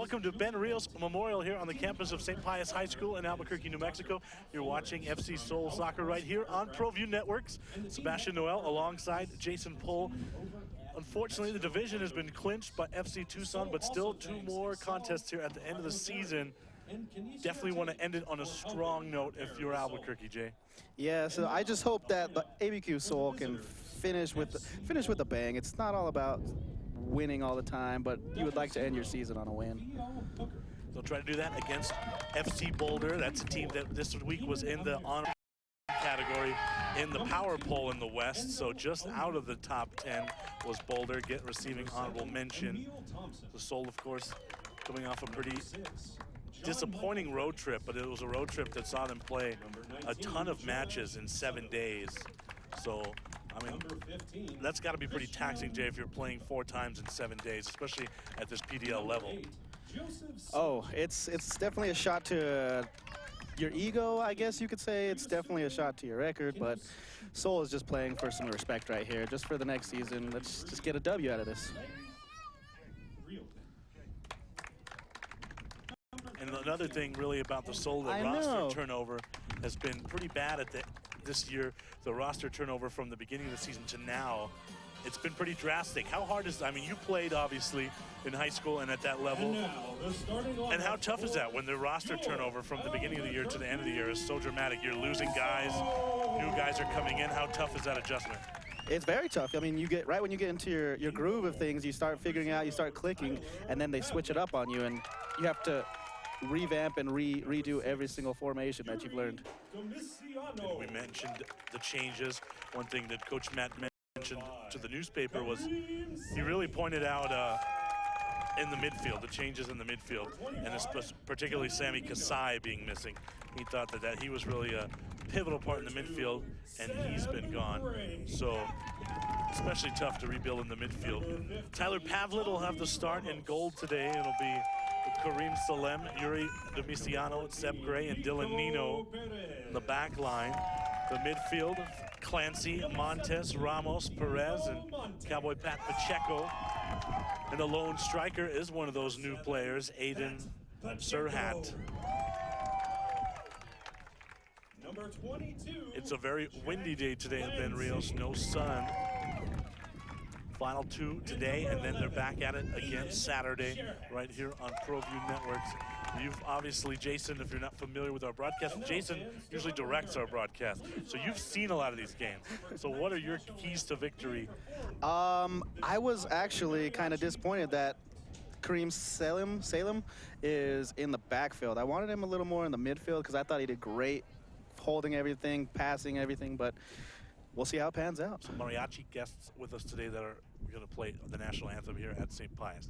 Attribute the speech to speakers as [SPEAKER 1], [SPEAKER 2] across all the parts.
[SPEAKER 1] Welcome to Ben Rios Memorial here on the campus of St. Pius High School in Albuquerque, New Mexico. You're watching FC Sol Soccer right here on ProView Networks. Sebastian Noel alongside Jason Pohl. Unfortunately, the division has been clinched by FC Tucson, but still 2 more contests here at the end of the season. Definitely want to end it on a strong note if you're Albuquerque, Jay.
[SPEAKER 2] Yeah, so I just hope that the ABQ Sol can finish with a bang. It's not all about winning all the time, but you would like to end your season on a win.
[SPEAKER 1] They'll try to do that against FC Boulder. That's a team that this week was in the honor category in the power poll in the West, so just out of the top 10 was Boulder, receiving honorable mention. The Sol, of course, coming off a pretty disappointing road trip, but it was a road trip that saw them play a ton of matches in 7 days. So, I mean, that's got to be pretty taxing, Jay, if you're playing 4 times in 7 days, especially at this PDL level.
[SPEAKER 2] Oh, it's definitely a shot to your ego, I guess you could say. It's definitely a shot to your record, but Sol is just playing for some respect right here, just for the next season. Let's just get a W out of this.
[SPEAKER 1] And another thing really about the Sol, the roster turnover has been pretty bad at this year. The roster turnover from the beginning of the season to now, it's been pretty drastic. How hard is, I mean, you played obviously in high school and at that level. And how tough is that when the roster turnover from the beginning of the year to the end of the year is so dramatic? You're losing guys, new guys are coming in. How tough is that adjustment?
[SPEAKER 2] It's very tough. I mean, right when you get into your groove of things, you start figuring out, you start clicking, and then they switch it up on you, and you have to revamp and redo every single formation that you've learned.
[SPEAKER 1] And we mentioned the changes. One thing that Coach Matt mentioned to the newspaper was he really pointed out in the midfield, the changes in the midfield, and particularly Sammy Kasai being missing. He thought that he was really a pivotal part in the midfield, and he's been gone. So especially tough to rebuild in the midfield. Tyler Pavlet will have the start in goal today. It'll be Kareem Salem, Yuri Domiciano, Seb Gray, and Dylan Nino in the back line. The midfield, Clancy, Montes, Ramos, Perez, and Cowboy Pat Pacheco. And the lone striker is one of those new players, Aiden Serhat. It's a very windy day today in Ben Rios, no sun. Final 2 today, and then they're back at it again Saturday right here on ProView Networks. You've obviously, Jason, if you're not familiar with our broadcast, Jason usually directs our broadcast, so you've seen a lot of these games. So what are your keys to victory?
[SPEAKER 2] I was actually kind of disappointed that Kareem Salem is in the backfield. I wanted him a little more in the midfield because I thought he did great holding everything, passing everything, but we'll see how it pans out.
[SPEAKER 1] Some mariachi guests with us today that are going to play the national anthem here at St. Pius.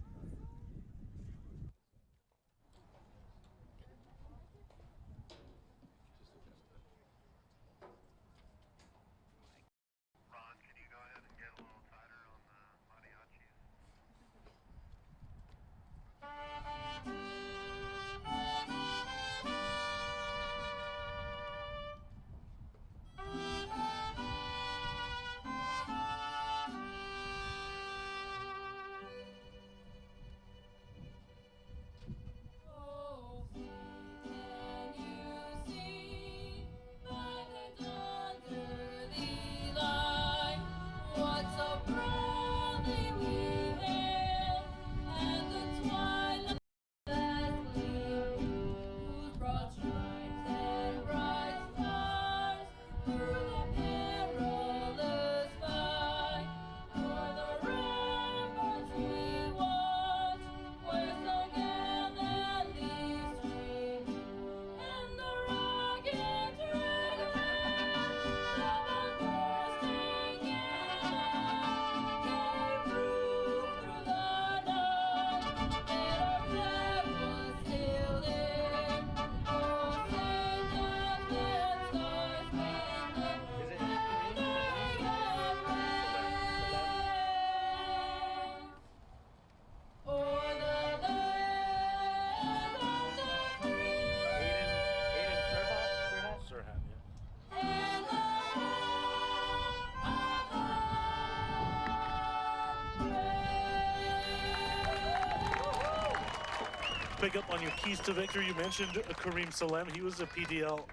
[SPEAKER 1] Pick up on your keys to victory. You mentioned Kareem Salem. He was a PDL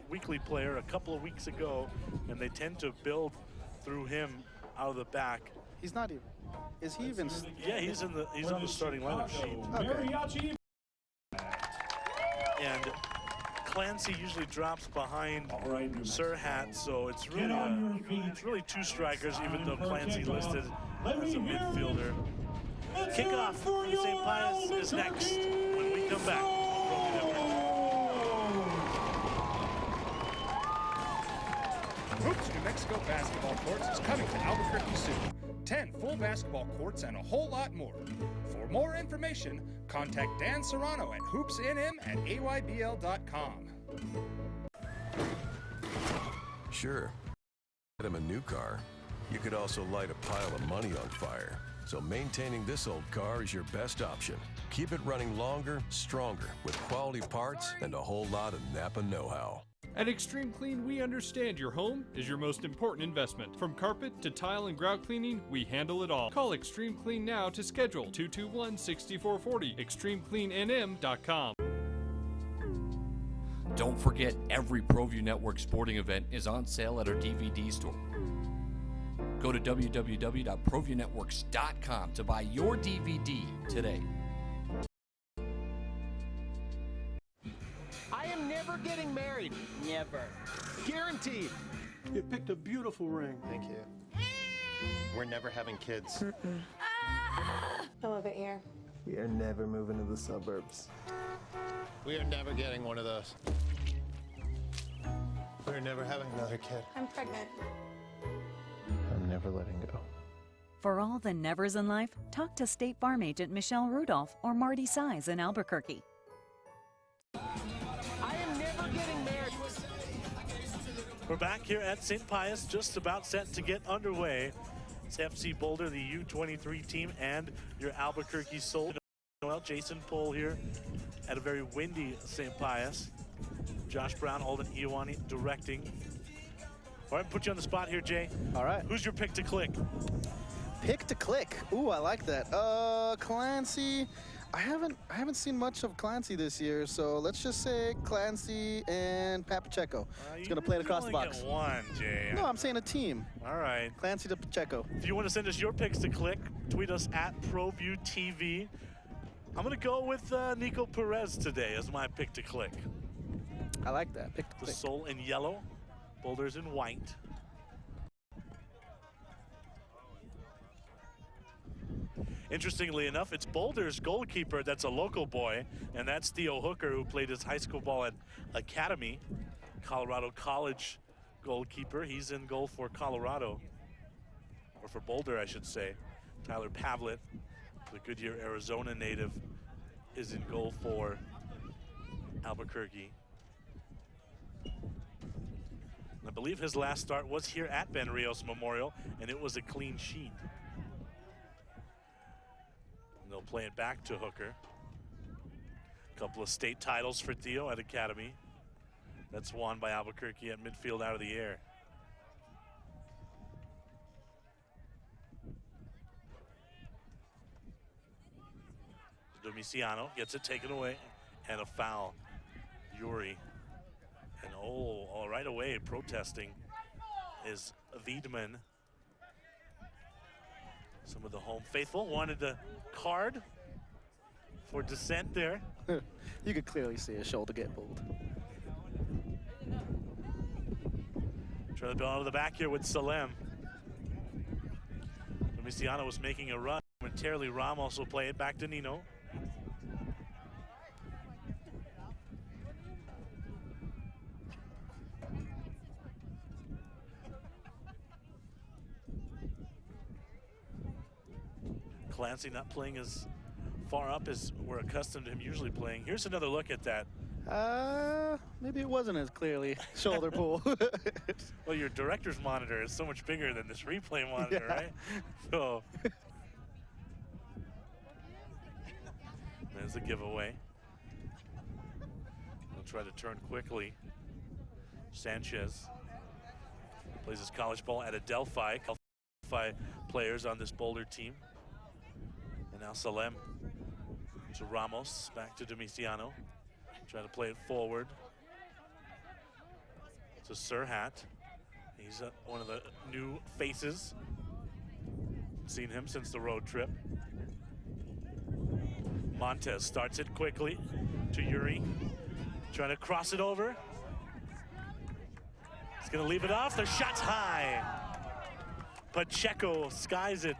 [SPEAKER 1] weekly player a couple of weeks ago, and they tend to build through him out of the back.
[SPEAKER 2] He's not even. Is he even?
[SPEAKER 1] Yeah, he's on the starting lineup sheet.
[SPEAKER 2] Okay.
[SPEAKER 1] And Clancy usually drops behind Serhat, so it's really two strikers, even though Clancy listed as a midfielder. Kickoff for St. Pius is next when we come back.
[SPEAKER 3] Hoops New Mexico Basketball Courts is coming to Albuquerque soon. 10 full basketball courts and a whole lot more. For more information, contact Dan Serrano at hoopsnm@aybl.com.
[SPEAKER 4] Sure, get him a new car. You could also light a pile of money on fire. So maintaining this old car is your best option. Keep it running longer, stronger, with quality parts and a whole lot of Napa know-how.
[SPEAKER 5] At Extreme Clean, we understand your home is your most important investment. From carpet to tile and grout cleaning, we handle it all. Call Extreme Clean now to schedule 221-6440, extremecleannm.com.
[SPEAKER 6] Don't forget, every ProView Network sporting event is on sale at our DVD store. Go to www.proviewNetworks.com to buy your DVD today.
[SPEAKER 7] I am never getting married. Never. Guaranteed.
[SPEAKER 8] You picked a beautiful ring.
[SPEAKER 9] Thank you. We're never having kids.
[SPEAKER 10] I love it here.
[SPEAKER 8] We are never moving to the suburbs.
[SPEAKER 9] We are never getting one of those. We're never having another kid.
[SPEAKER 10] I'm pregnant.
[SPEAKER 8] I'm never letting go.
[SPEAKER 11] For all the nevers in life, talk to State Farm agent Michelle Rudolph or Marty Size in Albuquerque.
[SPEAKER 7] I am never getting married.
[SPEAKER 1] We're back here at St. Pius, just about set to get underway. It's FC Boulder, the U23 team, and your Albuquerque Sol. Jason Pohl here at a very windy St. Pius. Josh Brown, Alden Iwani directing. All right, put you on the spot here, Jay.
[SPEAKER 2] All right.
[SPEAKER 1] Who's your pick to click?
[SPEAKER 2] Pick to click. Ooh, I like that. Clancy. I haven't seen much of Clancy this year, so let's just say Clancy and Pat Pacheco. He's gonna play it across the box.
[SPEAKER 1] Get one, Jay.
[SPEAKER 2] No, I'm saying a team.
[SPEAKER 1] All right.
[SPEAKER 2] Clancy to Pacheco.
[SPEAKER 1] If you want to send us your picks to click, tweet us at ProViewTV. I'm gonna go with Nico Perez today as my pick to click.
[SPEAKER 2] I like that. Pick to click.
[SPEAKER 1] The Sol in yellow, Boulder's in white. Interestingly enough, it's Boulder's goalkeeper that's a local boy, and that's Theo Hooker, who played his high school ball at Academy, Colorado College goalkeeper. He's in goal for Colorado, or for Boulder, I should say. Tyler Pavlet, the Goodyear, Arizona native, is in goal for Albuquerque. I believe his last start was here at Ben Rios Memorial, and it was a clean sheet. And they'll play it back to Hooker. A couple of state titles for Theo at Academy. That's won by Albuquerque at midfield out of the air. Domiciano gets it taken away, and a foul. Yuri. And all right away protesting is Wiedemann. Some of the home faithful wanted the card for dissent there.
[SPEAKER 2] You could clearly see his shoulder get pulled.
[SPEAKER 1] Try to build out of the back here with Salem. Domiciano was making a run. Momentarily, Ramos will play it back to Nino. Clancy not playing as far up as we're accustomed to him usually playing. Here's another look at that.
[SPEAKER 2] Maybe it wasn't as clearly shoulder pull.
[SPEAKER 1] Well, your director's monitor is so much bigger than this replay monitor,
[SPEAKER 2] Yeah.
[SPEAKER 1] right? So there's a giveaway. He'll try to turn quickly. Sanchez plays his college ball at Adelphi. Adelphi players on this Boulder team. And now Salem To Ramos, back to Domiciano. Trying to play it forward. To Serhat. He's one of the new faces. Seen him since the road trip. Montez starts it quickly to Yuri. Trying to cross it over. He's gonna leave it off. The shot's high. Pacheco skies it.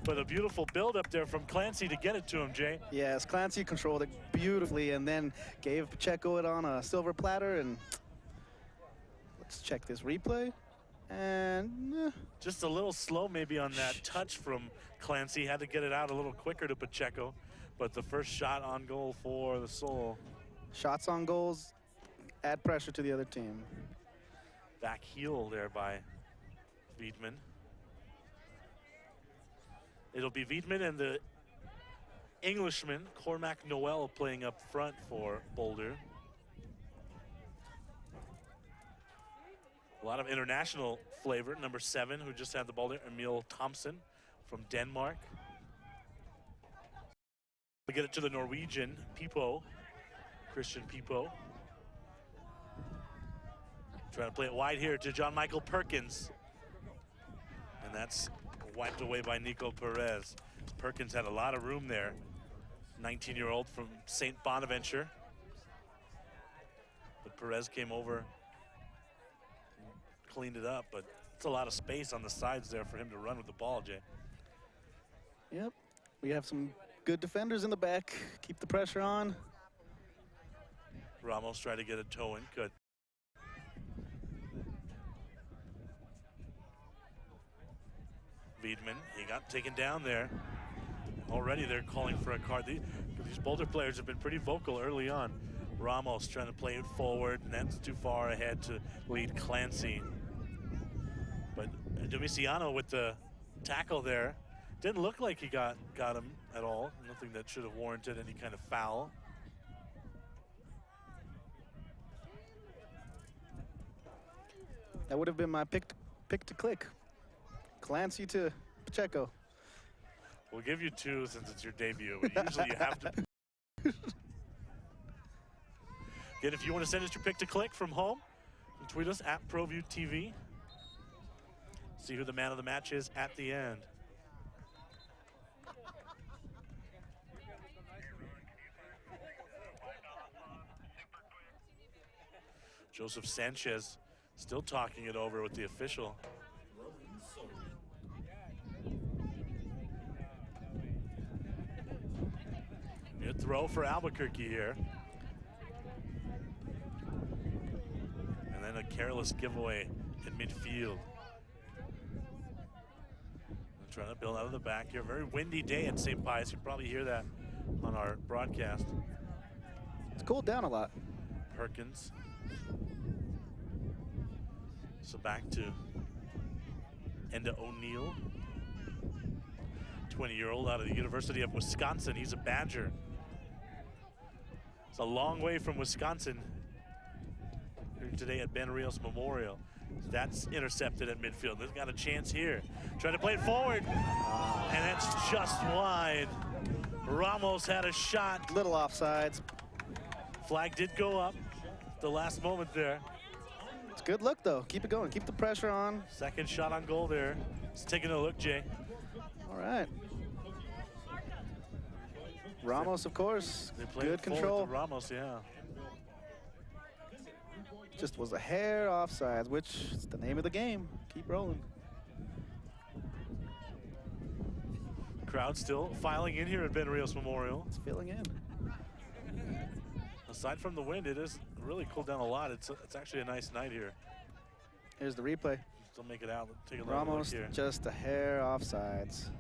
[SPEAKER 1] But a beautiful build up there from Clancy to get it to him, Jay.
[SPEAKER 2] Yes, Clancy controlled it beautifully and then gave Pacheco it on a silver platter. And let's check this replay. And
[SPEAKER 1] just a little slow maybe on that touch from Clancy. Had to get it out a little quicker to Pacheco. But the first shot on goal for the Sol.
[SPEAKER 2] Shots on goals add pressure to the other team.
[SPEAKER 1] Back heel there by Wiedmann. It'll be Wiedmann and the Englishman, Cormac Noel, playing up front for Boulder. A lot of international flavor. Number 7, who just had the ball there, Emil Thompson from Denmark. We get it to the Norwegian, Pipo, Christian Pipo. Trying to play it wide here to John Michael Perkins. And that's wiped away by Nico Perez. Perkins had a lot of room there. 19-year-old from St. Bonaventure. But Perez came over, cleaned it up, but it's a lot of space on the sides there for him to run with the ball, Jay.
[SPEAKER 2] Yep, we have some good defenders in the back. Keep the pressure on.
[SPEAKER 1] Ramos tried to get a toe in, good. Wiedmann, he got taken down there. Already they're calling for a card. These Boulder players have been pretty vocal early on. Ramos trying to play it forward, and that's too far ahead to lead Clancy. But Domiciano with the tackle there. Didn't look like he got him at all. Nothing that should have warranted any kind of foul.
[SPEAKER 2] That would have been my pick to click. Clancy to Pacheco.
[SPEAKER 1] We'll give you 2 since it's your debut. But usually you have to. Again, if you want to send us your pick to click from home, tweet us at ProView TV. See who the man of the match is at the end. Joseph Sanchez still talking it over with the official. Good throw for Albuquerque here. And then a careless giveaway in midfield. I'm trying to build out of the back here. Very windy day at St. Pius. You can probably hear that on our broadcast.
[SPEAKER 2] It's cooled down a lot.
[SPEAKER 1] Perkins. So back to Enda O'Neill. 20-year-old out of the University of Wisconsin. He's a Badger. It's a long way from Wisconsin. Here today at Ben Rios Memorial. That's intercepted at midfield. They've got a chance here. Trying to play it forward. And that's just wide. Ramos had a shot.
[SPEAKER 2] Little offsides.
[SPEAKER 1] Flag did go up the last moment there.
[SPEAKER 2] It's good look though. Keep it going. Keep the pressure on.
[SPEAKER 1] Second shot on goal there. Just taking a look, Jay.
[SPEAKER 2] All right. Ramos, of course.
[SPEAKER 1] They played
[SPEAKER 2] good control.
[SPEAKER 1] To Ramos, yeah.
[SPEAKER 2] Just was a hair offsides, which is the name of the game. Keep rolling.
[SPEAKER 1] Crowd still filing in here at Ben Rios Memorial.
[SPEAKER 2] It's filling in.
[SPEAKER 1] Aside from the wind, it is really cooled down a lot. It's actually a nice night here.
[SPEAKER 2] Here's the replay.
[SPEAKER 1] Still make it out. Take a look
[SPEAKER 2] Ramos
[SPEAKER 1] here.
[SPEAKER 2] just a hair offsides.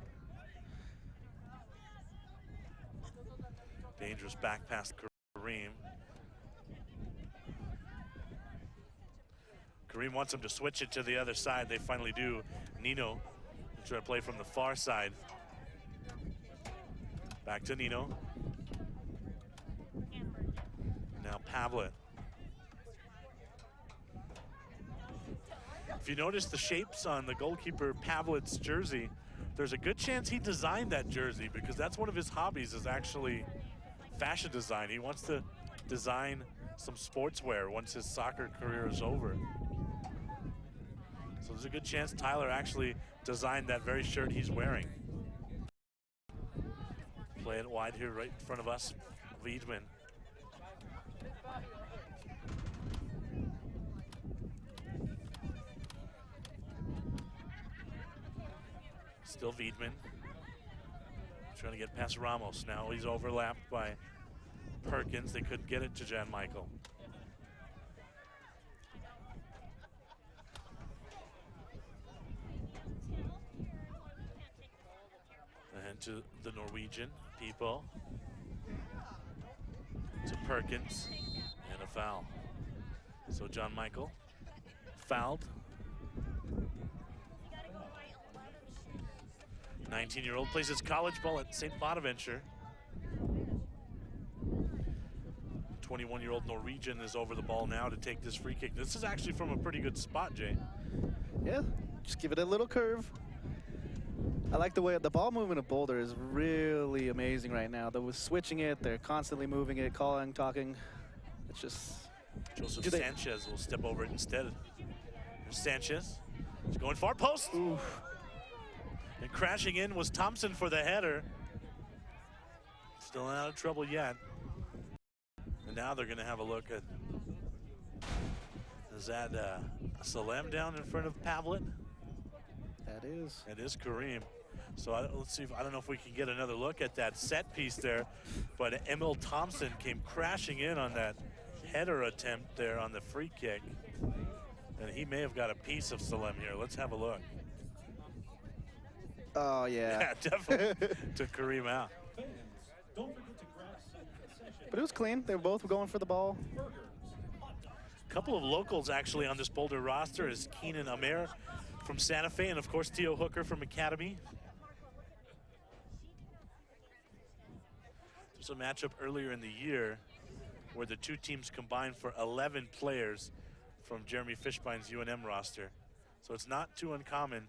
[SPEAKER 1] Dangerous back past Kareem. Kareem wants him to switch it to the other side. They finally do. Nino try to play from the far side. Back to Nino. Now Pavlet. If you notice the shapes on the goalkeeper Pavlet's jersey, there's a good chance he designed that jersey because that's one of his hobbies is actually fashion design. He wants to design some sportswear once his soccer career is over. So there's a good chance Tyler actually designed that very shirt he's wearing. Play it wide here right in front of us, Wiedemann. Still Wiedemann. Trying to get past Ramos. Now he's overlapped by Perkins. They couldn't get it to Jan Michael. And to the Norwegian people. To Perkins. And a foul. So John Michael fouled. 19-year-old plays his college ball at St. Bonaventure. 21-year-old Norwegian is over the ball now to take this free kick. This is actually from a pretty good spot, Jay.
[SPEAKER 2] Yeah, just give it a little curve. I like the way the ball movement of Boulder is really amazing right now. They're switching it, they're constantly moving it, calling, talking. It's just...
[SPEAKER 1] Joseph Sanchez will step over it instead. There's Sanchez. He's going far post.
[SPEAKER 2] Oof.
[SPEAKER 1] And crashing in was Thompson for the header. Still not out of trouble yet. And now they're going to have a look at... Is that Salem down in front of Pavlet?
[SPEAKER 2] That is.
[SPEAKER 1] That is Kareem. So let's see. I don't know if we can get another look at that set piece there. But Emil Thompson came crashing in on that header attempt there on the free kick. And he may have got a piece of Salem here. Let's have a look.
[SPEAKER 2] Oh, yeah.
[SPEAKER 1] Yeah, definitely took Kareem out.
[SPEAKER 2] But it was clean. They were both going for the ball.
[SPEAKER 1] A couple of locals actually on this Boulder roster is Keenan Amer from Santa Fe and, of course, Theo Hooker from Academy. There's a matchup earlier in the year where the two teams combined for 11 players from Jeremy Fishbein's UNM roster. So it's not too uncommon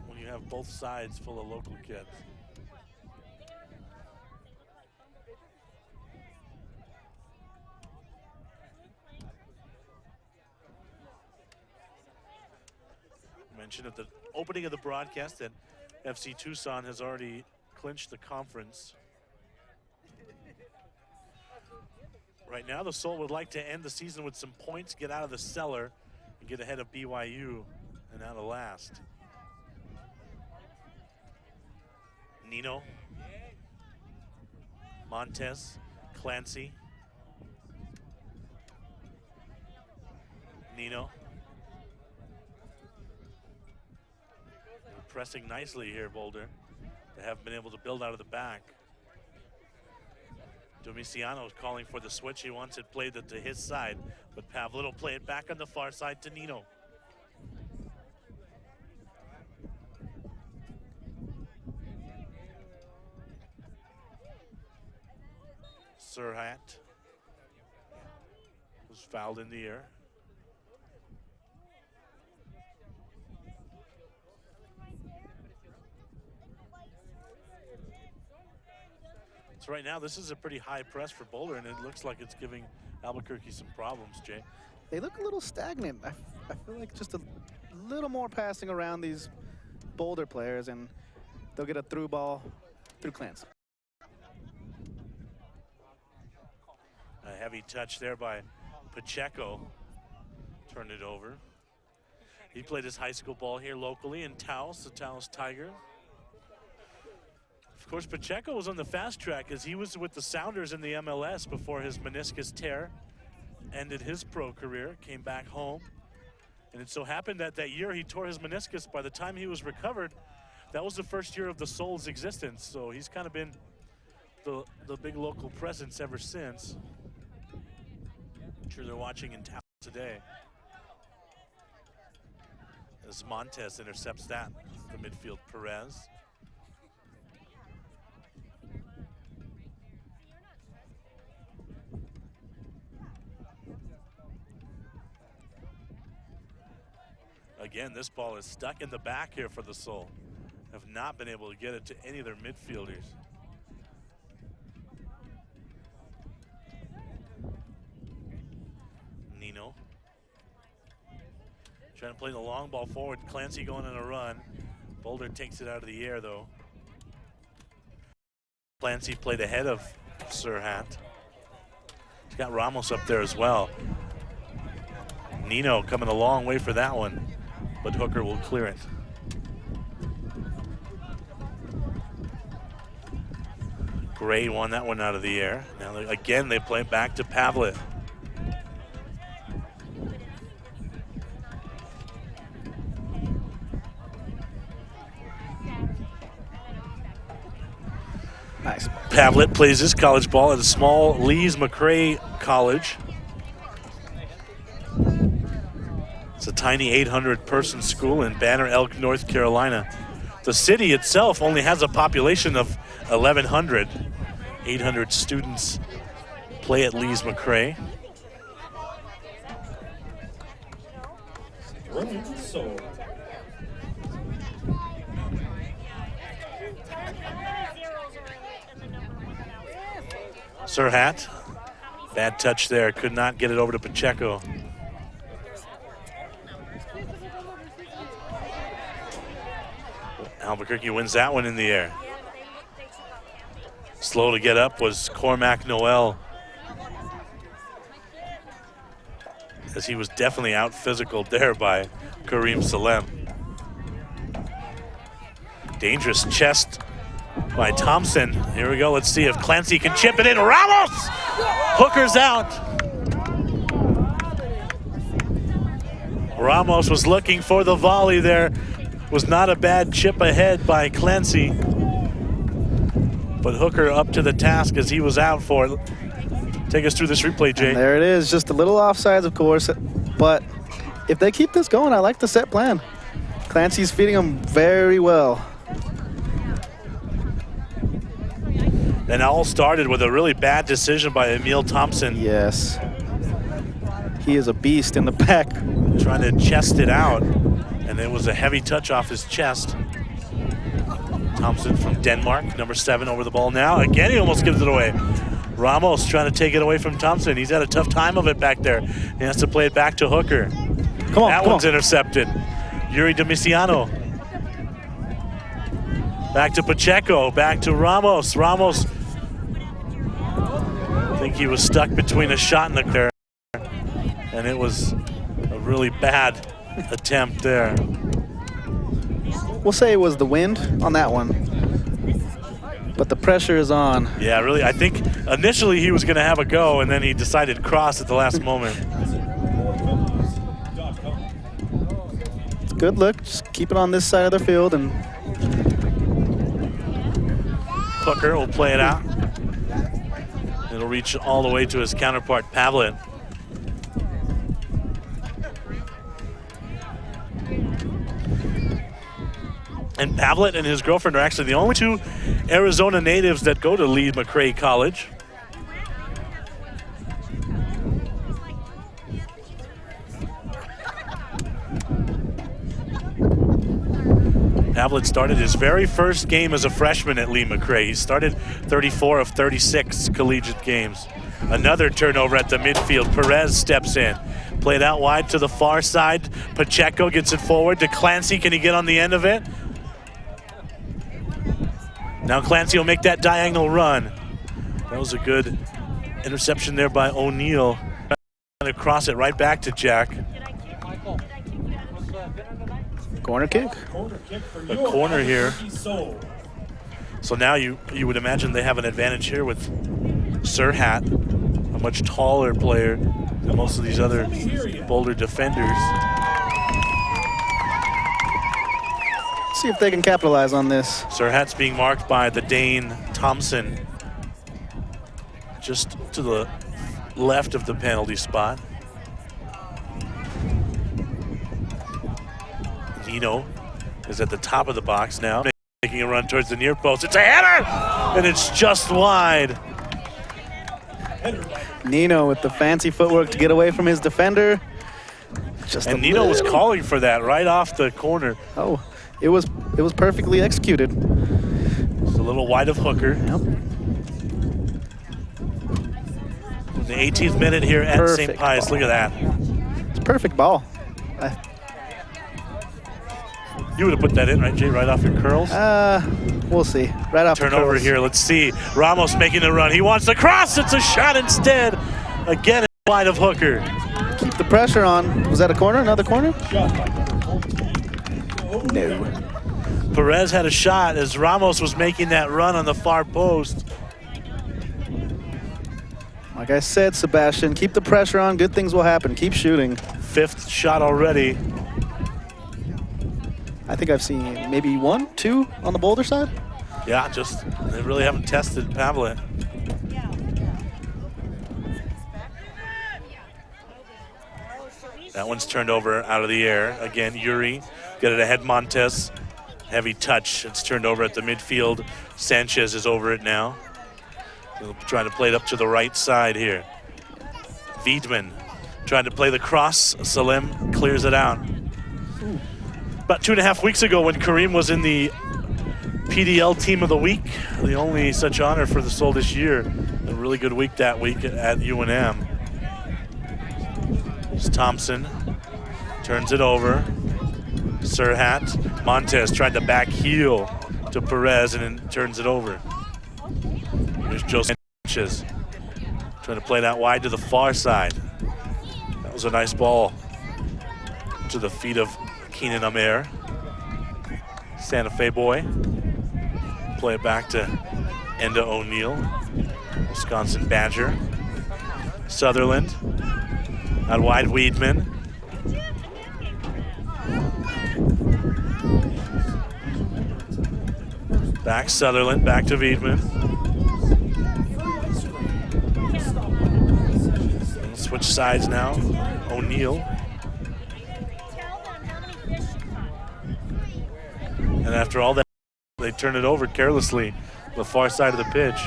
[SPEAKER 1] when you have both sides full of local kids. Mentioned at the opening of the broadcast that FC Tucson has already clinched the conference. Right now, the Sol would like to end the season with some points, get out of the cellar, and get ahead of BYU and out of last. Nino, Montez, Clancy, Nino. They're pressing nicely here, Boulder. They haven't been able to build out of the back. Domiciano is calling for the switch. He wants it played to his side, but Pavlet will play it back on the far side to Nino. Surhat was fouled in the air. So right now, this is a pretty high press for Boulder, and it looks like it's giving Albuquerque some problems, Jay.
[SPEAKER 2] They look a little stagnant. I feel like just a little more passing around these Boulder players, and they'll get a through ball through Clancy.
[SPEAKER 1] A heavy touch there by Pacheco. Turned it over. He played his high school ball here locally in Taos, the Taos Tiger. Of course, Pacheco was on the fast track as he was with the Sounders in the MLS before his meniscus tear ended his pro career, came back home. And it so happened that that year he tore his meniscus. By the time he was recovered, that was the first year of the Sol's existence. So he's kind of been the big local presence ever since. I'm sure they're watching in town today. As Montez intercepts that, the midfield Perez. Again, this ball is stuck in the back here for the Sol. Have not been able to get it to any of their midfielders. Nino trying to play the long ball forward. Clancy going on a run. Boulder takes it out of the air though. Clancy played ahead of Serhat. He's got Ramos up there as well. Nino coming a long way for that one, but Hooker will clear it. Gray won that one out of the air. Now again they play back to Pavlet.
[SPEAKER 2] Nice.
[SPEAKER 1] Pavlet plays his college ball at a small Lees-McRae College. It's a tiny 800-person school in Banner Elk, North Carolina. The city itself only has a population of 1,100. 800 students play at Lees-McRae. Serhat, bad touch there, could not get it over to Pacheco. Albuquerque wins that one in the air. Slow to get up was Cormac Noel, as he was definitely out physical there by Kareem Salem. Dangerous chest by Thompson. Here we go, let's see if Clancy can chip it in. Ramos! Hooker's out. Ramos was looking for the volley there. Was not a bad chip ahead by Clancy. But Hooker up to the task as he was out for it. Take us through this replay, Jay.
[SPEAKER 2] And there it is, just a little offsides, of course. But if they keep this going, I like the set plan. Clancy's feeding them very well.
[SPEAKER 1] And it all started with a really bad decision by Emil Thompson.
[SPEAKER 2] Yes. He is a beast in the back.
[SPEAKER 1] Trying to chest it out. And it was a heavy touch off his chest. Thompson from Denmark, number 7 over the ball now. Again, he almost gives it away. Ramos trying to take it away from Thompson. He's had a tough time of it back there. He has to play it back to Hooker.
[SPEAKER 2] Come on,
[SPEAKER 1] that one's intercepted. Yuri Domiciano. Back to Pacheco, back to Ramos. Ramos, I think he was stuck between a shot and a there. And it was a really bad attempt there.
[SPEAKER 2] We'll say it was the wind on that one, but the pressure is on.
[SPEAKER 1] Yeah, really, I think initially he was going to have a go, and then he decided cross at the last moment.
[SPEAKER 2] Good look, just keep it on this side of the field. And
[SPEAKER 1] Hooker will play it out. It'll reach all the way to his counterpart, Pavlet. And Pavlet and his girlfriend are actually the only 2 Arizona natives that go to Lees-McRae College. Pavlet started his very first game as a freshman at Lees-McRae. He started 34 of 36 collegiate games. Another turnover at the midfield. Perez steps in. Played out wide to the far side. Pacheco gets it forward to Clancy. Can he get on the end of it? Now Clancy will make that diagonal run. That was a good interception there by O'Neal. Trying to cross it right back to Jack.
[SPEAKER 2] corner kick.
[SPEAKER 1] A corner here. So now you would imagine they have an advantage here with Serhat, a much taller player than most of these other Boulder defenders.
[SPEAKER 2] See if they can capitalize on this.
[SPEAKER 1] Serhat's being marked by the Dane Thompson, just to the left of the penalty spot. Nino is at the top of the box now, making a run towards the near post. It's a header, and it's just wide.
[SPEAKER 2] Nino with the fancy footwork to get away from his defender. Just
[SPEAKER 1] And
[SPEAKER 2] a
[SPEAKER 1] Nino was
[SPEAKER 2] little.
[SPEAKER 1] calling for that right off the corner.
[SPEAKER 2] Oh, it was perfectly executed.
[SPEAKER 1] It's a little wide of Hooker.
[SPEAKER 2] Yep.
[SPEAKER 1] The 18th minute here at St.
[SPEAKER 2] Perfect
[SPEAKER 1] Pius.
[SPEAKER 2] ball.
[SPEAKER 1] Look at that.
[SPEAKER 2] It's a perfect ball.
[SPEAKER 1] You would have put that in, right, Jay, right off your curls?
[SPEAKER 2] We'll see. Right off the
[SPEAKER 1] Turnover
[SPEAKER 2] curls.
[SPEAKER 1] here. Let's see. Ramos making the run. He wants the cross. It's a shot instead. Again, it's wide of Hooker.
[SPEAKER 2] Keep the pressure on. Was that a corner? Another corner? No.
[SPEAKER 1] Perez had a shot as Ramos was making that run on the far post.
[SPEAKER 2] Like I said, Sebastian, keep the pressure on. Good things will happen. Keep shooting.
[SPEAKER 1] 5th shot already.
[SPEAKER 2] I think I've seen maybe 1, 2 on the Boulder side.
[SPEAKER 1] Yeah, just they really haven't tested Pavlet. That one's turned over out of the air. Again, Yuri got it ahead Montes. Heavy touch. It's turned over at the midfield. Sanchez is over it now. He'll try to play it up to the right side here. Wiedmann trying to play the cross. Salem clears it out. About 2.5 weeks ago when Kareem was in the PDL Team of the Week, the only such honor for the Sol this year. A really good week that week at UNM. It's Thompson, turns it over. Serhat, Montes tried to back heel to Perez and then turns it over. Here's Joe Sanchez, trying to play that wide to the far side. That was a nice ball to the feet of Keenan Amer. Santa Fe boy. Play it back to Enda O'Neill. Wisconsin Badger. Sutherland. Out wide, Wiedmann. Back Sutherland, back to Wiedmann. Switch sides now. O'Neill. And after all that, they turn it over carelessly, the far side of the pitch.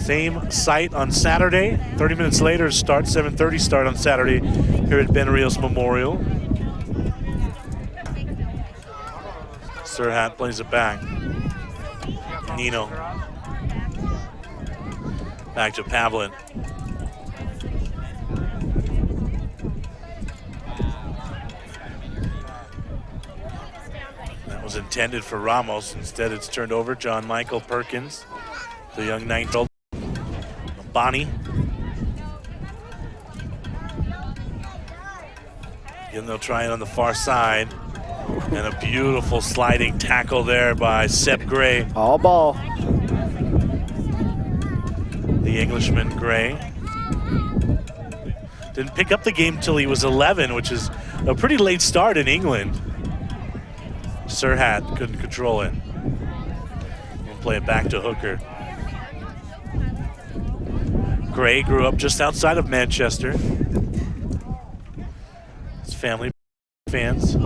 [SPEAKER 1] Same site on Saturday. 30 minutes later, start, 7:30 start on Saturday here at Ben Rios Memorial. Serhat plays it back. Nino. Back to Pavlin. That was intended for Ramos. Instead, it's turned over. John Michael Perkins, the young 9-year-old. Bonnie. Again, they'll try it on the far side. And a beautiful sliding tackle there by Sepp Gray.
[SPEAKER 2] All ball.
[SPEAKER 1] The Englishman, Gray. Didn't pick up the game till he was 11, which is a pretty late start in England. Serhat couldn't control it. We'll play it back to Hooker. Gray grew up just outside of Manchester. His family fans.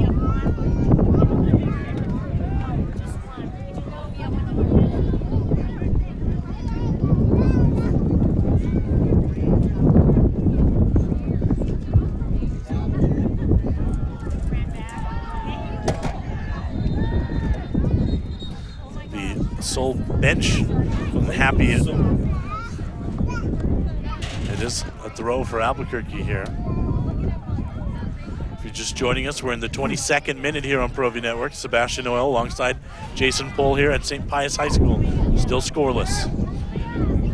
[SPEAKER 1] The Sol bench wasn't happy. It is a throw for Albuquerque here. If you're just joining us, we're in the 22nd minute here on ProView Network. Sebastian Noel alongside Jason Pohl here at St. Pius High School. Still scoreless.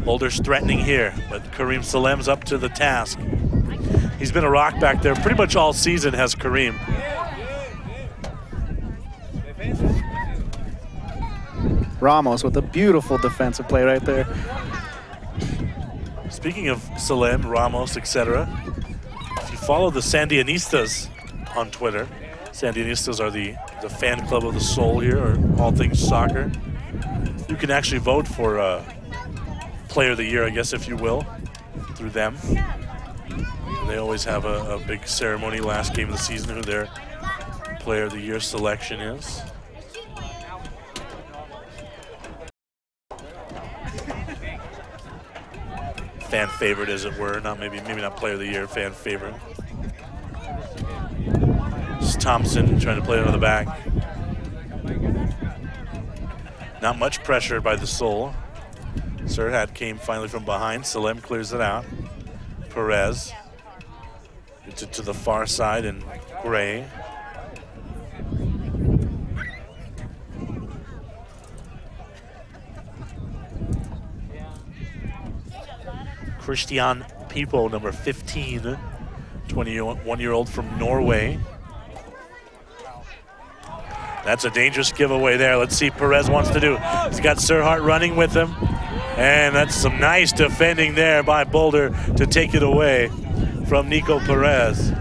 [SPEAKER 1] Boulder's threatening here, but Kareem Salem's up to the task. He's been a rock back there pretty much all season, has Kareem.
[SPEAKER 2] Ramos with a beautiful defensive play right there.
[SPEAKER 1] Speaking of Salem, Ramos, etc., if you follow the Sandianistas on Twitter, Sandianistas are the fan club of the Sol here, or all things soccer. You can actually vote for Player of the Year, I guess, if you will, through them. And they always have a big ceremony last game of the season, who their Player of the Year selection is. fan favorite, as it were. Not maybe not player of the year, fan favorite. It's Thompson trying to play it on the back. Not much pressure by the Sol. Serhat came finally from behind. Salem clears it out. Perez gets it to the far side, and Gray. Christian Pipo, number 15, 21-year-old from Norway. That's a dangerous giveaway there. Let's see what Perez wants to do. He's got Serhat running with him. And that's some nice defending there by Boulder to take it away from Nico Perez.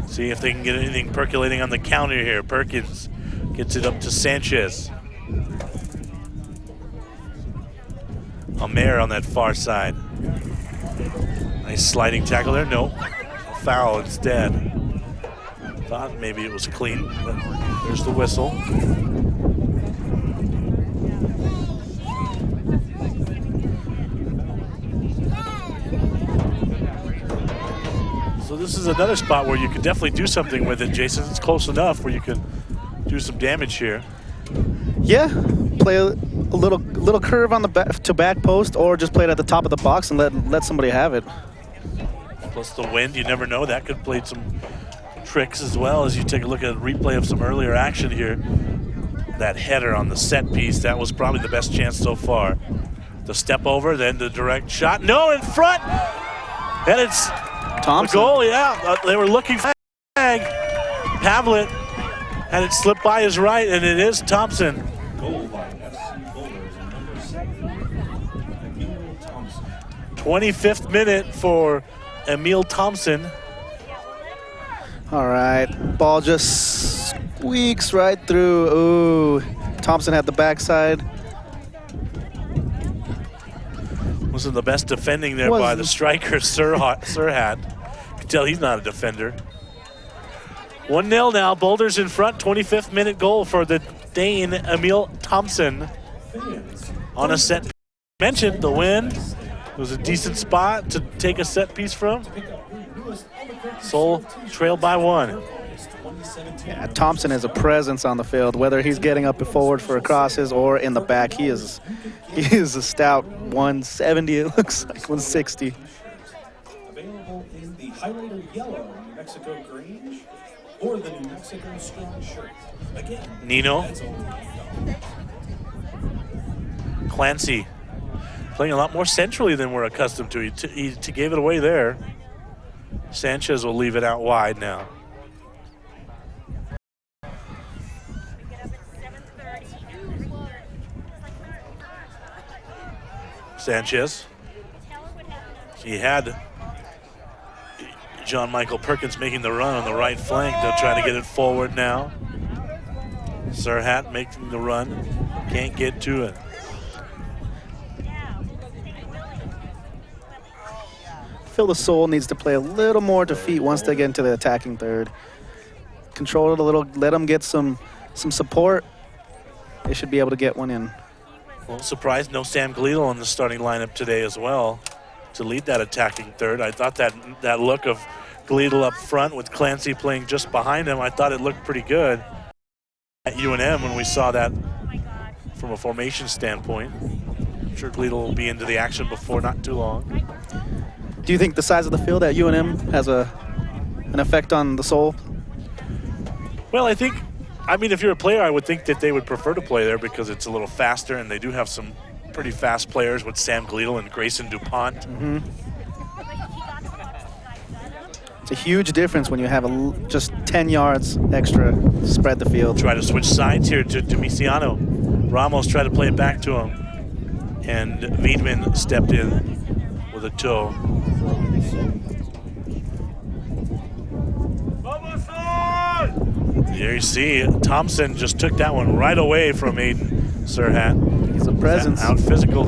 [SPEAKER 1] See if they can get anything percolating on the counter here. Perkins gets it up to Sanchez. Amer on that far side. Nice sliding tackle there. No, foul instead. Thought maybe it was clean, but there's the whistle. So this is another spot where you can definitely do something with it, Jason. It's close enough where you can do some damage here.
[SPEAKER 2] Yeah, play a little curve on the back post, or just play it at the top of the box and let somebody have it.
[SPEAKER 1] Plus the wind, you never know. That could play some tricks as well. As you take a look at a replay of some earlier action here. That header on the set piece, that was probably the best chance so far. The step over, then the direct shot. No, in front! And it's
[SPEAKER 2] Thompson.
[SPEAKER 1] The goal, yeah. They were looking for flag. Pavlet had it slip by his right, and it is Thompson.
[SPEAKER 12] Goal by FC Boulder, number 7, Emil Thompson.
[SPEAKER 1] 25th minute for Emil Thompson.
[SPEAKER 2] All right, ball just squeaks right through. Ooh, Thompson had the backside.
[SPEAKER 1] Wasn't the best defending there by the striker, Serhat. You can tell he's not a defender. 1-0 now, Boulder's in front. 25th minute goal for the Dane, Emil Thompson. On a set piece. Mentioned the wind. It was a decent spot to take a set piece from. Sol trailed by 1.
[SPEAKER 2] Yeah, Thompson is a presence on the field, whether he's getting up and forward for crosses or in the back. He is a stout 170, it looks like 160.
[SPEAKER 12] Available in the highlighter yellow New Mexico Grange or the New Mexico Strong shirt. Again,
[SPEAKER 1] Nino. Clancy playing a lot more centrally than we're accustomed to. He gave it away there. Sanchez will leave it out wide now. Sanchez. He had John Michael Perkins making the run on the right flank. They'll try to get it forward now. Serhat making the run. Can't get to it.
[SPEAKER 2] Phil the Sol needs to play a little more defeat once they get into the attacking third. Control it a little, let them get some support. They should be able to get one in.
[SPEAKER 1] Well, surprised no Sam Gleedle in the starting lineup today as well to lead that attacking third. I thought that look of Gleedle up front with Clancy playing just behind him, I thought it looked pretty good at UNM when we saw that from a formation standpoint. I'm sure Gleedle will be into the action before not too long.
[SPEAKER 2] Do you think the size of the field at UNM has an effect on the Sol?
[SPEAKER 1] Well, I mean, if you're a player, I would think that they would prefer to play there because it's a little faster, and they do have some pretty fast players with Sam Gleedle and Grayson DuPont.
[SPEAKER 2] Mm-hmm. It's a huge difference when you have just 10 yards extra to spread the field.
[SPEAKER 1] Try to switch sides here to Domiciano. Ramos tried to play it back to him, and Wiedemann stepped in with a toe. There you see, Thompson just took that one right away from Aiden Serhat.
[SPEAKER 2] He's a presence.
[SPEAKER 1] Out physical.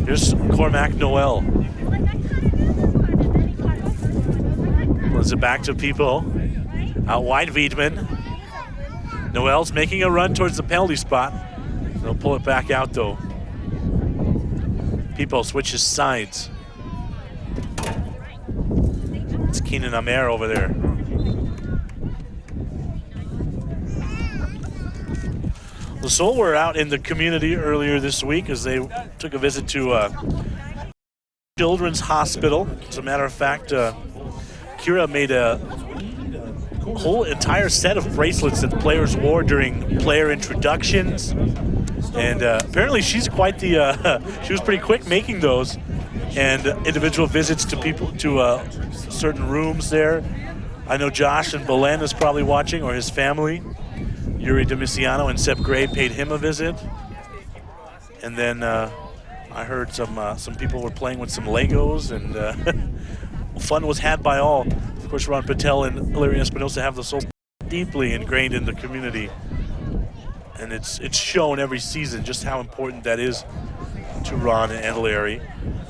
[SPEAKER 1] Here's Cormac Noel. Runs it back to people. Out wide, Wiedemann. Noel's making a run towards the penalty spot. They'll pull it back out though. People switches sides. It's Keenan Amer over there. The Sol were out in the community earlier this week as they took a visit to Children's Hospital. As a matter of fact, Kira made a whole entire set of bracelets that players wore during player introductions. And apparently she's quite the, she was pretty quick making those. And individual visits to people, to certain rooms there. I know Josh and Belen is probably watching, or his family. Yuri Demiciano and Seb Gray paid him a visit. And then I heard some people were playing with some Legos, and fun was had by all. Of course, Ron Patel and Larry Espinosa have the Sol deeply ingrained in the community. And it's shown every season just how important that is to Ron and Larry.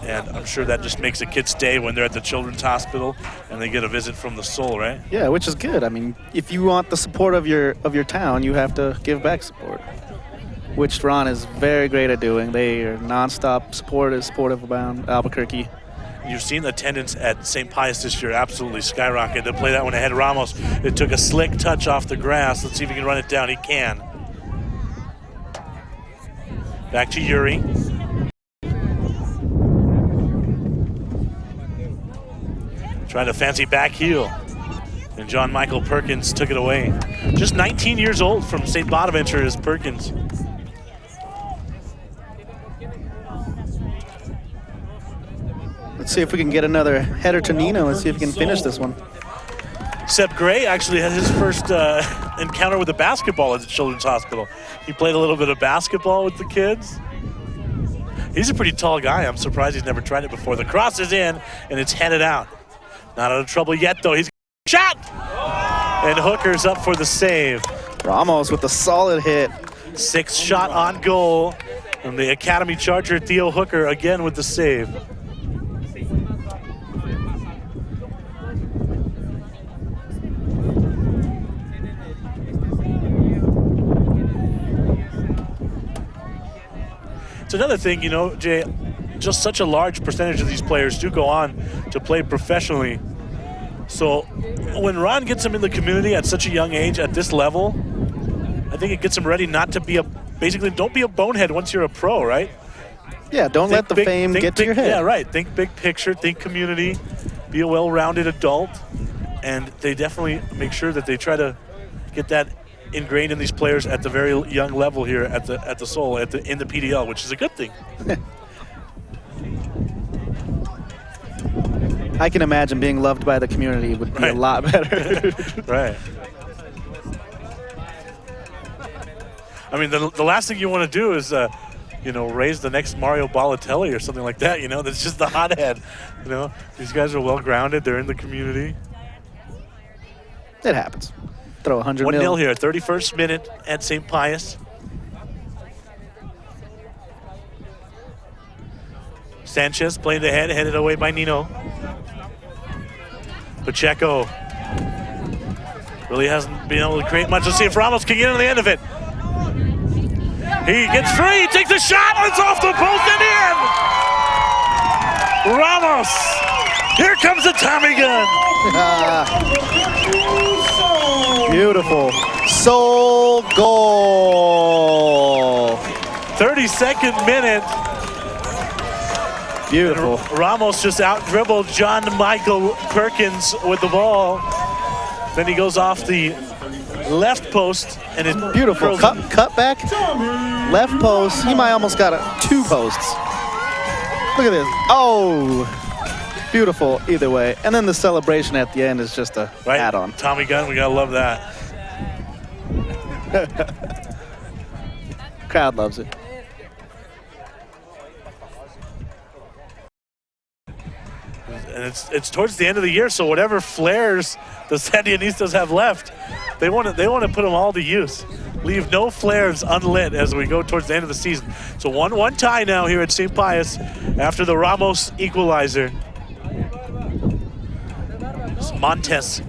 [SPEAKER 1] And I'm sure that just makes a kid stay when they're at the Children's Hospital and they get a visit from the Sol, right?
[SPEAKER 2] Yeah, which is good. I mean, if you want the support of your town, you have to give back support, which Ron is very great at doing. They are nonstop supportive about Albuquerque.
[SPEAKER 1] You've seen the attendance at St. Pius this year absolutely skyrocket. They play that one ahead. Ramos, it took a slick touch off the grass. Let's see if he can run it down. He can. Back to Yuri. Tried a fancy back heel, and John Michael Perkins took it away. Just 19 years old from St. Bonaventure is Perkins.
[SPEAKER 2] Let's see if we can get another header to Nino. Let's see if we can finish this one.
[SPEAKER 1] Seb Gray actually had his first encounter with a basketball at the Children's Hospital. He played a little bit of basketball with the kids. He's a pretty tall guy. I'm surprised he's never tried it before. The cross is in, and it's headed out. Not out of trouble yet, though. He's shot! And Hooker's up for the save.
[SPEAKER 2] Ramos with a solid hit.
[SPEAKER 1] 6th shot on goal. And the Academy Charger, Theo Hooker, again with the save. It's another thing, you know, Jay, just such a large percentage of these players do go on to play professionally. So when Ron gets them in the community at such a young age, at this level, I think it gets them ready not to be basically don't be a bonehead once you're a pro, right?
[SPEAKER 2] Yeah, don't let the fame get to your head.
[SPEAKER 1] Yeah, right. Think big picture, think community, be a well-rounded adult, and they definitely make sure that they try to get that ingrained in these players at the very young level here at the Sol, in the PDL, which is a good thing.
[SPEAKER 2] I can imagine being loved by the community would be a lot better.
[SPEAKER 1] Right. I mean, the last thing you want to do is, you know, raise the next Mario Balotelli or something like that, you know, that's just the hothead. You know, these guys are well-grounded. They're in the community.
[SPEAKER 2] It happens. Throw 100
[SPEAKER 1] 1-0 here, 31st minute at St. Pius. Sanchez playing the headed away by Nino. Pacheco really hasn't been able to create much. Let's see if Ramos can get on the end of it. He gets free, he takes a shot, it's off the post and in! Ramos, here comes the Tommy gun.
[SPEAKER 2] Beautiful. Sol goal.
[SPEAKER 1] 32nd minute.
[SPEAKER 2] Beautiful.
[SPEAKER 1] And Ramos just out-dribbled John Michael Perkins with the ball. Then he goes off the left post and it's
[SPEAKER 2] beautiful. Cut back, left post. He might almost got 2 posts. Look at this. Oh, beautiful either way. And then the celebration at the end is just a add-on.
[SPEAKER 1] Tommy gun, we gotta love that.
[SPEAKER 2] Crowd loves it.
[SPEAKER 1] And it's towards the end of the year, so whatever flares the Sandinistas have left, they want to put them all to use. Leave no flares unlit as we go towards the end of the season. So 1-1 tie now here at St. Pius after the Ramos equalizer. Montes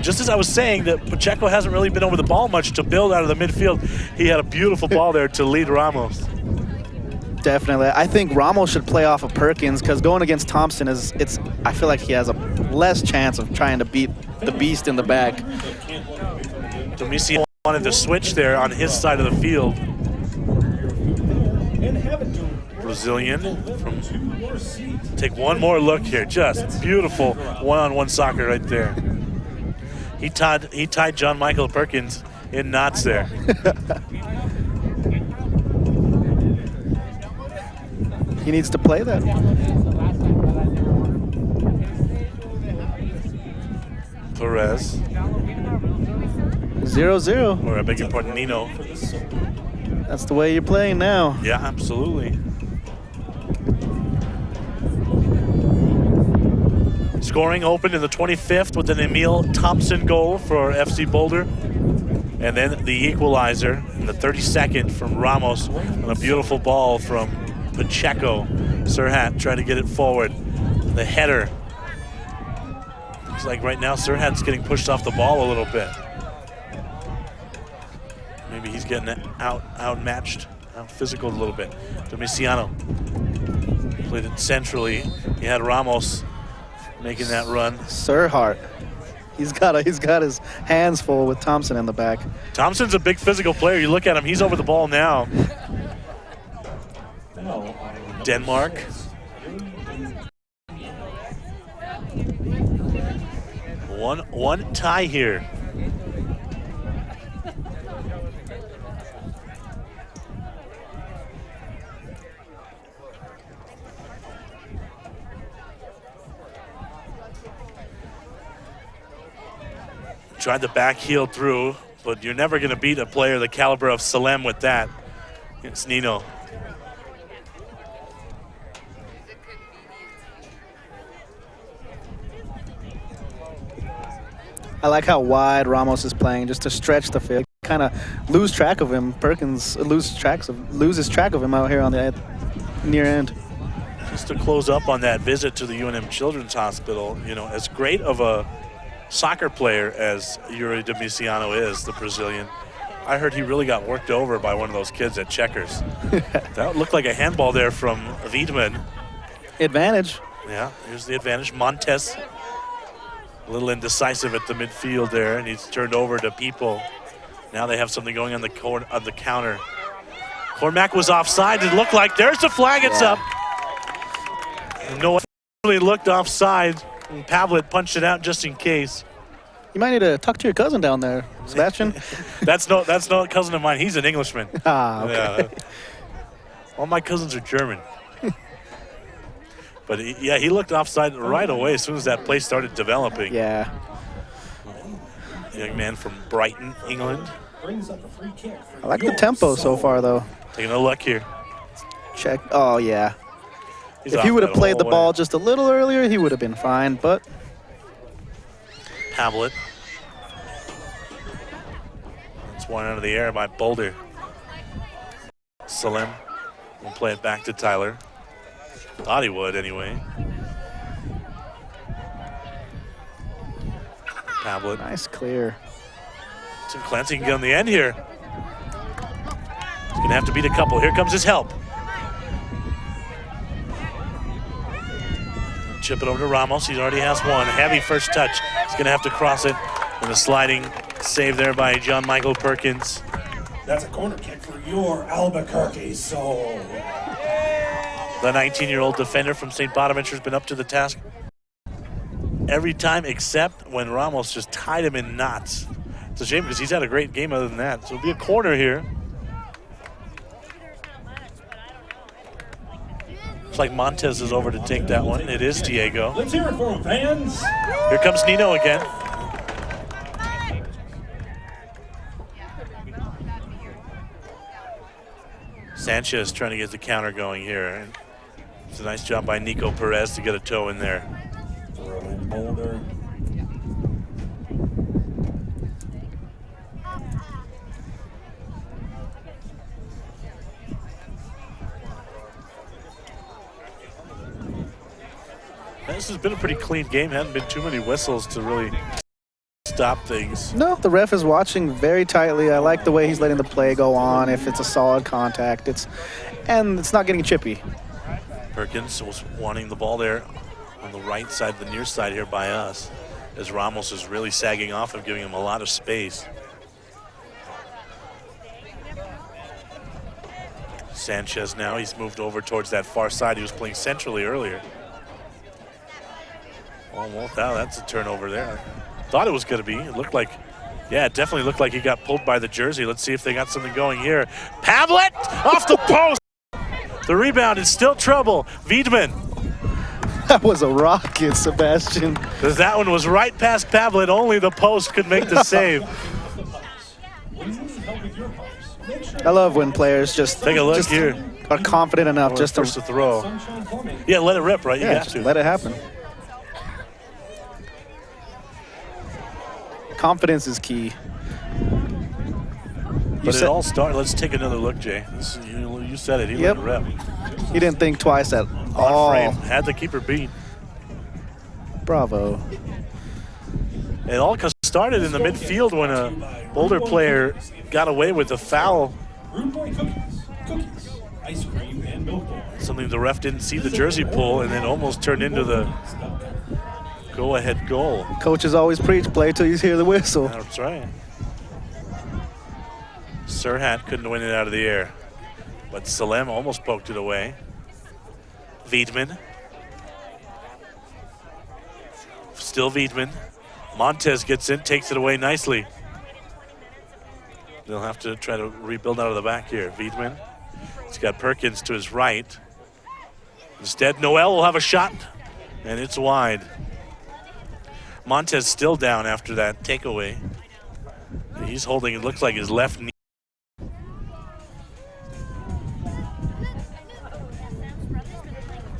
[SPEAKER 1] just as I was saying that Pacheco hasn't really been over the ball much to build out of the midfield, he had a beautiful ball there to lead Ramos.
[SPEAKER 2] Definitely. I think Ramos should play off of Perkins because going against Thompson I feel like he has a less chance of trying to beat the beast in the back.
[SPEAKER 1] Domiciano wanted to switch there on his side of the field. Brazilian take one more look here. Just beautiful one-on-one soccer right there. He tied John Michael Perkins in knots there.
[SPEAKER 2] He needs to play that.
[SPEAKER 1] Perez.
[SPEAKER 2] 0-0.
[SPEAKER 1] Or I beg your pardon, Nino.
[SPEAKER 2] That's the way you're playing now.
[SPEAKER 1] Yeah, absolutely. Scoring opened in the 25th with an Emil Thompson goal for FC Boulder. And then the equalizer in the 32nd from Ramos on a beautiful ball from Pacheco. Serhat trying to get it forward. The header. Looks like right now Serhat's getting pushed off the ball a little bit. Maybe he's getting outmatched, out-physical a little bit. Domiciano played it centrally. He had Ramos making that run.
[SPEAKER 2] Serhat. He's got his hands full with Thompson in the back.
[SPEAKER 1] Thompson's a big physical player. You look at him, he's over the ball now. Denmark. One tie here. Tried to back heel through, but you're never going to beat a player the caliber of Salem with that. It's Nino.
[SPEAKER 2] I like how wide Ramos is playing just to stretch the field. Kind of lose track of him. Perkins loses track of him out here on the near end.
[SPEAKER 1] Just to close up on that visit to the UNM Children's Hospital, you know, as great of a soccer player as Yuri Domiciano is, the Brazilian, I heard he really got worked over by one of those kids at Checkers. That looked like a handball there from Wiedemann.
[SPEAKER 2] Advantage.
[SPEAKER 1] Yeah, here's the advantage. Montes, a little indecisive at the midfield there, and he's turned over to People. Now they have something going on the counter. Cormac was offside. It looked like there's the flag. It's up. No one really looked offside. And Pavlet punched it out just in case.
[SPEAKER 2] You might need to talk to your cousin down there, Sebastian.
[SPEAKER 1] That's no cousin of mine. He's an Englishman.
[SPEAKER 2] Ah, okay.
[SPEAKER 1] Yeah. All my cousins are German. But he looked offside right away as soon as that play started developing.
[SPEAKER 2] Yeah.
[SPEAKER 1] Young man from Brighton, England.
[SPEAKER 2] I like the tempo so far, though.
[SPEAKER 1] Taking a look here.
[SPEAKER 2] Check. Oh, yeah.
[SPEAKER 1] He's
[SPEAKER 2] if he would have played the
[SPEAKER 1] way.
[SPEAKER 2] ball just a little earlier, he would have been fine, but.
[SPEAKER 1] Pavlet. It's one out of the air by Boulder. Salim will play it back to Tyler. Thought he would anyway. Pavlet.
[SPEAKER 2] Nice clear.
[SPEAKER 1] Tim Clancy can get on the end here. He's gonna have to beat a couple. Here comes his help. Chip it over to Ramos. He already has one. Heavy first touch. He's gonna have to cross it. And a sliding save there by John Michael Perkins.
[SPEAKER 12] That's a corner kick for your Albuquerque Sol.
[SPEAKER 1] The 19-year-old defender from St. Bonaventure has been up to the task every time except when Ramos just tied him in knots. It's a shame because he's had a great game other than that. So it'll be a corner here. Looks like Montes is over to take that one. It is Diego.
[SPEAKER 12] Let's hear it for him, fans.
[SPEAKER 1] Here comes Nino again. Sanchez trying to get the counter going here. It's a nice job by Nico Perez to get a toe in there.
[SPEAKER 12] Boulder.
[SPEAKER 1] This has been a pretty clean game. Hadn't been too many whistles to really stop things.
[SPEAKER 2] No, the ref is watching very tightly. I like the way he's letting the play go on. If it's a solid contact, and it's not getting chippy.
[SPEAKER 1] Perkins was wanting the ball there on the right side, the near side here by us, as Ramos is really sagging off and giving him a lot of space. Sanchez now, he's moved over towards that far side. He was playing centrally earlier. Almost, oh, that's a turnover there. Thought it was gonna be, it looked like, yeah, it definitely looked like he got pulled by the jersey. Let's see if they got something going here. Pavlet off the post. The rebound is still trouble. Wiedmann.
[SPEAKER 2] That was a rocket, Sebastian.
[SPEAKER 1] Because that one was right past Pavlet. Only the post could make the save.
[SPEAKER 2] I love when players just
[SPEAKER 1] take a look here.
[SPEAKER 2] Are confident enough just to
[SPEAKER 1] throw. Yeah, let it rip, right? You
[SPEAKER 2] yeah,
[SPEAKER 1] got
[SPEAKER 2] just
[SPEAKER 1] to.
[SPEAKER 2] let it happen. Confidence is key.
[SPEAKER 1] But it all started. Let's take another look, Jay. You said it. He let it rip.
[SPEAKER 2] He didn't think twice at all.
[SPEAKER 1] On frame. Had the keeper beat.
[SPEAKER 2] Bravo.
[SPEAKER 1] It all started in the midfield when a Boulder player got away with a foul. Something the ref didn't see the jersey pull, and then almost turned into the go-ahead goal.
[SPEAKER 2] Coaches always preach, play till you hear the whistle.
[SPEAKER 1] That's right. Serhat couldn't win it out of the air, but Salem almost poked it away. Wiedmann. Still Wiedmann. Montez gets in, takes it away nicely. They'll have to try to rebuild out of the back here. Wiedmann. He's got Perkins to his right. Instead, Noel will have a shot, and it's wide. Montez still down after that takeaway. He's holding, it looks like his left knee.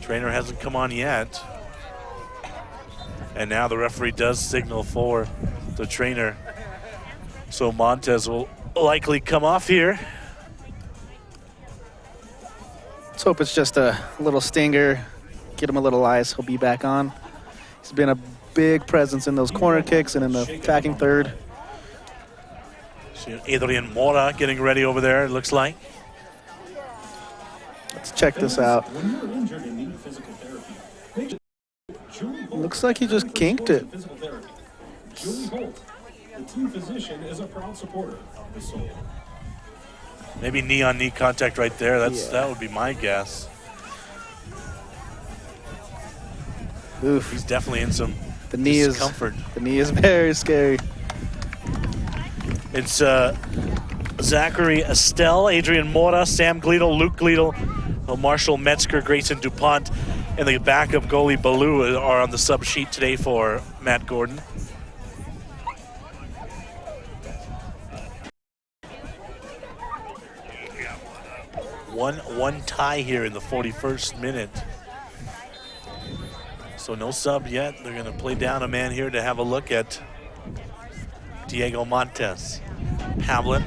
[SPEAKER 1] Trainer hasn't come on yet. And now the referee does signal for the trainer. So Montez will likely come off here.
[SPEAKER 2] Let's hope it's just a little stinger. Get him a little ice, he'll be back on. He's been a big presence in those corner kicks and in the attacking third.
[SPEAKER 1] See Adrian Mora getting ready over there, it looks like.
[SPEAKER 2] Let's check this out. Looks like he just kinked it.
[SPEAKER 1] Maybe knee-on-knee contact right there. That would be my guess.
[SPEAKER 2] Oof.
[SPEAKER 1] He's definitely in some discomfort.
[SPEAKER 2] The knee is very scary.
[SPEAKER 1] It's Zachary Estelle, Adrian Mora, Sam Gleedle, Luke Gleedle, Marshall Metzger, Grayson DuPont, and the backup goalie Ballou are on the sub sheet today for Matt Gordon. One tie here in the 41st minute. So no sub yet. They're going to play down a man here to have a look at Diego Montes. Pavlet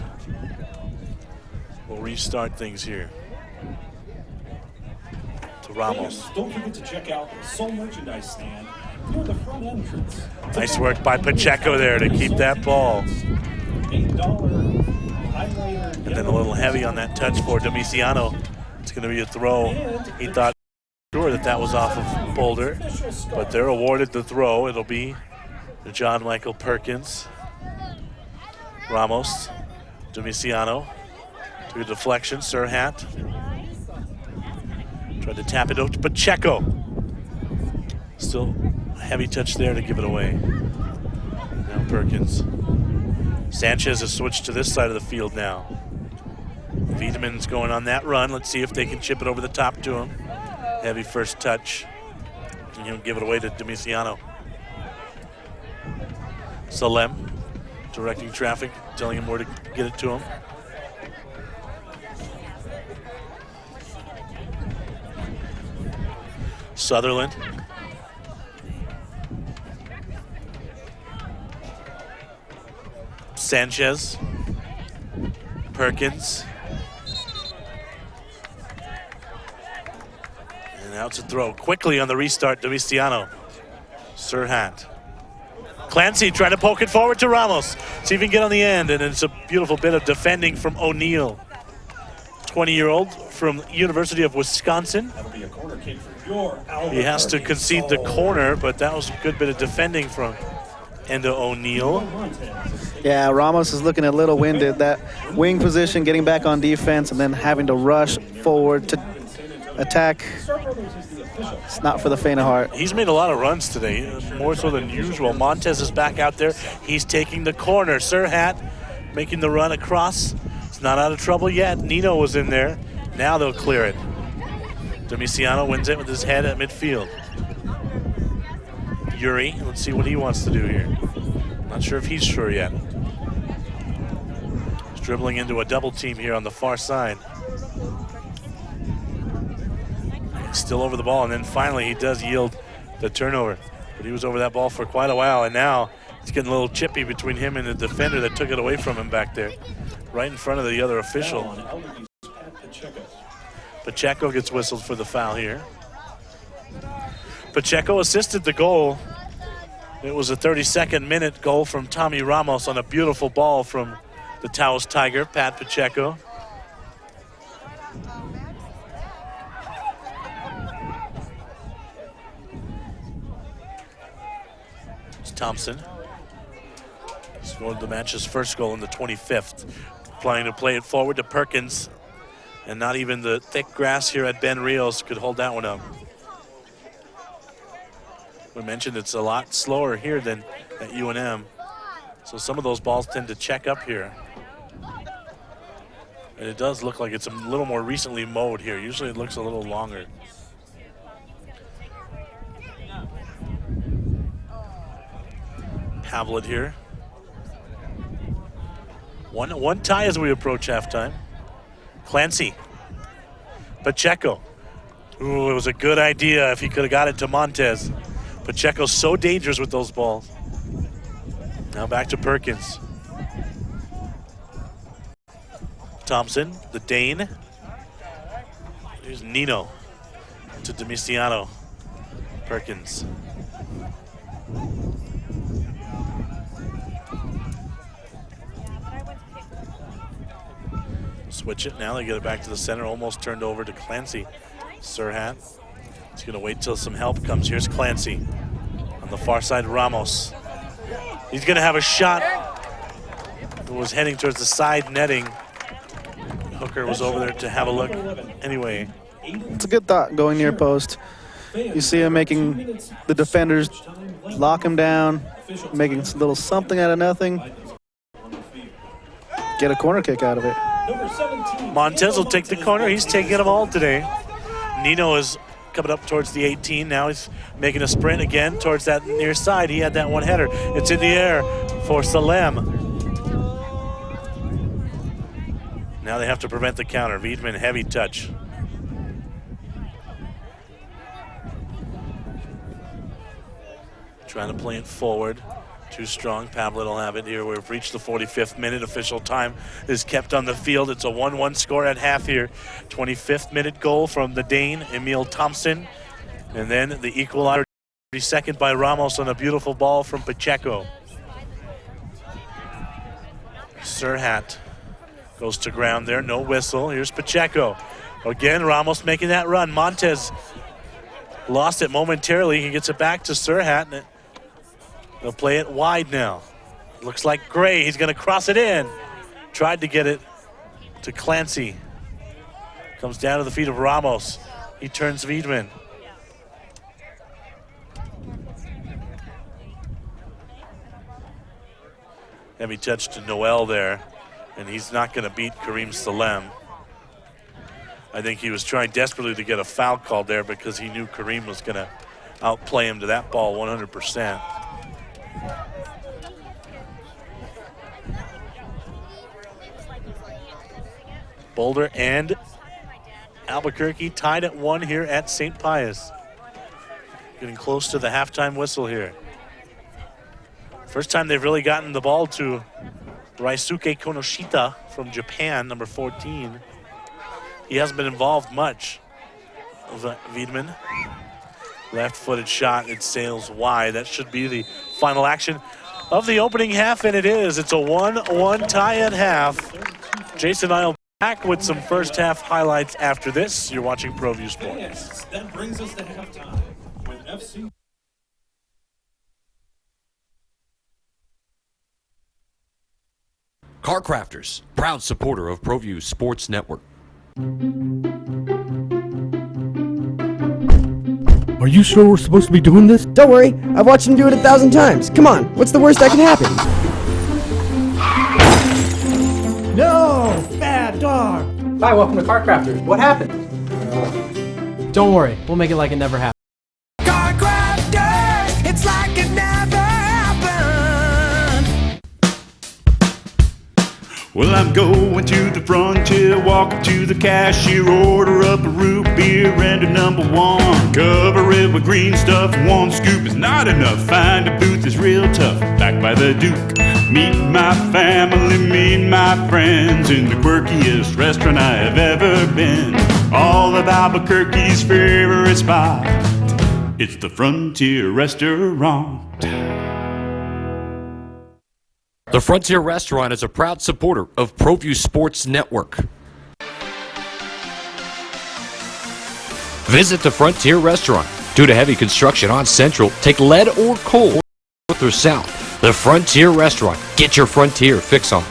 [SPEAKER 1] will restart things here. To Ramos.
[SPEAKER 12] Don't forget to check out the Sol merchandise stand near the front entrance.
[SPEAKER 1] Nice work by Pacheco there to keep that ball. And then a little heavy on that touch for Domiciano. It's going to be a throw. He thought sure that was off of Boulder, but they're awarded the throw. It'll be to John Michael Perkins. Ramos, Domiciano, to a deflection, Serhat. Tried to tap it out to Pacheco. Still a heavy touch there to give it away. Now Perkins. Sanchez has switched to this side of the field now. Wiedemann's going on that run. Let's see if they can chip it over the top to him. Heavy first touch. And he'll give it away to Domiciano. Salem directing traffic, telling him where to get it to him. Sutherland. Sanchez. Perkins. And now it's a throw. Quickly on the restart, Domiciano. Serhat. Clancy trying to poke it forward to Ramos. See if he can get on the end, and it's a beautiful bit of defending from O'Neal. 20-year-old from University of Wisconsin.
[SPEAKER 12] That'll be a corner kick for your Albuquerque.
[SPEAKER 1] He has to concede the corner, but that was a good bit of defending from Endo O'Neal.
[SPEAKER 2] Yeah, Ramos is looking a little winded. That wing position, getting back on defense, and then having to rush forward to attack. It's not for the faint of heart.
[SPEAKER 1] He's made a lot of runs today, more so than usual. Montez is back out there. He's taking the corner. Serhat making the run across. It's not out of trouble yet. Nino was in there. Now they'll clear it. Domiciano wins it with his head at midfield. Yuri, let's see what he wants to do here. Not sure if he's sure yet. He's dribbling into a double team here on the far side. Still over the ball, and then finally he does yield the turnover. But he was over that ball for quite a while, and now it's getting a little chippy between him and the defender that took it away from him back there, right in front of the other official. Pacheco gets whistled for the foul here. Pacheco assisted the goal. It was a 32nd minute goal from Tommy Ramos on a beautiful ball from the Taos Tiger, Pat Pacheco. Thompson scored the match's first goal in the 25th. Trying to play it forward to Perkins, and not even the thick grass here at Ben Rios could hold that one up. We mentioned it's a lot slower here than at UNM, so some of those balls tend to check up here. And it does look like it's a little more recently mowed here. Usually it looks a little longer. Havlet here. One tie as we approach halftime. Clancy. Pacheco. Ooh, it was a good idea if he could have got it to Montez. Pacheco's so dangerous with those balls. Now back to Perkins. Thompson, the Dane. Here's Nino to Domiciano. Perkins. Switch it now. They get it back to the center. Almost turned over to Clancy. Serhat. He's going to wait till some help comes. Here's Clancy. On the far side, Ramos. He's going to have a shot. It was heading towards the side netting. Hooker was over there to have a look. Anyway.
[SPEAKER 2] It's a good thought going near post. You see him making the defenders lock him down, making a little something out of nothing. Get a corner kick out of it.
[SPEAKER 1] Montez will take the corner. He's taking them all today. Nino is coming up towards the 18. Now he's making a sprint again towards that near side. He had that one header. It's in the air for Salem. Now they have to prevent the counter. Wiedemann, heavy touch. Trying to play it forward. Too strong. Pavlet will have it here. We've reached the 45th minute. Official time is kept on the field. It's a 1-1 score at half here. 25th minute goal from the Dane, Emil Thompson. And then the equalizer 32nd by Ramos on a beautiful ball from Pacheco. Serhat goes to ground there. No whistle. Here's Pacheco. Again, Ramos making that run. Montez lost it momentarily. He gets it back to Serhat. They'll play it wide now. Looks like Gray. He's going to cross it in. Tried to get it to Clancy. Comes down to the feet of Ramos. He turns Wiedemann. Heavy touch to Noel there. And he's not going to beat Kareem Salem. I think he was trying desperately to get a foul called there because he knew Kareem was going to outplay him to that ball 100%. Boulder and Albuquerque tied at 1 here at St. Pius. Getting close to the halftime whistle here. First time they've really gotten the ball to Raisuke Konoshita from Japan, number 14. He hasn't been involved much. Wiedemann. Left-footed shot, it sails wide. That should be the final action of the opening half, and it is. It's a 1-1 tie at half. Jason and I will be back with some first half highlights after this. You're watching ProView Sports.
[SPEAKER 12] Yes, that brings us to halftime with FC.
[SPEAKER 6] Car Crafters, proud supporter of ProView Sports Network.
[SPEAKER 13] Are you sure we're supposed to be doing this?
[SPEAKER 14] Don't worry, I've watched him do it 1,000 times. Come on, what's the worst that can happen?
[SPEAKER 13] No! Bad dog!
[SPEAKER 7] Hi, welcome to Car Crafters. What happened? Don't worry, we'll make it like it never happened.
[SPEAKER 15] Car Crafters, it's like it never happened.
[SPEAKER 16] Well, I'm going to the frontier, walk up to the cashier, order up a root beer and a #1. Cover it with green stuff, one scoop is not enough. Find a booth is real tough, back by the Duke. Meet my family, meet my friends in the quirkiest restaurant I have ever been. All of Albuquerque's favorite spot, it's the Frontier Restaurant.
[SPEAKER 6] The Frontier Restaurant is a proud supporter of ProView Sports Network. Visit the Frontier Restaurant. Due to heavy construction on Central, take lead or coal north or south. The Frontier Restaurant. Get your Frontier fix on.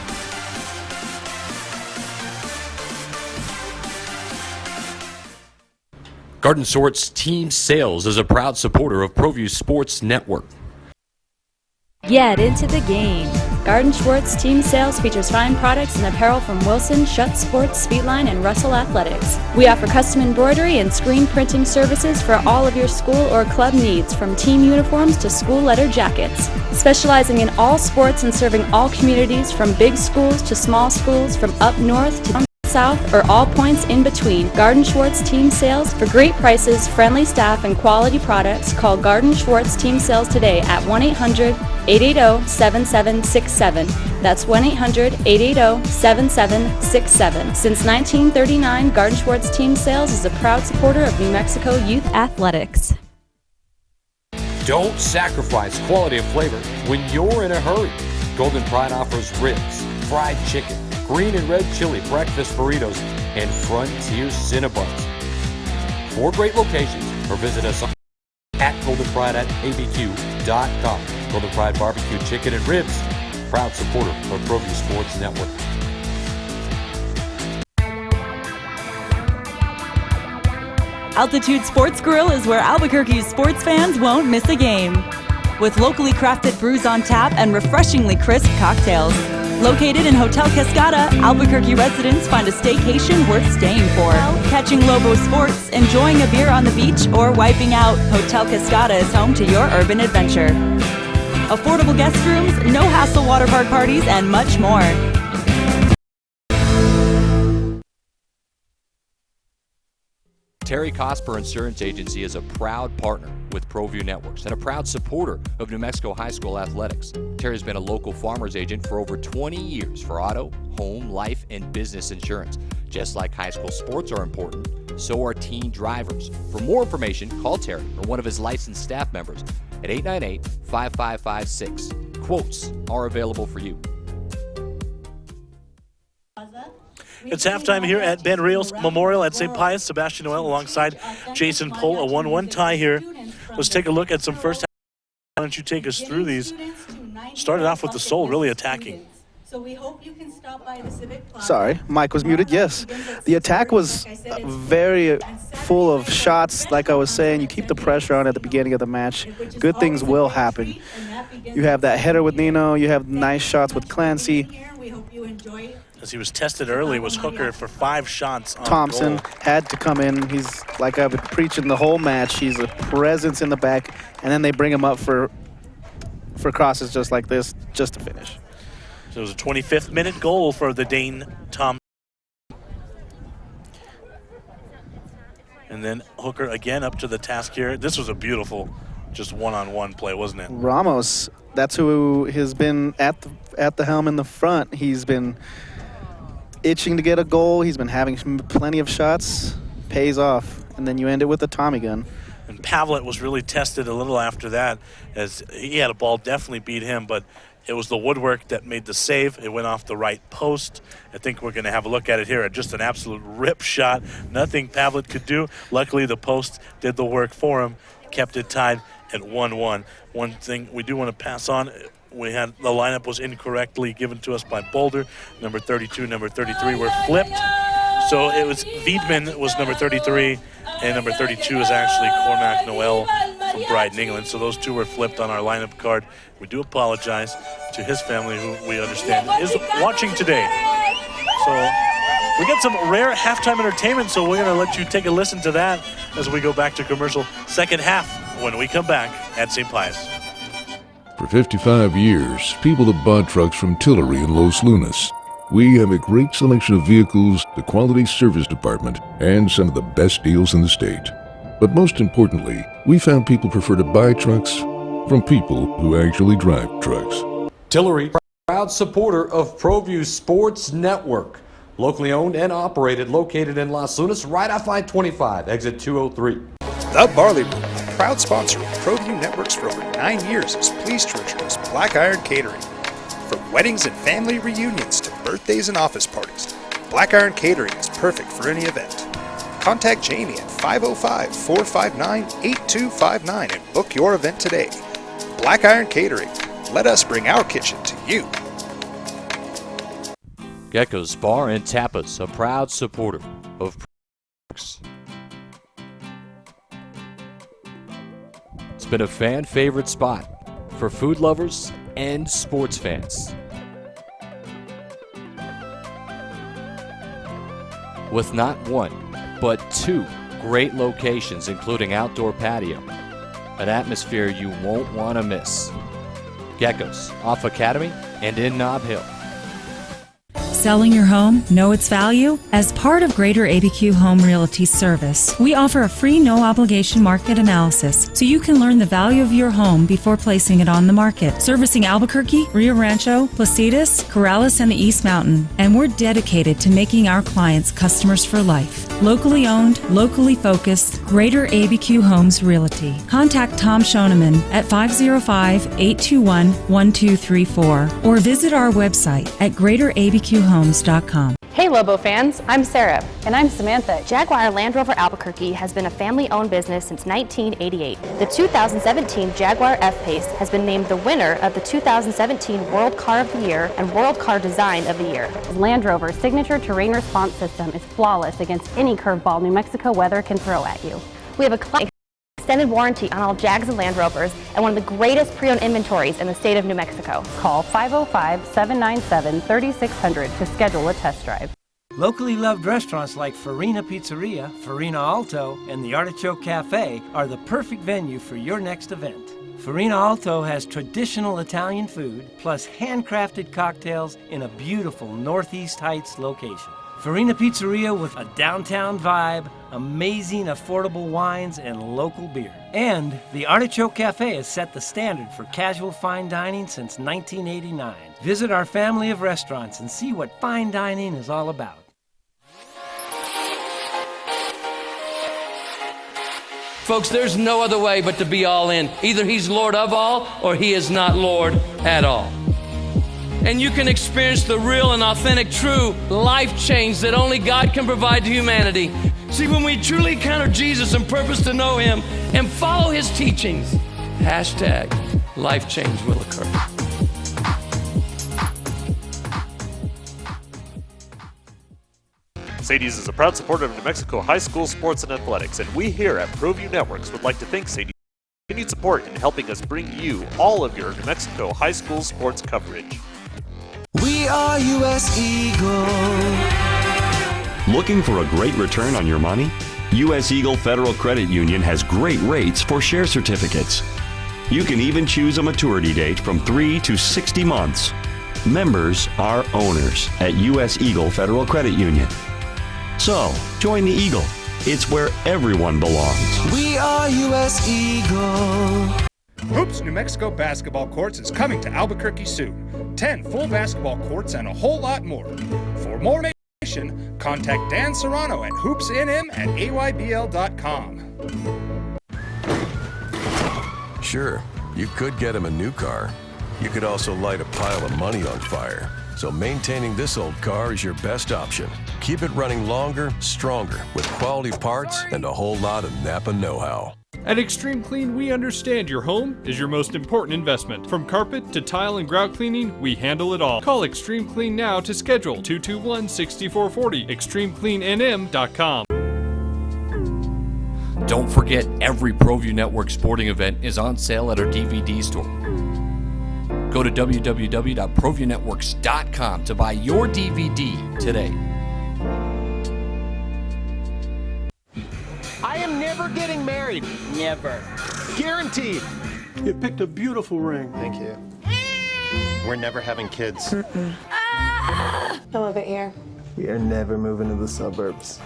[SPEAKER 6] Garden Sort's Team Sales is a proud supporter of ProView Sports Network.
[SPEAKER 17] Get into the game. Garden Schwartz Team Sales features fine products and apparel from Wilson, Schutt Sports, Speedline, and Russell Athletics. We offer custom embroidery and screen printing services for all of your school or club needs, from team uniforms to school letter jackets. Specializing in all sports and serving all communities, from big schools to small schools, from up north to down south, or all points in between. Garden Schwartz Team Sales. For great prices, friendly staff, and quality products, call Garden Schwartz Team Sales today at 1-800-880-7767. That's 1-800-880-7767. Since 1939, Garden Schwartz Team Sales is a proud supporter of New Mexico youth athletics.
[SPEAKER 6] Don't sacrifice quality and flavor when you're in a hurry. Golden Pride offers ribs, fried chicken, green and red chili breakfast burritos, and Frontier Cinnabons. 4 great locations, or visit us at Golden Pride at abq.com. Golden Pride Barbecue Chicken and Ribs, proud supporter of ProView Sports Network.
[SPEAKER 18] Altitude Sports Grill is where Albuquerque's sports fans won't miss a game. With locally crafted brews on tap and refreshingly crisp cocktails. Located in Hotel Cascada, Albuquerque residents find a staycation worth staying for. Catching Lobo sports, enjoying a beer on the beach, or wiping out, Hotel Cascada is home to your urban adventure. Affordable guest rooms, no-hassle water park parties, and much more.
[SPEAKER 6] Terry Cosper Insurance Agency is a proud partner with ProView Networks and a proud supporter of New Mexico High School athletics. Terry's been a local farmer's agent for over 20 years for auto, home, life, and business insurance. Just like high school sports are important, so are teen drivers. For more information, call Terry or one of his licensed staff members at 898-5556. Quotes are available for you.
[SPEAKER 1] It's halftime here at Ben Rios Memorial at St. Pius. Sebastian Noel alongside Jason Pohl. A 1-1 tie here. Let's take a look at some first half. Why don't you take us through these? Started off with the Sol really attacking.
[SPEAKER 10] So we hope you can stop by the Civic Plaza.
[SPEAKER 2] Sorry, Mike was muted. Yes, the attack was very full of shots. Like I was saying, you keep the pressure on at the beginning of the match, good things will happen. You have that header with Nino. You have nice shots with Clancy.
[SPEAKER 10] We hope you enjoy it.
[SPEAKER 1] As he was tested early, was Hooker for 5 shots on
[SPEAKER 2] Thompson
[SPEAKER 1] goal.
[SPEAKER 2] had to come in. He's, like I've been preaching the whole match, he's a presence in the back, and then they bring him up for crosses just like this, just to finish.
[SPEAKER 1] So it was a 25th minute goal for the Dane Thompson. And then Hooker again up to the task here. This was a beautiful just one-on-one play, wasn't it?
[SPEAKER 2] Ramos, that's who has been at the helm in the front. He's been itching to get a goal. He's been having plenty of shots. Pays off. And then you end it with a Tommy gun.
[SPEAKER 1] And Pavlet was really tested a little after that, as he had a ball definitely beat him, but it was the woodwork that made the save. It went off the right post. I think we're going to have a look at it here. Just an absolute rip shot. Nothing Pavlet could do. Luckily, the post did the work for him, kept it tied at 1-1. One thing we do want to pass on, we had the lineup was incorrectly given to us by Boulder. Number 32, number 33 were flipped. So it was Wiedman was number 33, and number 32 is actually Cormac Noel from Brighton, England. So those two were flipped on our lineup card. We do apologize to his family, who we understand is watching today. So we get some rare halftime entertainment, so we're going to let you take a listen to that as we go back to commercial second half when we come back at St. Pius.
[SPEAKER 19] For 55 years, people have bought trucks from Tillery in Los Lunas. We have a great selection of vehicles, the quality service department, and some of the best deals in the state. But most importantly, we found people prefer to buy trucks from people who actually drive trucks.
[SPEAKER 20] Tillery, proud supporter of ProView Sports Network. Locally owned and operated, located in Los Lunas, right off I-25, exit 203.
[SPEAKER 3] The Barley Room, proud sponsor of ProView Networks for over 9 years, is pleased to introduce Black Iron Catering. From weddings and family reunions to birthdays and office parties, Black Iron Catering is perfect for any event. Contact Jamie at 505-459-8259 and book your event today. Black Iron Catering. Let us bring our kitchen to you.
[SPEAKER 6] Gecko's Bar and Tapas, a proud supporter of It's been a fan favorite spot for food lovers and sports fans. With not one, but two great locations, including outdoor patio, an atmosphere you won't want to miss. Gecko's, off Academy and in Nob Hill.
[SPEAKER 18] Selling your home, know its value? As part of Greater ABQ Home Realty Service, we offer a free no-obligation market analysis so you can learn the value of your home before placing it on the market. Servicing Albuquerque, Rio Rancho, Placitas, Corrales, and the East Mountain. And we're dedicated to making our clients customers for life. Locally owned, locally focused, Greater ABQ Homes Realty. Contact Tom Schoeneman at 505-821-1234 or visit our website at greaterabqhomes.com.
[SPEAKER 21] Hey Lobo fans, I'm Sarah. And I'm Samantha. Jaguar Land Rover Albuquerque has been a family-owned business since 1988. The 2017 Jaguar F-Pace has been named the winner of the 2017 World Car of the Year and World Car Design of the Year. Land Rover's signature terrain response system is flawless against any curveball New Mexico weather can throw at you. We have a extended warranty on all Jags and Land Rovers and one of the greatest pre-owned inventories in the state of New Mexico. Call 505-797-3600 to schedule a test drive.
[SPEAKER 22] Locally loved restaurants like Farina Pizzeria, Farina Alto, and the Artichoke Cafe are the perfect venue for your next event. Farina Alto has traditional Italian food plus handcrafted cocktails in a beautiful Northeast Heights location. Farina Pizzeria with a downtown vibe, amazing affordable wines, and local beer. And the Artichoke Cafe has set the standard for casual fine dining since 1989. Visit our family of restaurants and see what fine dining is all about.
[SPEAKER 23] Folks, there's no other way but to be all in. Either he's Lord of all or he is not Lord at all. And you can experience the real and authentic, true life change that only God can provide to humanity. See, when we truly encounter Jesus and purpose to know him and follow his teachings, hashtag life change will occur.
[SPEAKER 24] Sadie's is a proud supporter of New Mexico high school sports and athletics, and we here at ProView Networks would like to thank Sadie for continued support in helping us bring you all of your New Mexico high school sports coverage.
[SPEAKER 15] We are U.S. Eagle.
[SPEAKER 25] Looking for a great return on your money? U.S. Eagle Federal Credit Union has great rates for share certificates. You can even choose a maturity date from 3 to 60 months. Members are owners at U.S. Eagle Federal Credit Union. So, join the Eagle. It's where everyone belongs.
[SPEAKER 15] We are U.S. Eagle.
[SPEAKER 3] Hoops New Mexico Basketball Courts is coming to Albuquerque soon. 10 full basketball courts and a whole lot more. For more information, contact Dan Serrano at hoopsnm@aybl.com.
[SPEAKER 4] Sure, you could get him a new car. You could also light a pile of money on fire. So maintaining this old car is your best option. Keep it running longer, stronger, with quality parts and a whole lot of Napa know-how.
[SPEAKER 5] At Extreme Clean, we understand your home is your most important investment. From carpet to tile and grout cleaning, we handle it all. Call Extreme Clean now to schedule 221-6440, extremecleannm.com.
[SPEAKER 6] Don't forget, every ProView Network sporting event is on sale at our DVD store. Go to www.proviewNetworks.com to buy your DVD today.
[SPEAKER 8] I am never getting married. Never. Guaranteed.
[SPEAKER 13] You picked a beautiful ring.
[SPEAKER 8] Thank you. We're never having kids.
[SPEAKER 9] I love it here.
[SPEAKER 8] We are never moving to the suburbs.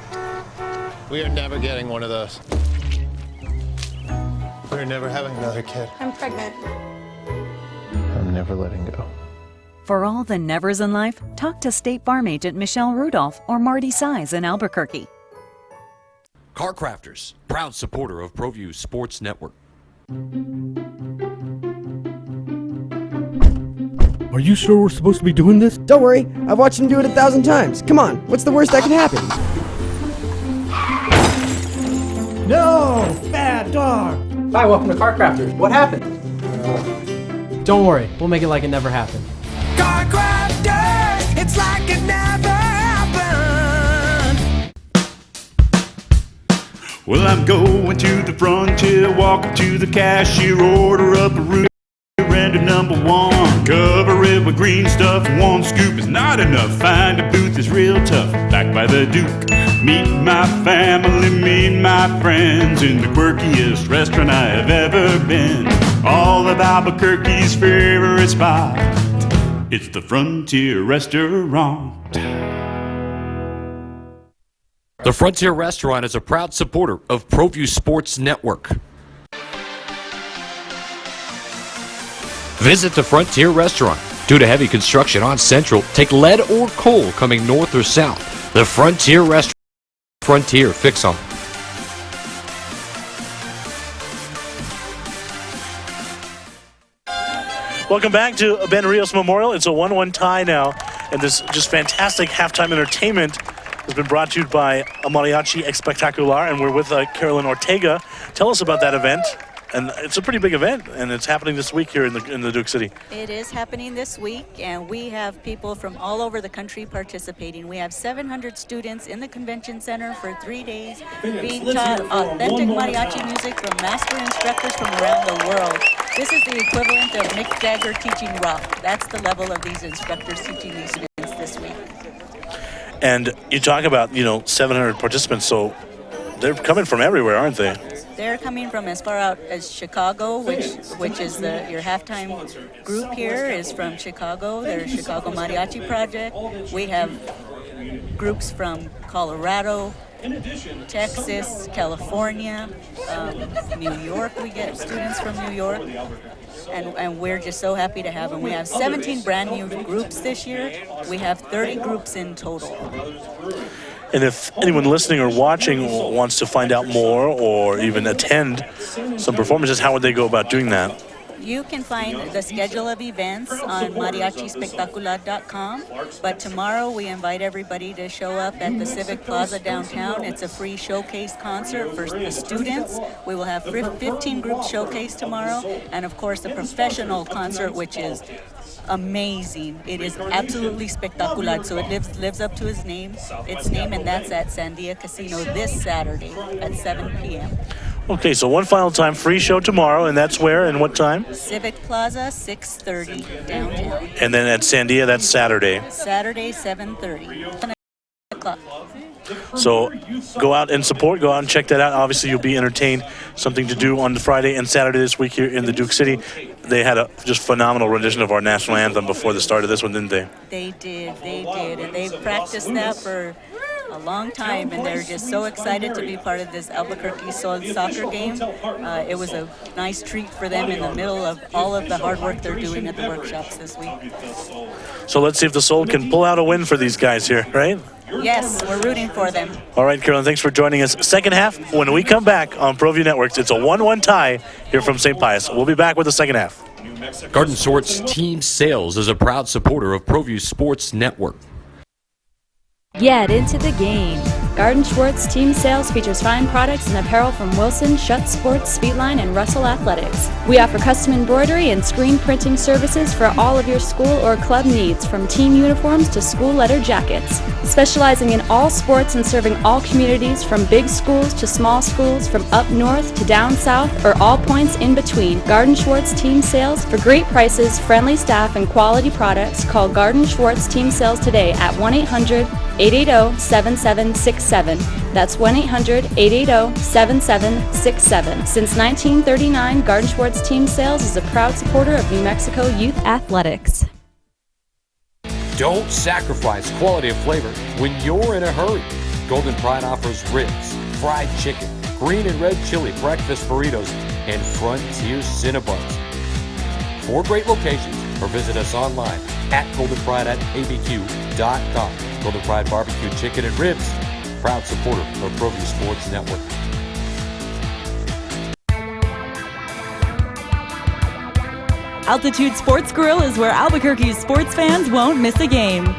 [SPEAKER 8] We are never getting one of those. We're never having another kid.
[SPEAKER 9] I'm pregnant.
[SPEAKER 8] I'm never letting go.
[SPEAKER 18] For all the nevers in life, talk to State Farm agent Michelle Rudolph or Marty Size in Albuquerque.
[SPEAKER 6] Car Crafters, proud supporter of ProView Sports Network.
[SPEAKER 13] Are you sure we're supposed to be doing this?
[SPEAKER 14] Don't worry, I've watched him do it 1,000 times. Come on, what's the worst that can happen?
[SPEAKER 13] No! Bad dog!
[SPEAKER 7] Hi, welcome to Car Crafters. What happened? Don't worry, we'll make it like it never happened.
[SPEAKER 15] Car Crafters, it's like it never happened.
[SPEAKER 16] Well, I'm going to the frontier, walk up to the cashier, order up a root beer and a #1. Cover it with green stuff, one scoop is not enough. Find a booth is real tough, back by the Duke. Meet my family, meet my friends in the quirkiest restaurant I have ever been. All of Albuquerque's favorite spot, it's the Frontier Restaurant.
[SPEAKER 6] The Frontier Restaurant is a proud supporter of ProView Sports Network. Visit the Frontier Restaurant. Due to heavy construction on Central, take lead or coal coming north or south. The Frontier Restaurant. Frontier, fix 'em.
[SPEAKER 1] Welcome back to Ben Rios Memorial. It's a 1-1 tie now, and this just fantastic halftime entertainment has been brought to you by a Mariachi Espectacular, and we're with Carolyn Ortega. Tell us about that event. And it's a pretty big event, and it's happening this week here in the Duke City.
[SPEAKER 11] It is happening this week, and we have people from all over the country participating. We have 700 students in the convention center for 3 days being taught authentic mariachi music from master instructors from around the world. This is the equivalent of Mick Jagger teaching rock. That's the level of these instructors teaching these students this week.
[SPEAKER 1] And you talk about, 700 participants, so they're coming from everywhere, aren't they?
[SPEAKER 11] They're coming from as far out as Chicago, which is your halftime group here is from Chicago. There's Chicago Mariachi Project. We have groups from Colorado, Texas, California, New York. We get students from New York. And we're just so happy to have them. We have 17 brand new groups this year. We have 30 groups in total.
[SPEAKER 1] And if anyone listening or watching wants to find out more or even attend some performances, how would they go about doing that?
[SPEAKER 11] You can find the schedule of events on mariachispectacular.com, but tomorrow we invite everybody to show up at the Civic Plaza downtown. It's a free showcase concert for the students. We will have 15 groups showcase tomorrow, and of course the professional concert, which is amazing. It is absolutely spectacular. So it lives up to its name, and that's at Sandia Casino this Saturday at 7 p.m.
[SPEAKER 1] Okay, so one final time, free show tomorrow, and that's where and what time?
[SPEAKER 11] Civic Plaza, 6:30 downtown.
[SPEAKER 1] And then at Sandia, that's Saturday.
[SPEAKER 11] Saturday, 7:30.
[SPEAKER 1] So go out and support, go out and check that out. Obviously, you'll be entertained. Something to do on Friday and Saturday this week here in the Duke City. They had a just phenomenal rendition of our national anthem before the start of this one, didn't they?
[SPEAKER 11] They did. And they practiced that for a long time, and they're just so excited to be part of this Albuquerque Sol soccer game. It was a nice treat for them in the middle of all of the hard work they're doing at the workshops this week.
[SPEAKER 1] So let's see if the Sol can pull out a win for these guys here, right?
[SPEAKER 11] Yes, we're rooting for them.
[SPEAKER 1] All right, Carolyn, thanks for joining us. Second half, when we come back on ProView Networks, it's a 1-1 tie here from St. Pius. We'll be back with the second half.
[SPEAKER 20] Garden Swartz Team Sales is a proud supporter of ProView Sports Network.
[SPEAKER 18] Get into the game. Garden Schwartz Team Sales features fine products and apparel from Wilson, Schutt Sports, Speedline, and Russell Athletics. We offer custom embroidery and screen printing services for all of your school or club needs, from team uniforms to school leather jackets. Specializing in all sports and serving all communities, from big schools to small schools, from up north to down south, or all points in between. Garden Schwartz Team Sales. For great prices, friendly staff, and quality products, call Garden Schwartz Team Sales today at 1-800-880-7767. That's 1-800-880-7767. Since 1939, Garden Schwartz Team Sales is a proud supporter of New Mexico youth athletics.
[SPEAKER 20] Don't sacrifice quality of flavor when you're in a hurry. Golden Pride offers ribs, fried chicken, green and red chili breakfast burritos, and Frontier Cinnabons. 4 great locations, or visit us online at goldenpride@abq.com. Golden Pride Barbecue Chicken and Ribs, proud supporter of ProView Sports Network.
[SPEAKER 18] Altitude Sports Grill is where Albuquerque's sports fans won't miss a game.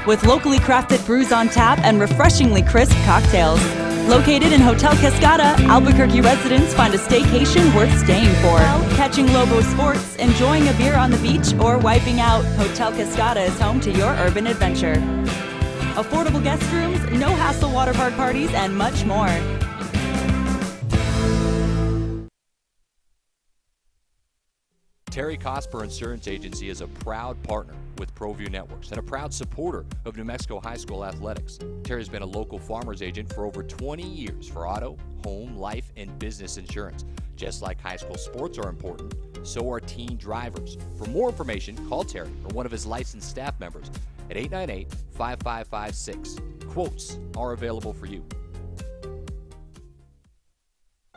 [SPEAKER 18] With locally crafted brews on tap and refreshingly crisp cocktails. Located in Hotel Cascada, Albuquerque residents find a staycation worth staying for. Catching Lobo sports, enjoying a beer on the beach, or wiping out, Hotel Cascada is home to your urban adventure. Affordable guest rooms, no-hassle water park parties, and much more.
[SPEAKER 6] Terry Cosper Insurance Agency is a proud partner with ProView Networks and a proud supporter of New Mexico high school athletics. Terry's been a local farmer's agent for over 20 years for auto, home, life, and business insurance. Just like high school sports are important, so are teen drivers. For more information, call Terry or one of his licensed staff members at 898-5556. Quotes are available for you.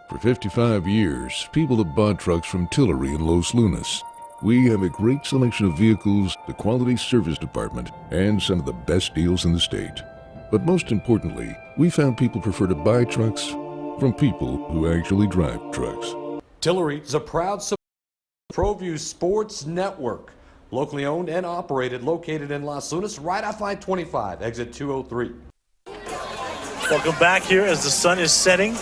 [SPEAKER 2] For 55 years, people have bought trucks from Tillery in Los Lunas. We have a great selection of vehicles, the quality service department, and some of the best deals in the state. But most importantly, we found people prefer to buy trucks from people who actually drive trucks.
[SPEAKER 20] Tillery is a proud supporter of ProView Sports Network. Locally owned and operated, located in Las Lunas, right off I-25, exit 203.
[SPEAKER 1] Welcome back here as the sun is setting.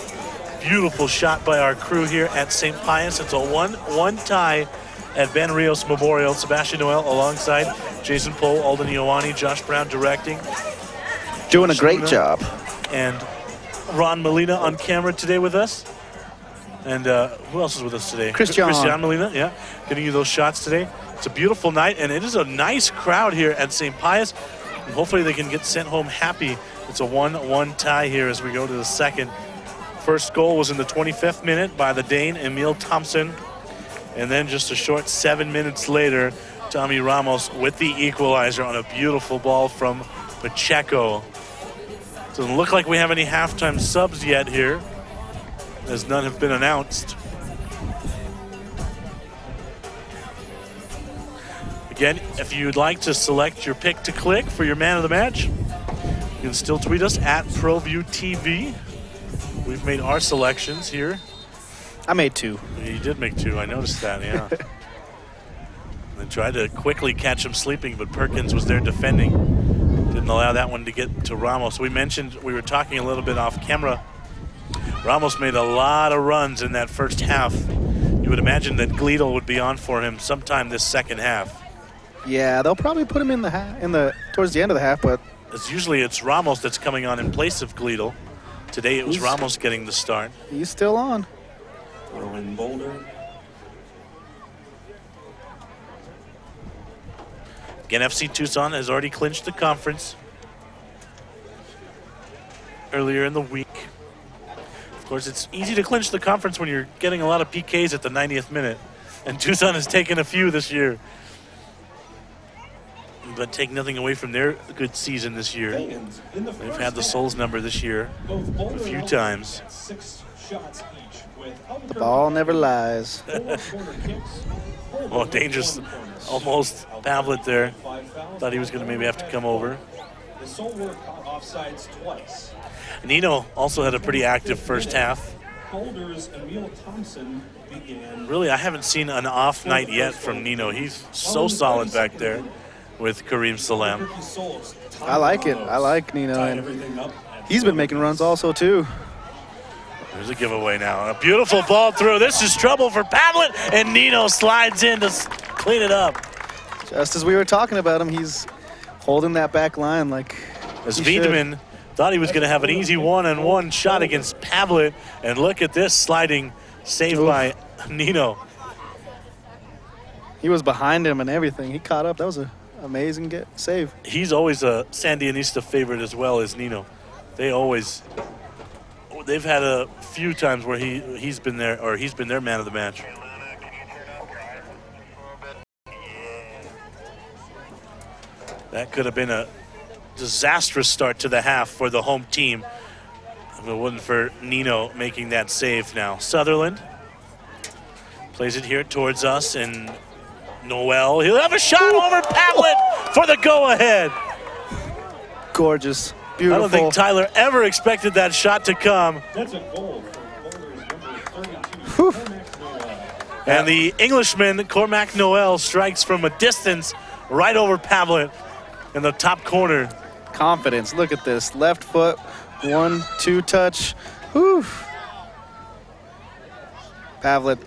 [SPEAKER 1] Beautiful shot by our crew here at St. Pius. It's a 1-1 tie at Ben Rios Memorial. Sebastian Noel alongside Jason Pohl, Alden Ioani, Josh Brown directing.
[SPEAKER 10] Doing a great job.
[SPEAKER 1] And Ron Molina on camera today with us. And who else is with us today?
[SPEAKER 10] Christian
[SPEAKER 1] Molina, yeah. Getting you those shots today. It's a beautiful night, and it is a nice crowd here at St. Pius. And hopefully they can get sent home happy. It's a 1-1 tie here as we go to the second. First goal was in the 25th minute by the Dane, Emil Thompson. And then just a short 7 minutes later, Tommy Ramos with the equalizer on a beautiful ball from Pacheco. Doesn't look like we have any halftime subs yet here, as none have been announced. Again, if you'd like to select your pick to click for your man of the match, you can still tweet us at ProViewTV. We've made our selections here.
[SPEAKER 10] I made 2.
[SPEAKER 1] You did make 2. I noticed that, yeah. And tried to quickly catch him sleeping, but Perkins was there defending. Didn't allow that one to get to Ramos. We mentioned, we were talking a little bit off camera. Ramos made a lot of runs in that first half. You would imagine that Gleadle would be on for him sometime this second half.
[SPEAKER 10] Yeah, they'll probably put him in towards the end of the half, but
[SPEAKER 1] it's Ramos that's coming on in place of Gleadle. Today it was Ramos getting the start.
[SPEAKER 10] He's still on.
[SPEAKER 12] In Boulder.
[SPEAKER 1] Again, FC Tucson has already clinched the conference earlier in the week. Of course, it's easy to clinch the conference when you're getting a lot of PKs at the 90th minute. And Tucson has taken a few this year. But take nothing away from their good season this year. They've had the Souls number this year a few times.
[SPEAKER 10] The ball never lies.
[SPEAKER 1] Well, dangerous. Almost Pavlet there. Thought he was going to maybe have to come over.
[SPEAKER 12] The Sol were caught offsides twice.
[SPEAKER 1] Nino also had a pretty active first half.
[SPEAKER 12] Boulder's Emil Thompson began.
[SPEAKER 1] Really, I haven't seen an off night yet from Nino. He's so solid back there with Kareem Salam.
[SPEAKER 10] I like it. I like Nino. And he's been making runs also, too.
[SPEAKER 1] There's a giveaway now. A beautiful ball through. This is trouble for Pavlet, and Nino slides in to clean it up.
[SPEAKER 10] Just as we were talking about him, he's holding that back line like
[SPEAKER 1] as Wiedemann thought he was going to have an easy one-on-one shot against Pavlet, and look at this sliding save by Nino.
[SPEAKER 10] He was behind him and everything. He caught up. That was an amazing save.
[SPEAKER 1] He's always a Sandianista favorite as well as Nino. They've had a few times where he's been there, or he's been their man of the match. That could have been a disastrous start to the half for the home team. If it wasn't for Nino making that save now. Sutherland plays it here towards us, and Noel, he'll have a shot over Pavlet for the go-ahead.
[SPEAKER 10] Gorgeous, beautiful.
[SPEAKER 1] I don't think Tyler ever expected that shot to come.
[SPEAKER 12] That's a goal for Boulder's number 32.
[SPEAKER 1] And the Englishman, Cormac Noel, strikes from a distance right over Pavlet in the top corner.
[SPEAKER 10] Confidence, look at this. Left foot, 1-2 touch. Whew. Pavlet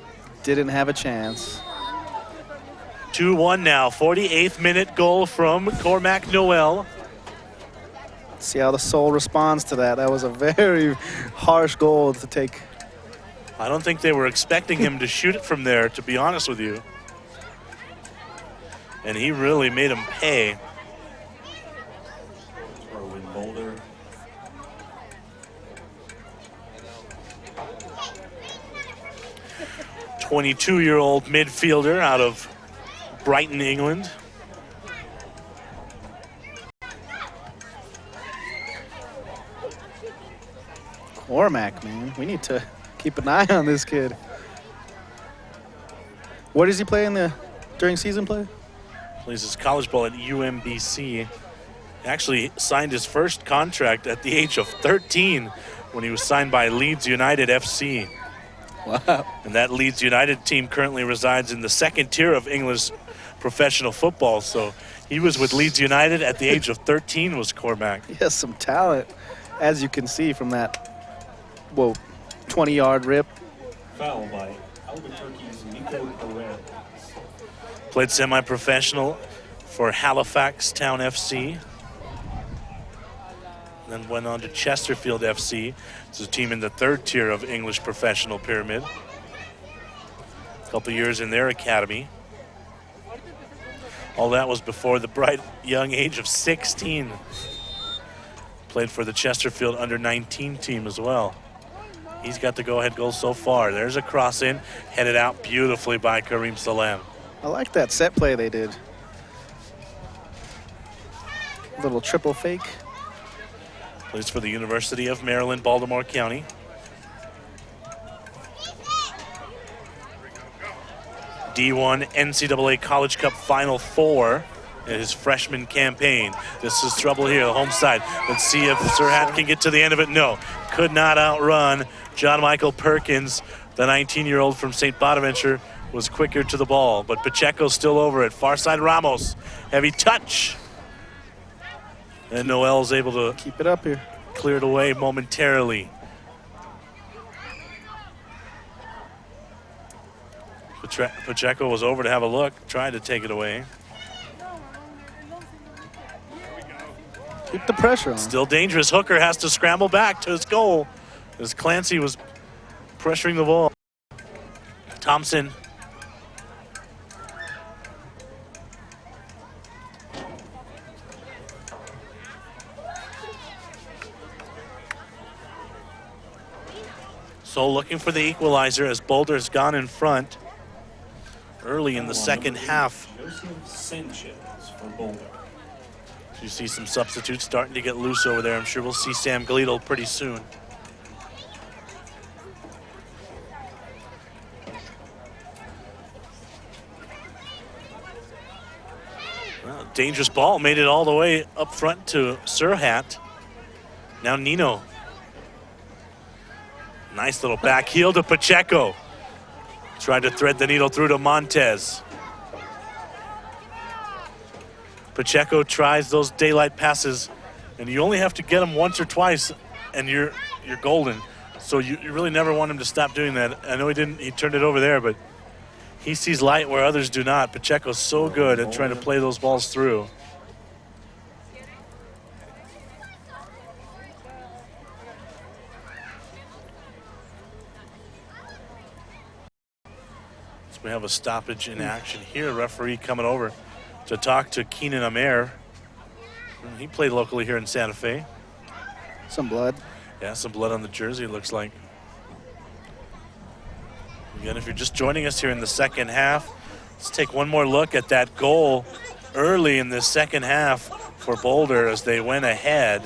[SPEAKER 10] didn't have a chance.
[SPEAKER 1] 2-1 now, 48th minute goal from Cormac Noel.
[SPEAKER 10] See how the Sol responds to that. That was a very harsh goal to take.
[SPEAKER 1] I don't think they were expecting him to shoot it from there, to be honest with you. And he really made him pay.
[SPEAKER 12] Throw in Boulder.
[SPEAKER 1] "22-year-old midfielder out of Brighton, England.
[SPEAKER 10] Cormac, man, we need to keep an eye on this kid. Where does he play during season play?
[SPEAKER 1] Plays his college ball at UMBC. Actually signed his first contract at the age of 13 when he was signed by Leeds United FC.
[SPEAKER 10] Wow.
[SPEAKER 1] And that Leeds United team currently resides in the second tier of English professional football. So he was with Leeds United at the age of 13 was Cormac.
[SPEAKER 10] He has some talent, as you can see from that, 20-yard rip.
[SPEAKER 12] Foul by Albuquerque's Nico Herrera.
[SPEAKER 1] Played semi-professional for Halifax Town FC. Then went on to Chesterfield FC. It's a team in the third tier of English professional pyramid. A couple years in their academy. All that was before the bright young age of 16. Played for the Chesterfield under-19 team as well. He's got the go-ahead goal so far. There's a cross in, headed out beautifully by Kareem Salam.
[SPEAKER 10] I like that set play they did. Little triple fake.
[SPEAKER 1] Plays for the University of Maryland, Baltimore County. D1 NCAA College Cup Final Four in his freshman campaign. This is trouble here, the home side. Let's see if Serhat can get to the end of it. No, could not outrun John Michael Perkins. The 19-year-old from St. Bonaventure was quicker to the ball, but Pacheco's still over it. Far side Ramos, heavy touch. And Noel's able to
[SPEAKER 10] keep it up here.
[SPEAKER 1] Clear it away momentarily. Pacheco was over to have a look, tried to take it away.
[SPEAKER 10] Keep the pressure on.
[SPEAKER 1] Still dangerous. Hooker has to scramble back to his goal as Clancy was pressuring the ball. Thompson. So looking for the equalizer as Boulder's gone in front early in the second half.
[SPEAKER 12] Sanchez for Boulder.
[SPEAKER 1] You see some substitutes starting to get loose over there. I'm sure we'll see Sam Gleedle pretty soon. Well, Dangerous ball, made it all the way up front to Surhat. Now Nino. Nice little back heel to Pacheco. Tried to thread the needle through to Montez. Pacheco tries those daylight passes, and you only have to get them once or twice, and you're golden. So you really never want him to stop doing that. I know he turned it over there, but he sees light where others do not. Pacheco's so good at trying to play those balls through. So we have a stoppage in action here. Referee coming over to talk to Keenan Amer. He played locally here in Santa Fe.
[SPEAKER 10] Some blood.
[SPEAKER 1] Yeah, some blood on the jersey, it looks like. Again, if you're just joining us here in the second half, let's take one more look at that goal early in the second half for Boulder as they went ahead.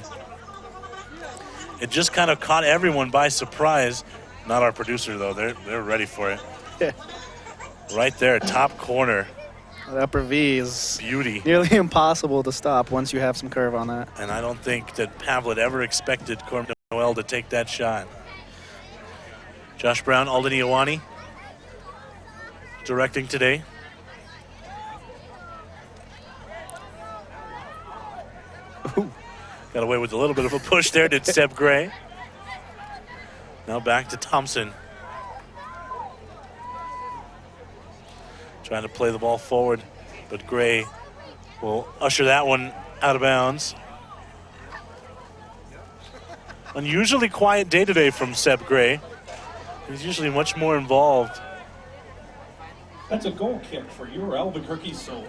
[SPEAKER 1] It just kind of caught everyone by surprise. Not our producer, though. They're ready for it. Right there, top corner.
[SPEAKER 10] That upper V is
[SPEAKER 1] beauty.
[SPEAKER 10] Nearly impossible to stop once you have some curve on that.
[SPEAKER 1] And I don't think that Pavlet ever expected Corm Noel to take that shot. Josh Brown, Alden Iowani directing today. Ooh. Got away with a little bit of a push there, did Seb Gray. Now back to Thompson. Trying to play the ball forward, but Gray will usher that one out of bounds. Unusually quiet day today from Seb Gray. He's usually much more involved.
[SPEAKER 12] That's a goal kick for your Albuquerque Sol.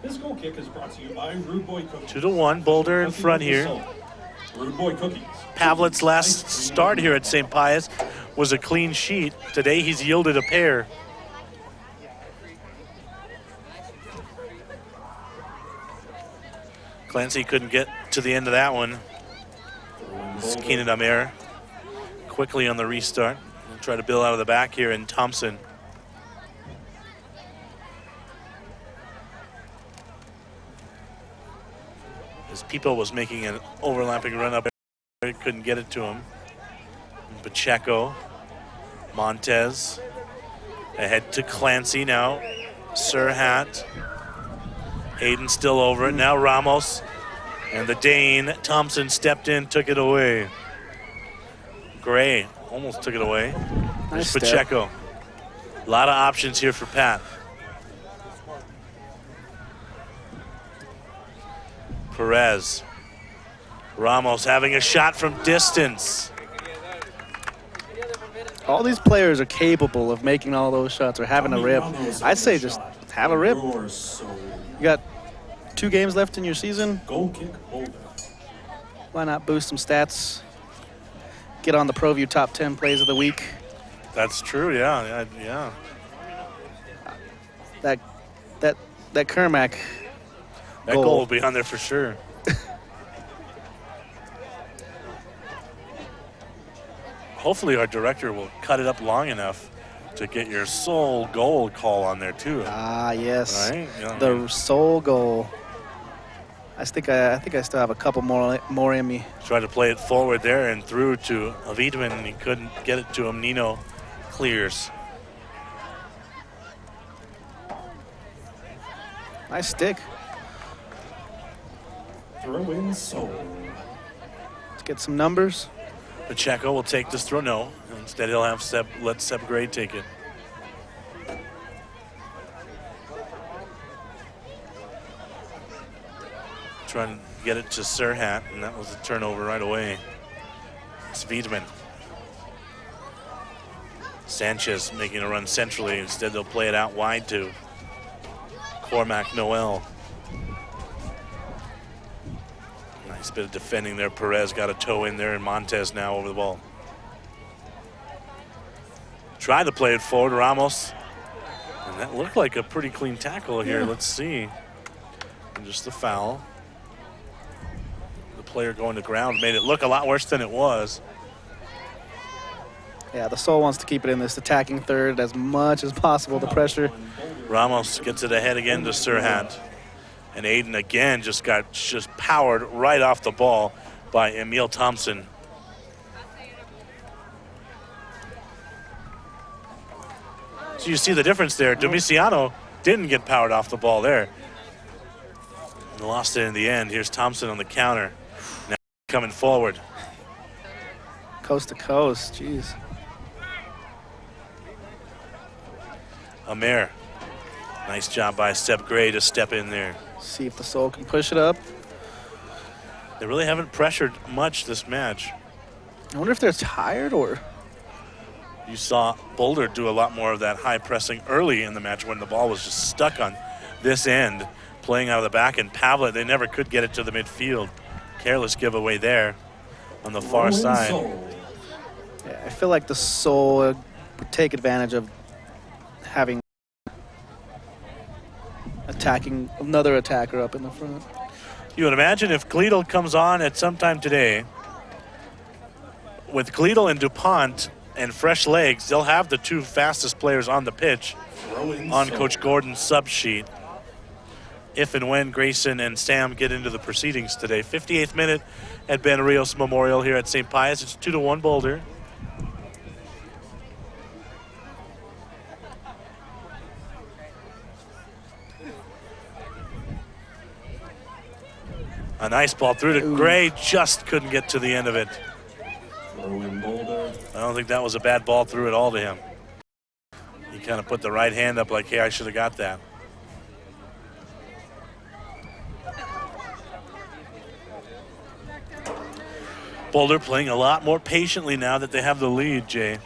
[SPEAKER 12] This goal kick is brought to you by Rude Boy Cookies.
[SPEAKER 1] 2-1, Boulder in front here.
[SPEAKER 12] Rude Boy Cookies.
[SPEAKER 1] Pavlet's last start here at St. Pius was a clean sheet. Today he's yielded a pair. Clancy couldn't get to the end of that one. Keenan Amer quickly on the restart. We'll try to build out of the back here in Thompson. As Pipo was making an overlapping run up, couldn't get it to him. Pacheco, Montez, ahead to Clancy now. Surhat. Hayden still over it. Now Ramos. And the Dane, Thompson, stepped in, took it away. Gray almost took it away. There's Pacheco. A lot of options here for Pat. Perez. Ramos having a shot from distance.
[SPEAKER 10] All these players are capable of making all those shots or having a rip. I'd say just have a rip. You got 2 games left in your season.
[SPEAKER 12] Goal kick, Boulder.
[SPEAKER 10] Why not boost some stats? Get on the ProView top 10 plays of the week.
[SPEAKER 1] That's true, yeah.
[SPEAKER 10] That Kermack
[SPEAKER 1] that goal will be on there for sure. Hopefully our director will cut it up long enough to get your Sol goal call on there too.
[SPEAKER 10] Ah, yes.
[SPEAKER 1] Right? Yeah.
[SPEAKER 10] The Sol goal. I think I still have a couple more in me.
[SPEAKER 1] Tried to play it forward there and through to Avidman, and he couldn't get it to him. Nino clears.
[SPEAKER 10] Nice stick.
[SPEAKER 12] Throw in Sol.
[SPEAKER 10] Let's get some numbers.
[SPEAKER 1] Pacheco will take this throw. No. Instead, he'll have let Seb Gray take it. Trying to get it to Surhat, and that was a turnover right away. It's Wiedemann. Sanchez making a run centrally. Instead, they'll play it out wide to Cormac Noel. Nice bit of defending there. Perez got a toe in there, and Montez now over the ball. Tried to play it forward, Ramos. And that looked like a pretty clean tackle here. Let's see. And just the foul. The player going to ground made it look a lot worse than it was.
[SPEAKER 10] Yeah, the Sol wants to keep it in this attacking third as much as possible, the pressure.
[SPEAKER 1] Ramos gets it ahead again to Surhat. And Aiden again just got powered right off the ball by Emil Thompson. So you see the difference there. Domiciano didn't get powered off the ball there. And lost it in the end. Here's Thompson on the counter. Now coming forward.
[SPEAKER 10] Coast to coast, jeez.
[SPEAKER 1] Amer. Nice job by Seb Gray to step in there.
[SPEAKER 10] See if the Soul can push it up.
[SPEAKER 1] They really haven't pressured much this match.
[SPEAKER 10] I wonder if they're tired or...
[SPEAKER 1] You saw Boulder do a lot more of that high pressing early in the match when the ball was just stuck on this end, playing out of the back. And Pavlet, they never could get it to the midfield. Careless giveaway there on the far side.
[SPEAKER 10] Yeah, I feel like the Soul would take advantage of having attacking another attacker up in the front.
[SPEAKER 1] You would imagine if Gleedle comes on at some time today, with Gleedle and DuPont and fresh legs, they'll have the two fastest players on the pitch on Coach Gordon's sub sheet. If and when Grayson and Sam get into the proceedings today. 58th minute at Ben Rios Memorial here at St. Pius. It's 2-1 Boulder. A nice ball through to Gray, just couldn't get to the end of it. I don't think that was a bad ball through at all to him. He kind of put the right hand up like, hey, I should have got that. Boulder playing a lot more patiently now that they have the lead, Jay.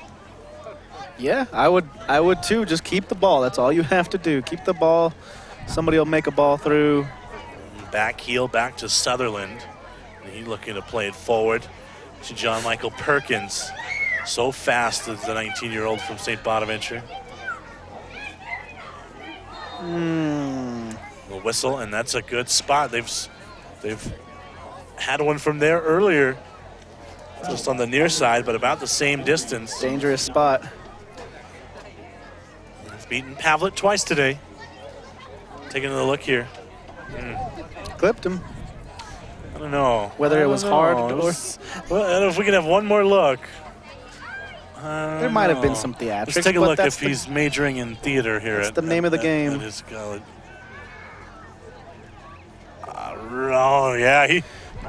[SPEAKER 10] Yeah, I would too. Just keep the ball. That's all you have to do. Keep the ball. Somebody will make a ball through.
[SPEAKER 1] Back heel back to Sutherland. And he looking to play it forward to John Michael Perkins. So fast as the 19-year-old from St. Bonaventure. The whistle, and that's a good spot. They've had one from there earlier, just on the near side, but about the same distance.
[SPEAKER 10] Dangerous spot.
[SPEAKER 1] He's beaten Pavlet twice today. Taking a look here.
[SPEAKER 10] Clipped him.
[SPEAKER 1] I don't know.
[SPEAKER 10] Whether it was hard or...
[SPEAKER 1] Well, I don't know if we can have one more look.
[SPEAKER 10] There might have been some theatrics.
[SPEAKER 1] Let's take a look if he's majoring in theater here.
[SPEAKER 10] That's the name of the game.
[SPEAKER 1] At his college. Oh, yeah, he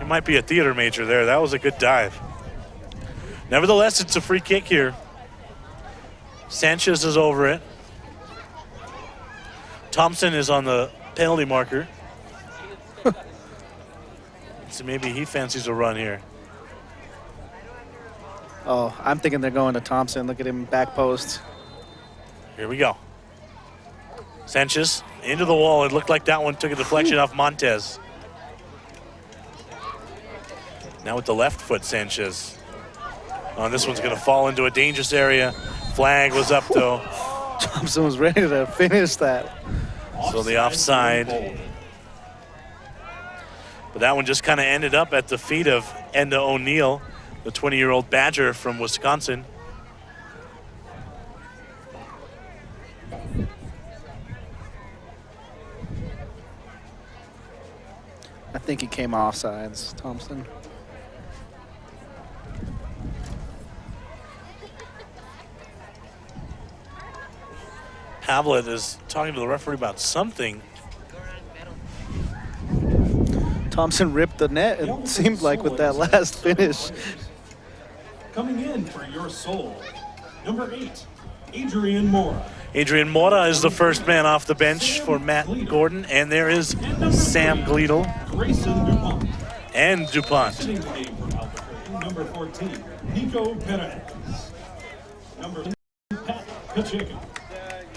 [SPEAKER 1] might be a theater major there. That was a good dive. Nevertheless, it's a free kick here. Sanchez is over it. Thompson is on the penalty marker. So maybe he fancies a run here.
[SPEAKER 10] Oh, I'm thinking they're going to Thompson. Look at him back post.
[SPEAKER 1] Here we go. Sanchez into the wall. It looked like that one took a deflection off Montez. Now with the left foot, Sanchez. Oh, this one's going to fall into a dangerous area. Flag was up, though.
[SPEAKER 10] Thompson was ready to finish that.
[SPEAKER 1] So the offside. But that one just kind of ended up at the feet of Enda O'Neill, the 20-year-old Badger from Wisconsin.
[SPEAKER 10] I think he came offsides, Thompson.
[SPEAKER 1] Pavlet is talking to the referee about something.
[SPEAKER 10] Thompson ripped the net, it seemed like, with that last finish.
[SPEAKER 12] Coming in for your Soul, number 8, Adrian Mora.
[SPEAKER 1] Adrian Mora is the first man off the bench for Matt Gordon, and there is Sam Gleedle.
[SPEAKER 12] Grayson DuPont.
[SPEAKER 1] And DuPont.
[SPEAKER 12] Sitting the game for Albuquerque, number 14, Nico Perez. Number 10, Pat Pacheco.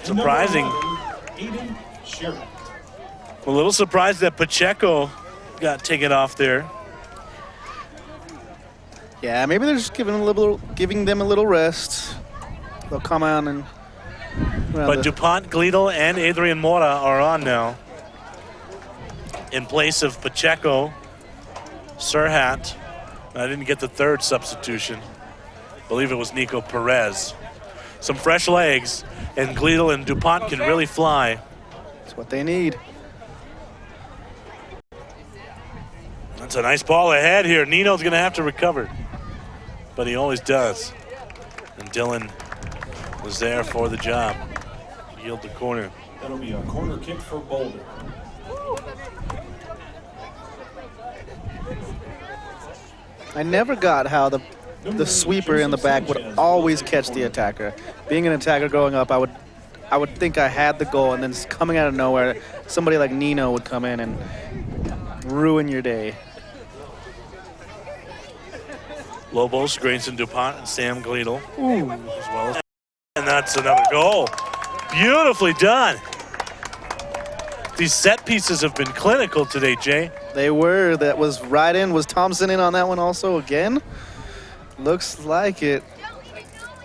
[SPEAKER 1] Surprising.
[SPEAKER 12] Aiden Sherritt.
[SPEAKER 1] A little surprised that Pacheco got taken off there.
[SPEAKER 10] Yeah, maybe they're just giving them a little rest. They'll come on and.
[SPEAKER 1] But DuPont, Gleedle, and Adrian Mora are on now. In place of Pacheco, Serhat. I didn't get the third substitution. I believe it was Nico Perez. Some fresh legs, and Gleedle and DuPont can really fly.
[SPEAKER 10] That's what they need.
[SPEAKER 1] That's a nice ball ahead here. Nino's going to have to recover, but he always does. And Dylan was there for the job. Yield the corner.
[SPEAKER 12] That'll be a corner kick for Boulder.
[SPEAKER 10] I never got how the sweeper in the back would always catch the attacker. Being an attacker growing up, I would think I had the goal, and then coming out of nowhere, somebody like Nino would come in and ruin your day.
[SPEAKER 1] Lobos, Grayson DuPont, and Sam Gleedle as well. And that's another goal. Beautifully done. These set pieces have been clinical today, Jay.
[SPEAKER 10] They were. That was right in. Was Thompson in on that one also again? Looks like it.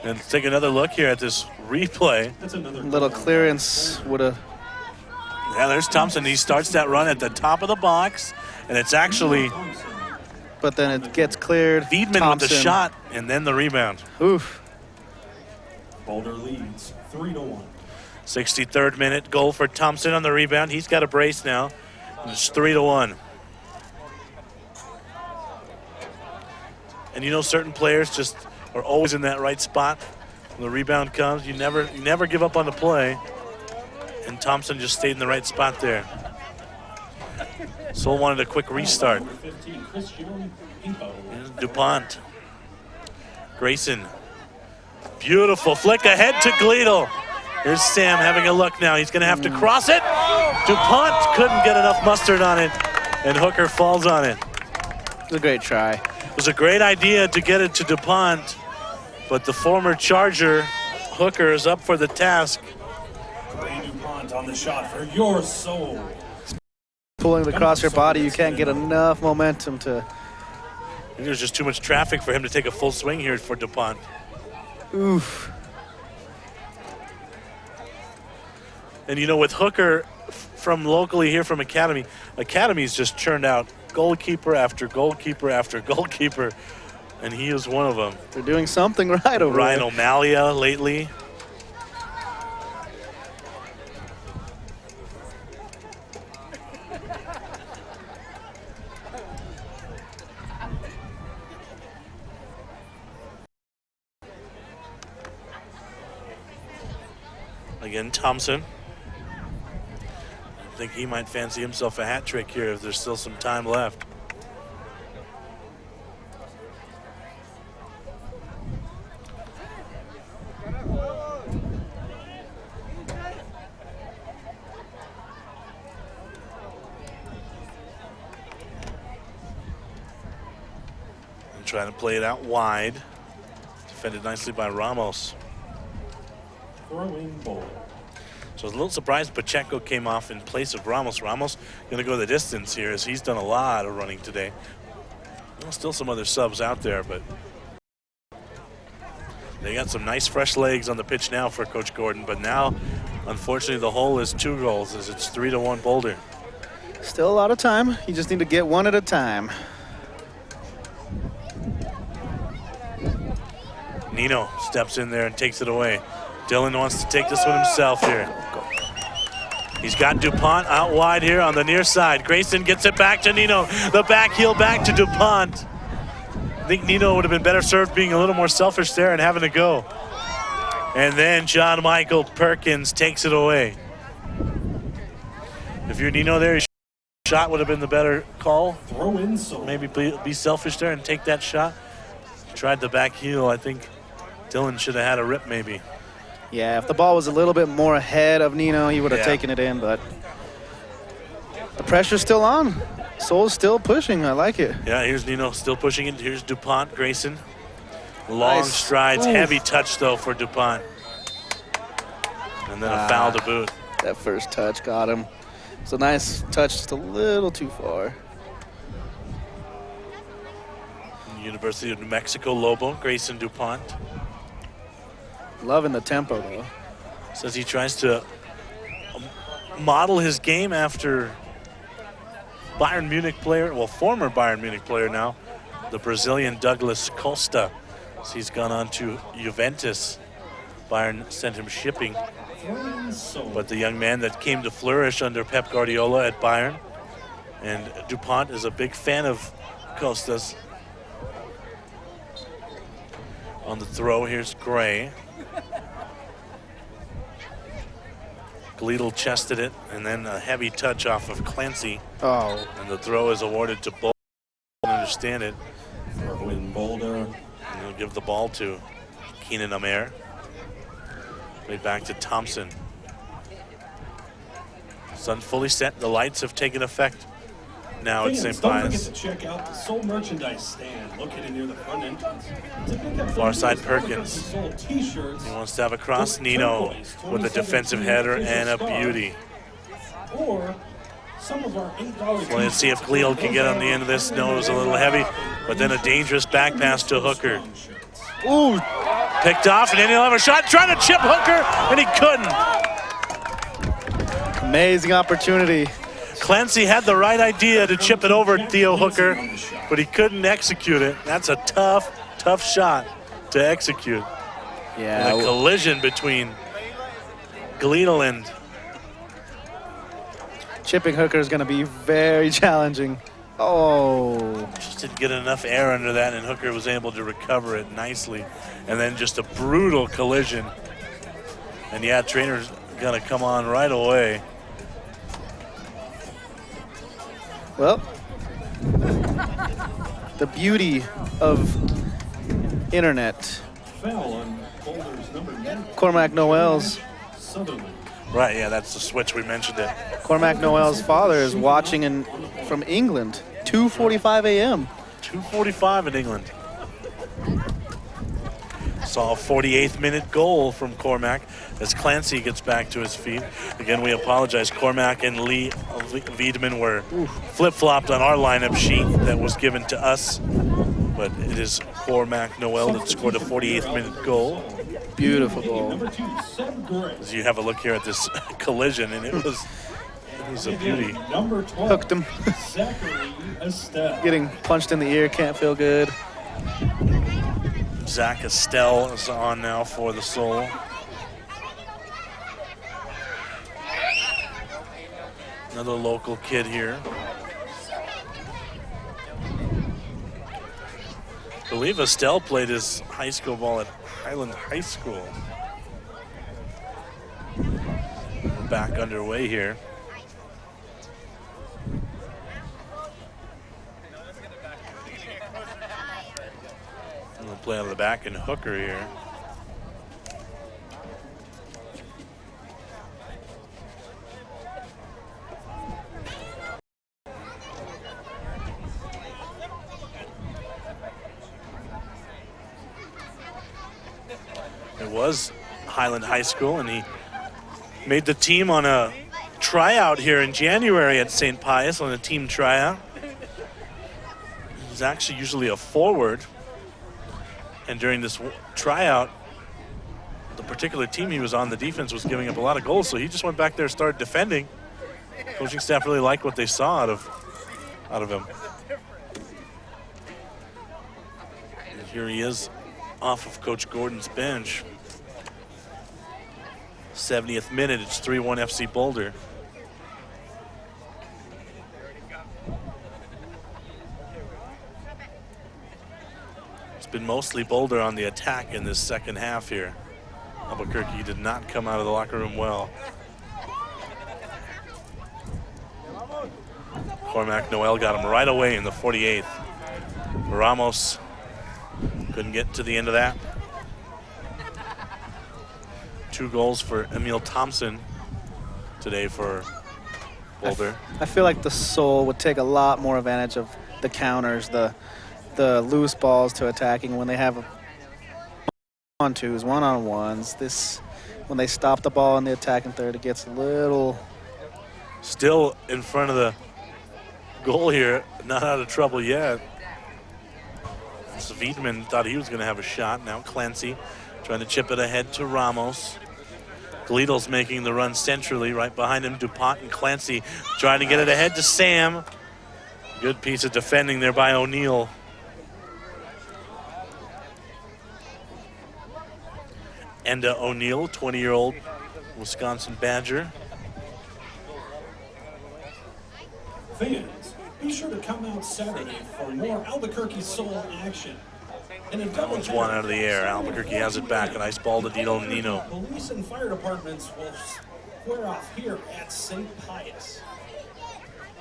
[SPEAKER 1] And let's take another look here at this replay.
[SPEAKER 10] Little clearance would have.
[SPEAKER 1] Yeah, there's Thompson. He starts that run at the top of the box, and it's actually.
[SPEAKER 10] But then it gets cleared.
[SPEAKER 1] Wiedemann
[SPEAKER 10] Thompson
[SPEAKER 1] with the shot, and then the rebound.
[SPEAKER 10] Oof.
[SPEAKER 12] Boulder leads 3-1.
[SPEAKER 1] 63rd minute goal for Thompson on the rebound. He's got a brace now. It's 3-1. And you know, certain players just are always in that right spot. When the rebound comes, you never give up on the play. And Thompson just stayed in the right spot there. Sol wanted a quick restart. Here's DuPont. Grayson. Beautiful flick ahead to Gleedle. Here's Sam having a look now. He's going to have to cross it. DuPont couldn't get enough mustard on it, and Hooker falls on it.
[SPEAKER 10] It was a great try.
[SPEAKER 1] It was a great idea to get it to DuPont, but the former Charger, Hooker, is up for the task.
[SPEAKER 12] Ray DuPont on the shot for your soul.
[SPEAKER 10] Pulling it across your body, you can't get enough momentum to.
[SPEAKER 1] There's just too much traffic for him to take a full swing here for DuPont.
[SPEAKER 10] Oof.
[SPEAKER 1] And you know, with Hooker from locally here from Academy, Academy's just churned out goalkeeper after goalkeeper after goalkeeper, and he is one of them.
[SPEAKER 10] They're doing something right over
[SPEAKER 1] Ryan
[SPEAKER 10] there.
[SPEAKER 1] O'Malia lately. Again, Thompson. I think he might fancy himself a hat trick here if there's still some time left. And trying to play it out wide. Defended nicely by Ramos.
[SPEAKER 12] Throwing ball.
[SPEAKER 1] So I was a little surprised Pacheco came off in place of Ramos. Ramos going to go the distance here as he's done a lot of running today. Well, still some other subs out there, but they got some nice fresh legs on the pitch now for Coach Gordon. But now, unfortunately, the hole is 2 goals as it's 3-1 Boulder.
[SPEAKER 10] Still a lot of time. You just need to get one at a time.
[SPEAKER 1] Nino steps in there and takes it away. Dylan wants to take this one himself here. He's got DuPont out wide here on the near side. Grayson gets it back to Nino. The back heel back to DuPont. I think Nino would have been better served being a little more selfish there and having to go. And then John Michael Perkins takes it away. If you're Nino there, your shot would have been the better call.
[SPEAKER 12] Throw in Sol.
[SPEAKER 1] Maybe be selfish there and take that shot. Tried the back heel. I think Dylan should have had a rip maybe.
[SPEAKER 10] Yeah, if the ball was a little bit more ahead of Nino, he would have taken it in, but the pressure's still on. Sol's still pushing. I like it.
[SPEAKER 1] Yeah, here's Nino still pushing it. Here's DuPont, Grayson. Long strides, heavy touch though for DuPont. And then a foul to boot.
[SPEAKER 10] That first touch got him. It's a nice touch, just a little too far.
[SPEAKER 1] University of New Mexico Lobo, Grayson DuPont.
[SPEAKER 10] Loving the tempo, though.
[SPEAKER 1] Says he tries to model his game after Bayern Munich player, well, former Bayern Munich player now, the Brazilian Douglas Costa. So he's gone on to Juventus. Bayern sent him shipping. But the young man that came to flourish under Pep Guardiola at Bayern And DuPont is a big fan of Costa's. On the throw, here's Gray. Gleedle chested it, and then a heavy touch off of Clancy.
[SPEAKER 10] Oh.
[SPEAKER 1] And the throw is awarded to Boulder. I don't understand it.
[SPEAKER 12] When Boulder.
[SPEAKER 1] And he'll give the ball to Keenan Amer. Right back to Thompson. Sun fully set. The lights have taken effect now at St.
[SPEAKER 12] Don't forget
[SPEAKER 1] Pius.
[SPEAKER 12] to check out the Soul merchandise stand located near the front entrance.
[SPEAKER 1] Far side Perkins. He wants to have a cross. Nino with a defensive header and a beauty.
[SPEAKER 12] Or some of our $8
[SPEAKER 1] So let's see if Gleal can get on the end of this. No, it was a little heavy, but then a dangerous back pass to Hooker.
[SPEAKER 10] Ooh.
[SPEAKER 1] Picked off, and then he'll have a shot trying to chip Hooker, and he couldn't.
[SPEAKER 10] Amazing opportunity.
[SPEAKER 1] Clancy had the right idea to chip it over Theo Hooker, but he couldn't execute it. That's a tough, tough shot to execute.
[SPEAKER 10] Yeah.
[SPEAKER 1] And a collision between Gleal and
[SPEAKER 10] Chipping Hooker is going to be very challenging. Oh.
[SPEAKER 1] just didn't get enough air under that, and Hooker was able to recover it nicely. And then just a brutal collision. And yeah, Trainer's gonna come on right away.
[SPEAKER 10] Well, the beauty of internet. Cormac Noel's.
[SPEAKER 1] Right, yeah, that's the switch. We mentioned it.
[SPEAKER 10] Cormac Noel's father is watching from England, 2:45 a.m.
[SPEAKER 1] 2:45 in England. Saw a 48th minute goal from Cormac as Clancy gets back to his feet. Again, we apologize. Cormac and Lee Wiedemann were flip-flopped on our lineup sheet that was given to us. But it is Cormac Noel that scored a 48th minute goal.
[SPEAKER 10] Beautiful goal.
[SPEAKER 1] As you have a look here at this collision, and it was a beauty.
[SPEAKER 10] Hooked him. Getting punched in the ear, can't feel good.
[SPEAKER 1] Zach Estelle is on now for the Soul. Another local kid here. I believe Estelle played his high school ball at Highland High School. We're back underway here. We'll play out of the back and Hooker here. It was Highland High School, and he made the team on a tryout here in January at St. Pius on a team tryout. He's actually usually a forward. And during this tryout, the particular team he was on, the defense was giving up a lot of goals, so he just went back there and started defending. Coaching staff really liked what they saw out of him. And here he is off of Coach Gordon's bench. 70th minute, it's 3-1 FC Boulder. Been mostly Boulder on the attack in this second half here. Albuquerque did not come out of the locker room well. Cormac Noel got him right away in the 48th. Ramos couldn't get to the end of that. 2 goals for Emil Thompson today for Boulder.
[SPEAKER 10] I feel like the Soul would take a lot more advantage of the counters, the loose balls to attacking when they have on-twos, one-on-ones. When they stop the ball in the attacking third, it gets a little...
[SPEAKER 1] Still in front of the goal here, not out of trouble yet. Wiedemann thought he was going to have a shot. Now Clancy trying to chip it ahead to Ramos. Gleedle's making the run centrally. Right behind him, DuPont and Clancy trying to get it ahead to Sam. Good piece of defending there by O'Neill. Enda O'Neill, 20-year-old Wisconsin Badger.
[SPEAKER 12] Fans, Be sure to come out Saturday for more Albuquerque Sol action. And a double
[SPEAKER 1] One's one out of the air. Albuquerque has it back. A nice ball to Dino Nino.
[SPEAKER 12] Police and fire departments will square off here at St. Pius.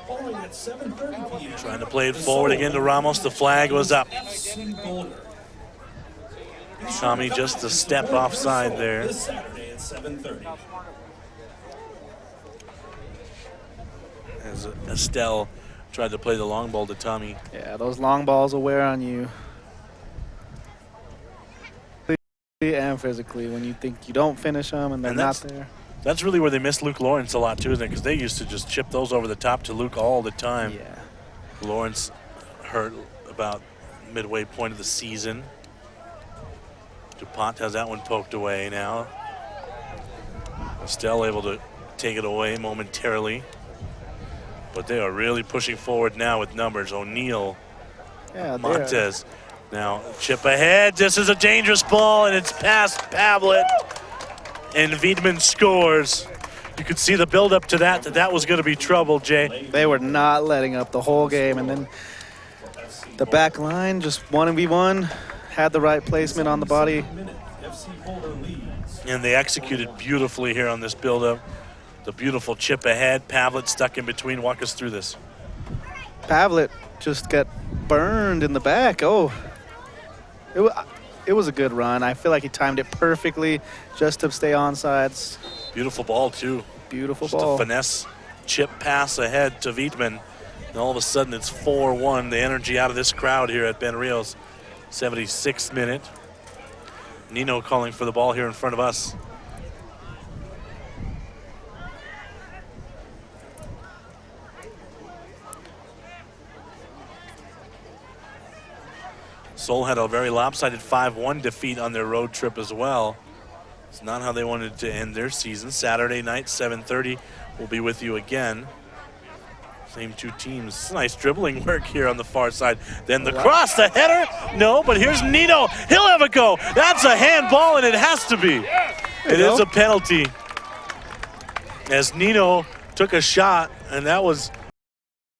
[SPEAKER 12] Following at 7:30 p.m.
[SPEAKER 1] Trying to play it forward again to Ramos. The flag was up.
[SPEAKER 12] FC Boulder.
[SPEAKER 1] Tommy just a step offside there.
[SPEAKER 12] This Saturday at 7:30.
[SPEAKER 1] As Estelle tried to play the long ball to Tommy.
[SPEAKER 10] Yeah, those long balls will wear on you. And physically when you think you don't finish them and they're not there.
[SPEAKER 1] That's really where they miss Luke Lawrence a lot too, isn't it? Because they used to just chip those over the top to Luke all the time.
[SPEAKER 10] Yeah.
[SPEAKER 1] Lawrence hurt about midway point of the season. DuPont has that one poked away now. Estelle able to take it away momentarily. But they are really pushing forward now with numbers. O'Neal, Montez. Now chip ahead. This is a dangerous ball, and it's past Pavlet. And Wiedemann scores. You could see the build-up to that was going to be trouble, Jay.
[SPEAKER 10] They were not letting up the whole game, and then the back line, just 1v1, had the right placement on the body.
[SPEAKER 1] And they executed beautifully here on this build-up. The beautiful chip ahead. Pavlet stuck in between. Walk us through this.
[SPEAKER 10] Pavlet just got burned in the back. Oh, it was a good run. I feel like he timed it perfectly just to stay on sides.
[SPEAKER 1] Beautiful ball, too.
[SPEAKER 10] Beautiful
[SPEAKER 1] just
[SPEAKER 10] ball.
[SPEAKER 1] A finesse chip pass ahead to Wiedemann. And all of a sudden, it's 4-1. The energy out of this crowd here at Ben Rios. 76th minute. Nino calling for the ball here in front of us. Sol had a very lopsided 5-1 defeat on their road trip as well. It's not how they wanted to end their season. Saturday night, 7:30, we'll be with you again. Same two teams. Nice dribbling work here on the far side. Then the cross, the header. No, but here's Nino. He'll have a go. That's a handball, and it has to be. It is a penalty. As Nino took a shot, and that was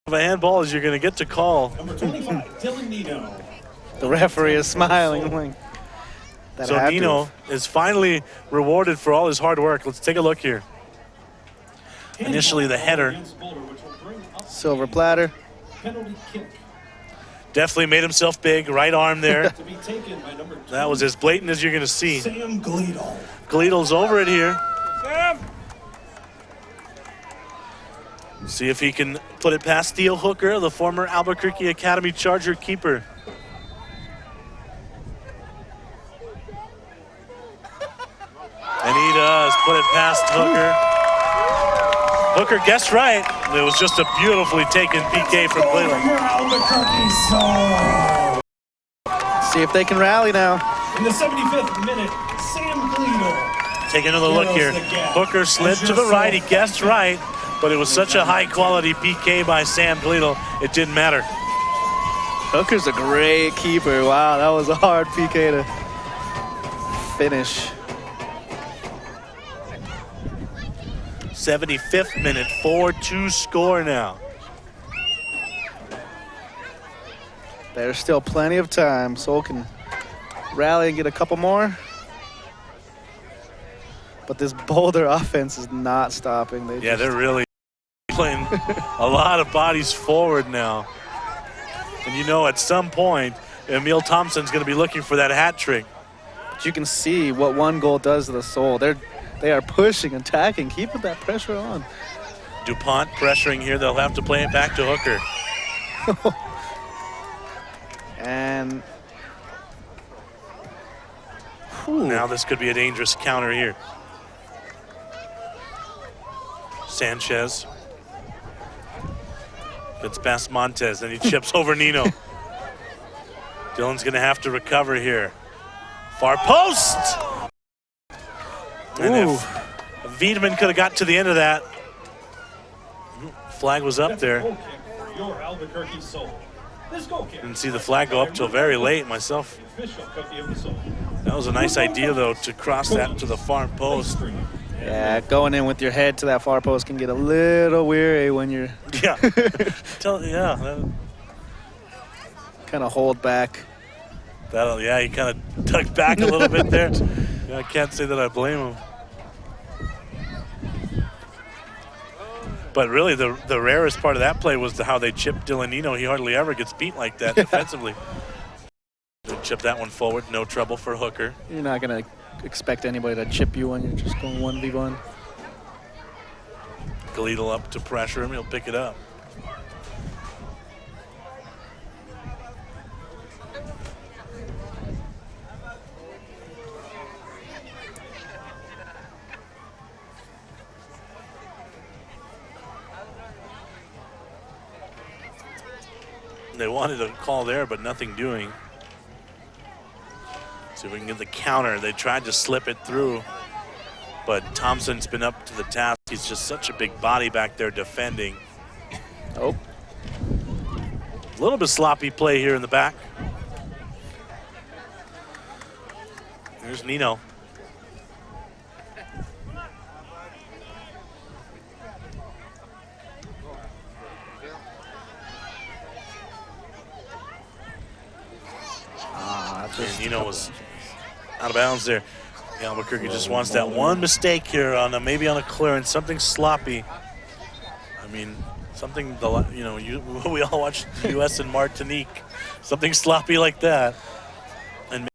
[SPEAKER 1] a handball as you're going to get to call.
[SPEAKER 12] Number 25, Dylan Nino.
[SPEAKER 10] The referee is smiling.
[SPEAKER 1] So Nino is finally rewarded for all his hard work. Let's take a look here. Initially the header.
[SPEAKER 10] Silver platter.
[SPEAKER 12] Penalty kick.
[SPEAKER 1] Definitely made himself big, right arm there. That was as blatant as you're going to see.
[SPEAKER 12] Sam Gleedle.
[SPEAKER 1] Gleedle's over it here. Sam! See if he can put it past Theo Hooker, the former Albuquerque Academy Charger keeper. And he does put it past Hooker. Hooker guessed right. It was just a beautifully taken PK from Gleedle.
[SPEAKER 10] See if they can rally now.
[SPEAKER 12] In the 75th minute, Sam Gleedle.
[SPEAKER 1] Take another look here. Hooker slid to the right. He guessed right, but it was such a high-quality PK by Sam Gleedle, it didn't matter.
[SPEAKER 10] Hooker's a great keeper. Wow, that was a hard PK to finish.
[SPEAKER 1] 75th minute, 4-2 score now.
[SPEAKER 10] There's still plenty of time. Sol can rally and get a couple more. But this Boulder offense is not stopping.
[SPEAKER 1] They're really playing a lot of bodies forward now. And you know, at some point, Emil Thompson's going to be looking for that hat trick.
[SPEAKER 10] But you can see what one goal does to the Sol. They are pushing, attacking, keeping that pressure on.
[SPEAKER 1] DuPont pressuring here. They'll have to play it back to Hooker.
[SPEAKER 10] And
[SPEAKER 1] now this could be a dangerous counter here. Sanchez gets past Montez, and he chips over Nino. Dylan's going to have to recover here. Far post! And if Wiedemann could have got to the end of that, flag was up there. Didn't see the flag go up till very late myself. That was a nice idea, though, to cross that to the far post.
[SPEAKER 10] Yeah, going in with your head to that far post can get a little weary when you're
[SPEAKER 1] Yeah. Yeah.
[SPEAKER 10] kind of hold back.
[SPEAKER 1] Yeah, he kind of dug back a little bit there. Yeah, I can't say that I blame him. But really, the rarest part of that play was how they chipped Dylan Nino. He hardly ever gets beat like that defensively. They chip that one forward, no trouble for Hooker.
[SPEAKER 10] You're not going to expect anybody to chip you when you're just going 1v1.
[SPEAKER 1] Gleedle up to pressure him, he'll pick it up. They wanted a call there, but nothing doing. See if we can get the counter. They tried to slip it through, but Thompson's been up to the task. He's just such a big body back there defending.
[SPEAKER 10] Oh.
[SPEAKER 1] A little bit sloppy play here in the back. Here's Nino. And Nino was out of bounds there. Albuquerque just wants that one mistake here on maybe on a clearance, something sloppy. I mean, something we all watch the U.S. and Martinique, something sloppy like that, and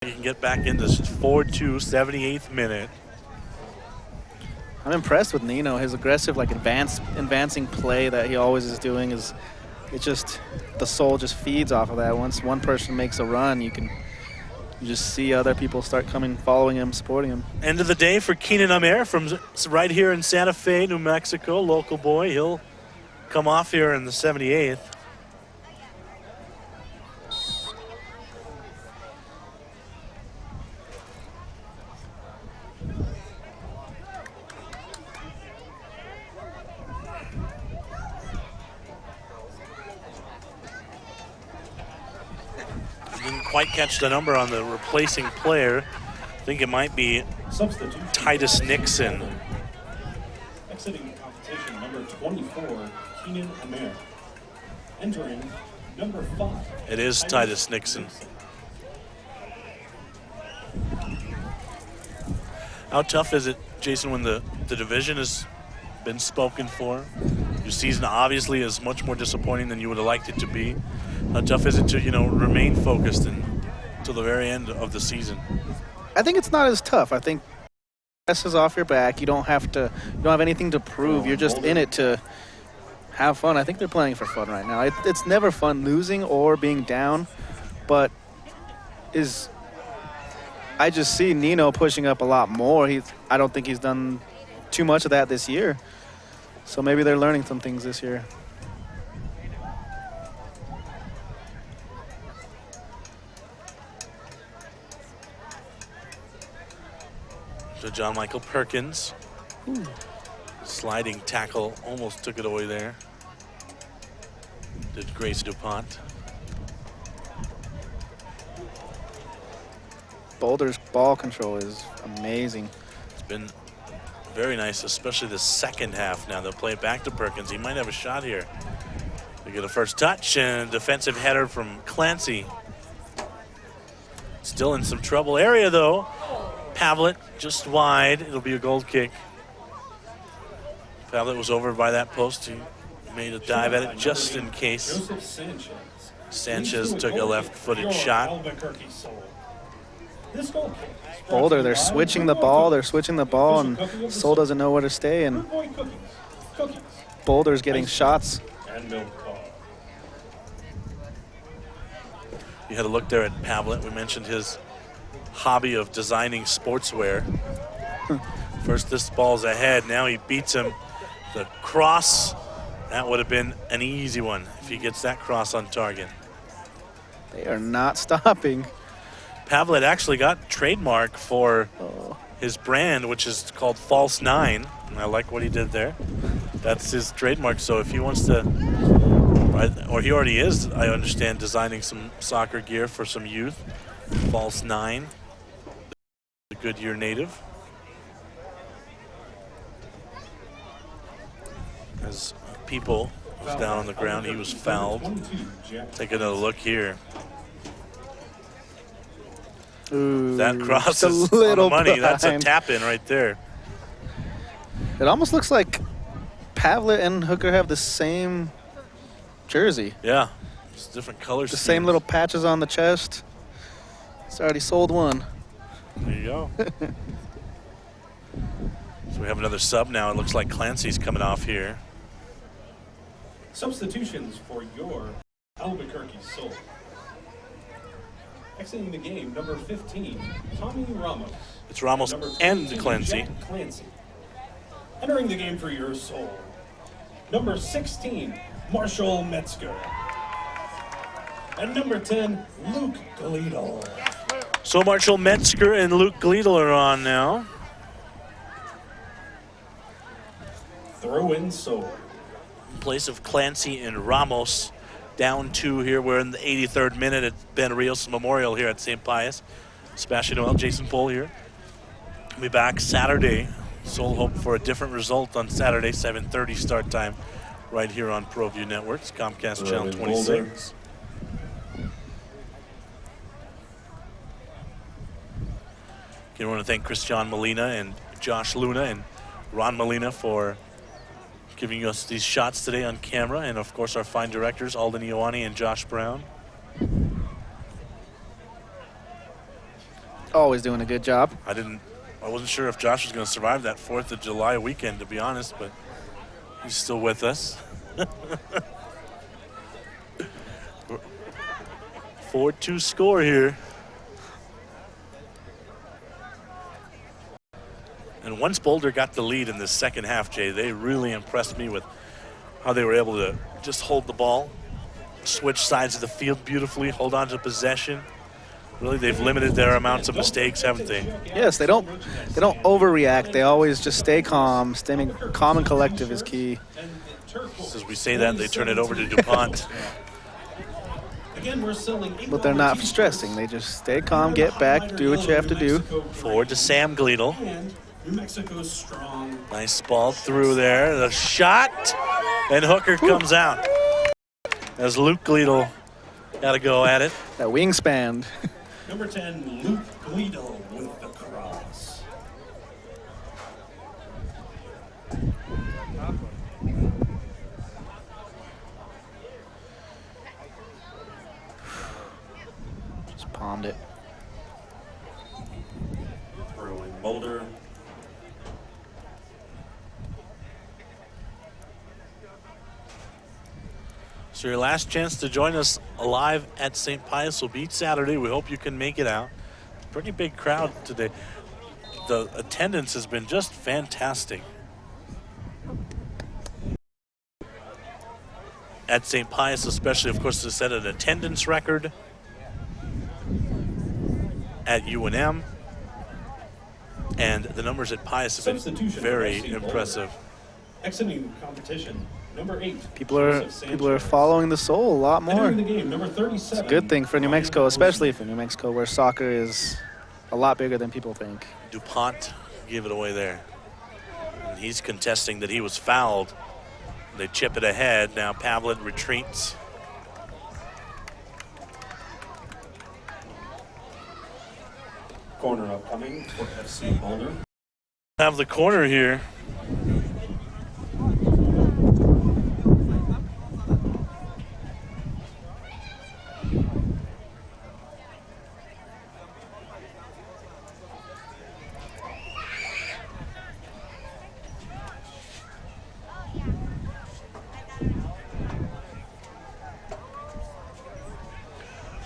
[SPEAKER 1] maybe you can get back in this 4-2, 78th minute.
[SPEAKER 10] I'm impressed with Nino. His aggressive, advancing play that he always is doing is. It just, the soul just feeds off of that. Once one person makes a run, you just see other people start coming, following him, supporting him.
[SPEAKER 1] End of the day for Keenan Amer from right here in Santa Fe, New Mexico, local boy. He'll come off here in the 78th. Quite catch the number on the replacing player. I think it might be Titus Nixon.
[SPEAKER 12] Exiting the competition, number 24, Keenan Amer. Entering number 5.
[SPEAKER 1] It is Titus Nixon. How tough is it, Jason, when the division has been spoken for? Your season obviously is much more disappointing than you would have liked it to be. How tough is it to, remain focused until the very end of the season?
[SPEAKER 10] I think it's not as tough. I think stress is off your back. You don't have anything to prove. You're just in it to have fun. I think they're playing for fun right now. It's never fun losing or being down, but I just see Nino pushing up a lot more. I don't think he's done too much of that this year. So maybe they're learning some things this year.
[SPEAKER 1] So John Michael Perkins. Ooh. Sliding tackle, almost took it away there. Did Grace DuPont.
[SPEAKER 10] Boulder's ball control is amazing.
[SPEAKER 1] It's been very nice, especially the second half now. They'll play it back to Perkins. He might have a shot here. They get a first touch and a defensive header from Clancy. Still in some trouble area though. Pavlet just wide. It'll be a goal kick. Pavlet was over by that post. He made a dive at it just in case. Sanchez took a left-footed shot.
[SPEAKER 10] Boulder, they're switching the ball. And Sol doesn't know where to stay. And Boulder's getting shots.
[SPEAKER 1] You had a look there at Pavlet. We mentioned his hobby of designing sportswear. First this ball's ahead, now he beats him. The cross, that would have been an easy one if he gets that cross on target.
[SPEAKER 10] They are not stopping.
[SPEAKER 1] Pavlet actually got trademark for his brand, which is called False 9. And I like what he did there. That's his trademark, so if he wants to, or he already is, I understand, designing some soccer gear for some youth. False 9. Goodyear native. As People was down on the ground, he was fouled. Take another look here.
[SPEAKER 10] Ooh,
[SPEAKER 1] That crosses
[SPEAKER 10] just a little
[SPEAKER 1] on the money. That's a
[SPEAKER 10] behind.
[SPEAKER 1] tap-in right there.
[SPEAKER 10] It almost looks like Pavlet and Hooker have the same jersey.
[SPEAKER 1] Yeah, it's different colors.
[SPEAKER 10] The same little patches on the chest. It's already sold one.
[SPEAKER 1] There you go. So we have another sub now. It looks like Clancy's coming off here.
[SPEAKER 12] Substitutions for your Albuquerque Sol. Exiting the game, number 15, Tommy Ramos.
[SPEAKER 1] It's Ramos
[SPEAKER 12] Number
[SPEAKER 1] and
[SPEAKER 12] 22,
[SPEAKER 1] Clancy.
[SPEAKER 12] Jack Clancy. Entering the game for your Sol, number 16, Marshall Metzger. And number 10, Luke Gleedle.
[SPEAKER 1] So Marshall Metzger and Luke Gleedle are on now.
[SPEAKER 12] Throw-in Sol.
[SPEAKER 1] In place of Clancy and Ramos. Down 2 here. We're in the 83rd minute at Ben Rios Memorial here at St. Pius. Sebastian Noel, Jason Pohl here. We'll be back Saturday. Sol hope for a different result on Saturday, 7:30 start time, right here on ProView Networks, Comcast Channel 26. Again, I want to thank Christian Molina and Josh Luna and Ron Molina for giving us these shots today on camera, and of course our fine directors, Alden Ioane and Josh Brown.
[SPEAKER 10] Always doing a good job.
[SPEAKER 1] I wasn't sure if Josh was going to survive that 4th of July weekend, to be honest, but he's still with us. 4-2 score here. And once Boulder got the lead in the second half, Jay, they really impressed me with how they were able to just hold the ball, switch sides of the field beautifully, hold on to possession. Really, they've limited their amounts of mistakes, haven't they?
[SPEAKER 10] Yes, they don't overreact. They always just stay calm. Staying calm and collective is key.
[SPEAKER 1] As we say that, they turn it over to DuPont.
[SPEAKER 12] Again, we're selling
[SPEAKER 10] But they're not stressing. They just stay calm, get back, do what you have to do.
[SPEAKER 1] Forward to Sam Gleedle.
[SPEAKER 12] New Mexico's strong.
[SPEAKER 1] Nice ball through there. The shot, and Hooker comes out. As Luke Gleedle got to go at it.
[SPEAKER 10] That wingspan.
[SPEAKER 12] Number 10, Luke Gleedle with the cross.
[SPEAKER 10] Just palmed it.
[SPEAKER 12] Throwing Boulder.
[SPEAKER 1] So your last chance to join us live at St. Pius will be Saturday. We hope you can make it out. Pretty big crowd today. The attendance has been just fantastic. At St. Pius especially, of course, to set an attendance record. At UNM. And the numbers at Pius have been very impressive.
[SPEAKER 12] Exiting competition. Number 8.
[SPEAKER 10] People are following the Sol a lot more.
[SPEAKER 12] Entering the game, number 37.
[SPEAKER 10] It's a good thing for New Mexico, especially for New Mexico, where soccer is a lot bigger than people think.
[SPEAKER 1] DuPont gave it away there. And he's contesting that he was fouled. They chip it ahead. Now Pavlet retreats.
[SPEAKER 12] Corner upcoming for FC Boulder.
[SPEAKER 1] Have the corner here.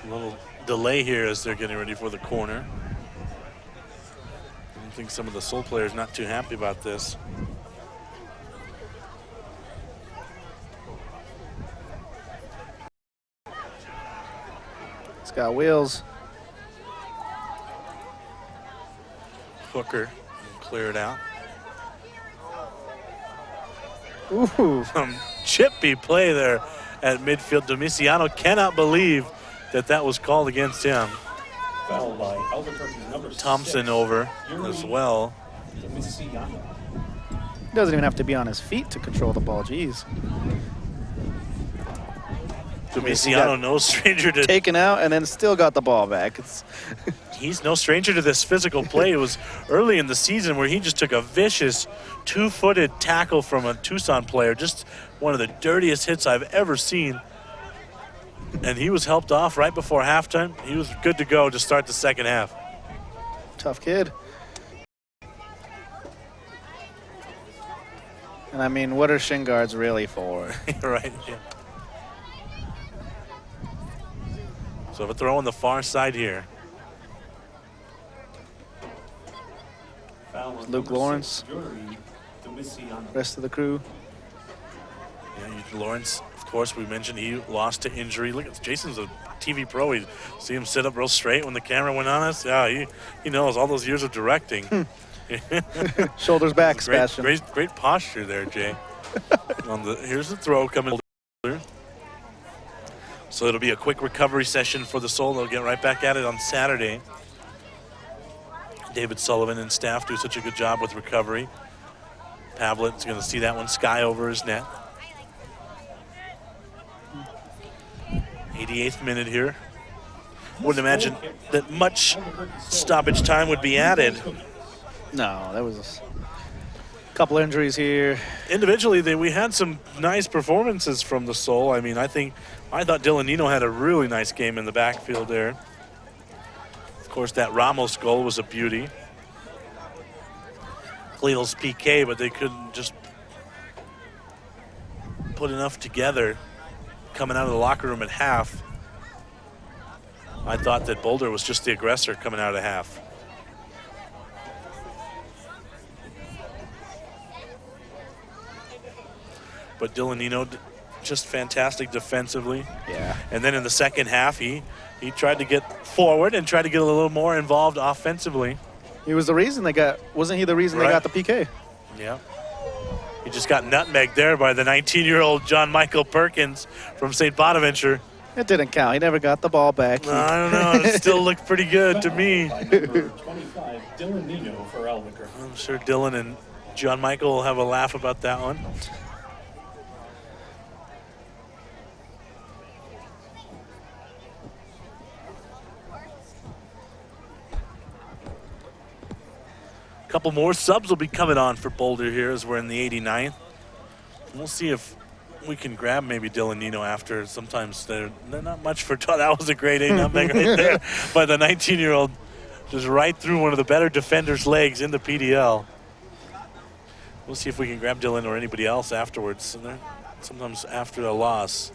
[SPEAKER 1] A little delay here as they're getting ready for the corner. I think some of the Sol players not too happy about this.
[SPEAKER 10] It's got wheels.
[SPEAKER 1] Hooker clear it out.
[SPEAKER 10] Ooh.
[SPEAKER 1] Some chippy play there at midfield. Domiciano cannot believe that was called against him.
[SPEAKER 12] Foul by Albuquerque's number
[SPEAKER 1] Thompson
[SPEAKER 12] 6,
[SPEAKER 1] over
[SPEAKER 12] Yuri
[SPEAKER 1] as well.
[SPEAKER 12] Domiciano.
[SPEAKER 10] He doesn't even have to be on his feet to control the ball. Jeez.
[SPEAKER 1] Domiciano, no stranger to
[SPEAKER 10] taken out and then still got the ball back.
[SPEAKER 1] He's no stranger to this physical play. It was early in the season where he just took a vicious two-footed tackle from a Tucson player. Just one of the dirtiest hits I've ever seen. And he was helped off right before halftime. He was good to go to start the second half.
[SPEAKER 10] Tough kid. And I mean, what are shin guards really for?
[SPEAKER 1] Right, yeah. So a throw on the far side here.
[SPEAKER 10] Luke Lawrence. Rest of the crew.
[SPEAKER 1] Yeah, Lawrence, of course, we mentioned he lost to injury. Look, Jason's a TV pro. We see him sit up real straight when the camera went on us. Yeah, he knows all those years of directing.
[SPEAKER 10] Shoulders back, Sebastian.
[SPEAKER 1] Great posture there, Jay. Here's the throw coming. So it'll be a quick recovery session for the Soul. They'll get right back at it on Saturday. David Sullivan and staff do such a good job with recovery. Pavlet's going to see that one sky over his net. 88th minute here. Wouldn't imagine that much stoppage time would be added.
[SPEAKER 10] No, there was a couple injuries here.
[SPEAKER 1] Individually, we had some nice performances from the Soul. I mean, I thought Dylan Nino had a really nice game in the backfield there. Of course, that Ramos goal was a beauty. Cleel's PK, but they couldn't just put enough together coming out of the locker room at half. I thought that Boulder was just the aggressor coming out of half. But Dylan Nino just fantastic defensively.
[SPEAKER 10] Yeah.
[SPEAKER 1] And then in the second half, he tried to get forward and tried to get a little more involved offensively.
[SPEAKER 10] He was the reason wasn't he the reason they got the PK?
[SPEAKER 1] Yeah. He just got nutmegged there by the 19-year-old John Michael Perkins from St. Bonaventure.
[SPEAKER 10] It didn't count. He never got the ball back.
[SPEAKER 1] I don't know. It still looked pretty good to me.
[SPEAKER 12] Number 25, Dylan Nino for Albuquerque.
[SPEAKER 1] I'm sure Dylan and John Michael will have a laugh about that one. Couple more subs will be coming on for Boulder here as we're in the 89th. We'll see if we can grab maybe Dylan Nino after. Sometimes they're not much for. That was a great nutmeg right there by the 19-year-old, just right through one of the better defenders' legs in the PDL. We'll see if we can grab Dylan or anybody else afterwards. And sometimes after a loss,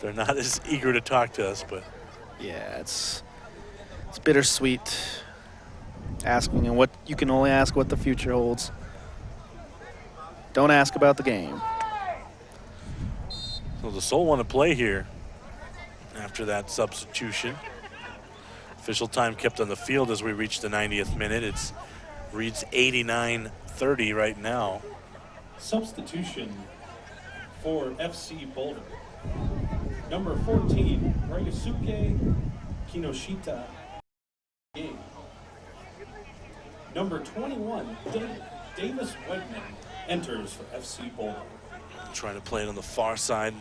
[SPEAKER 1] they're not as eager to talk to us. But
[SPEAKER 10] yeah, it's bittersweet. Asking and what you can only ask what the future holds. Don't ask about the game.
[SPEAKER 1] So the Soul want to play here after that substitution. Official time kept on the field as we reach the 90th minute. It reads 89-30 right now.
[SPEAKER 12] Substitution for FC Boulder. Number 14, Ryusuke Kinoshita. Number 21, Davis Wegman enters for FC Boulder.
[SPEAKER 1] Trying to play it on the far side.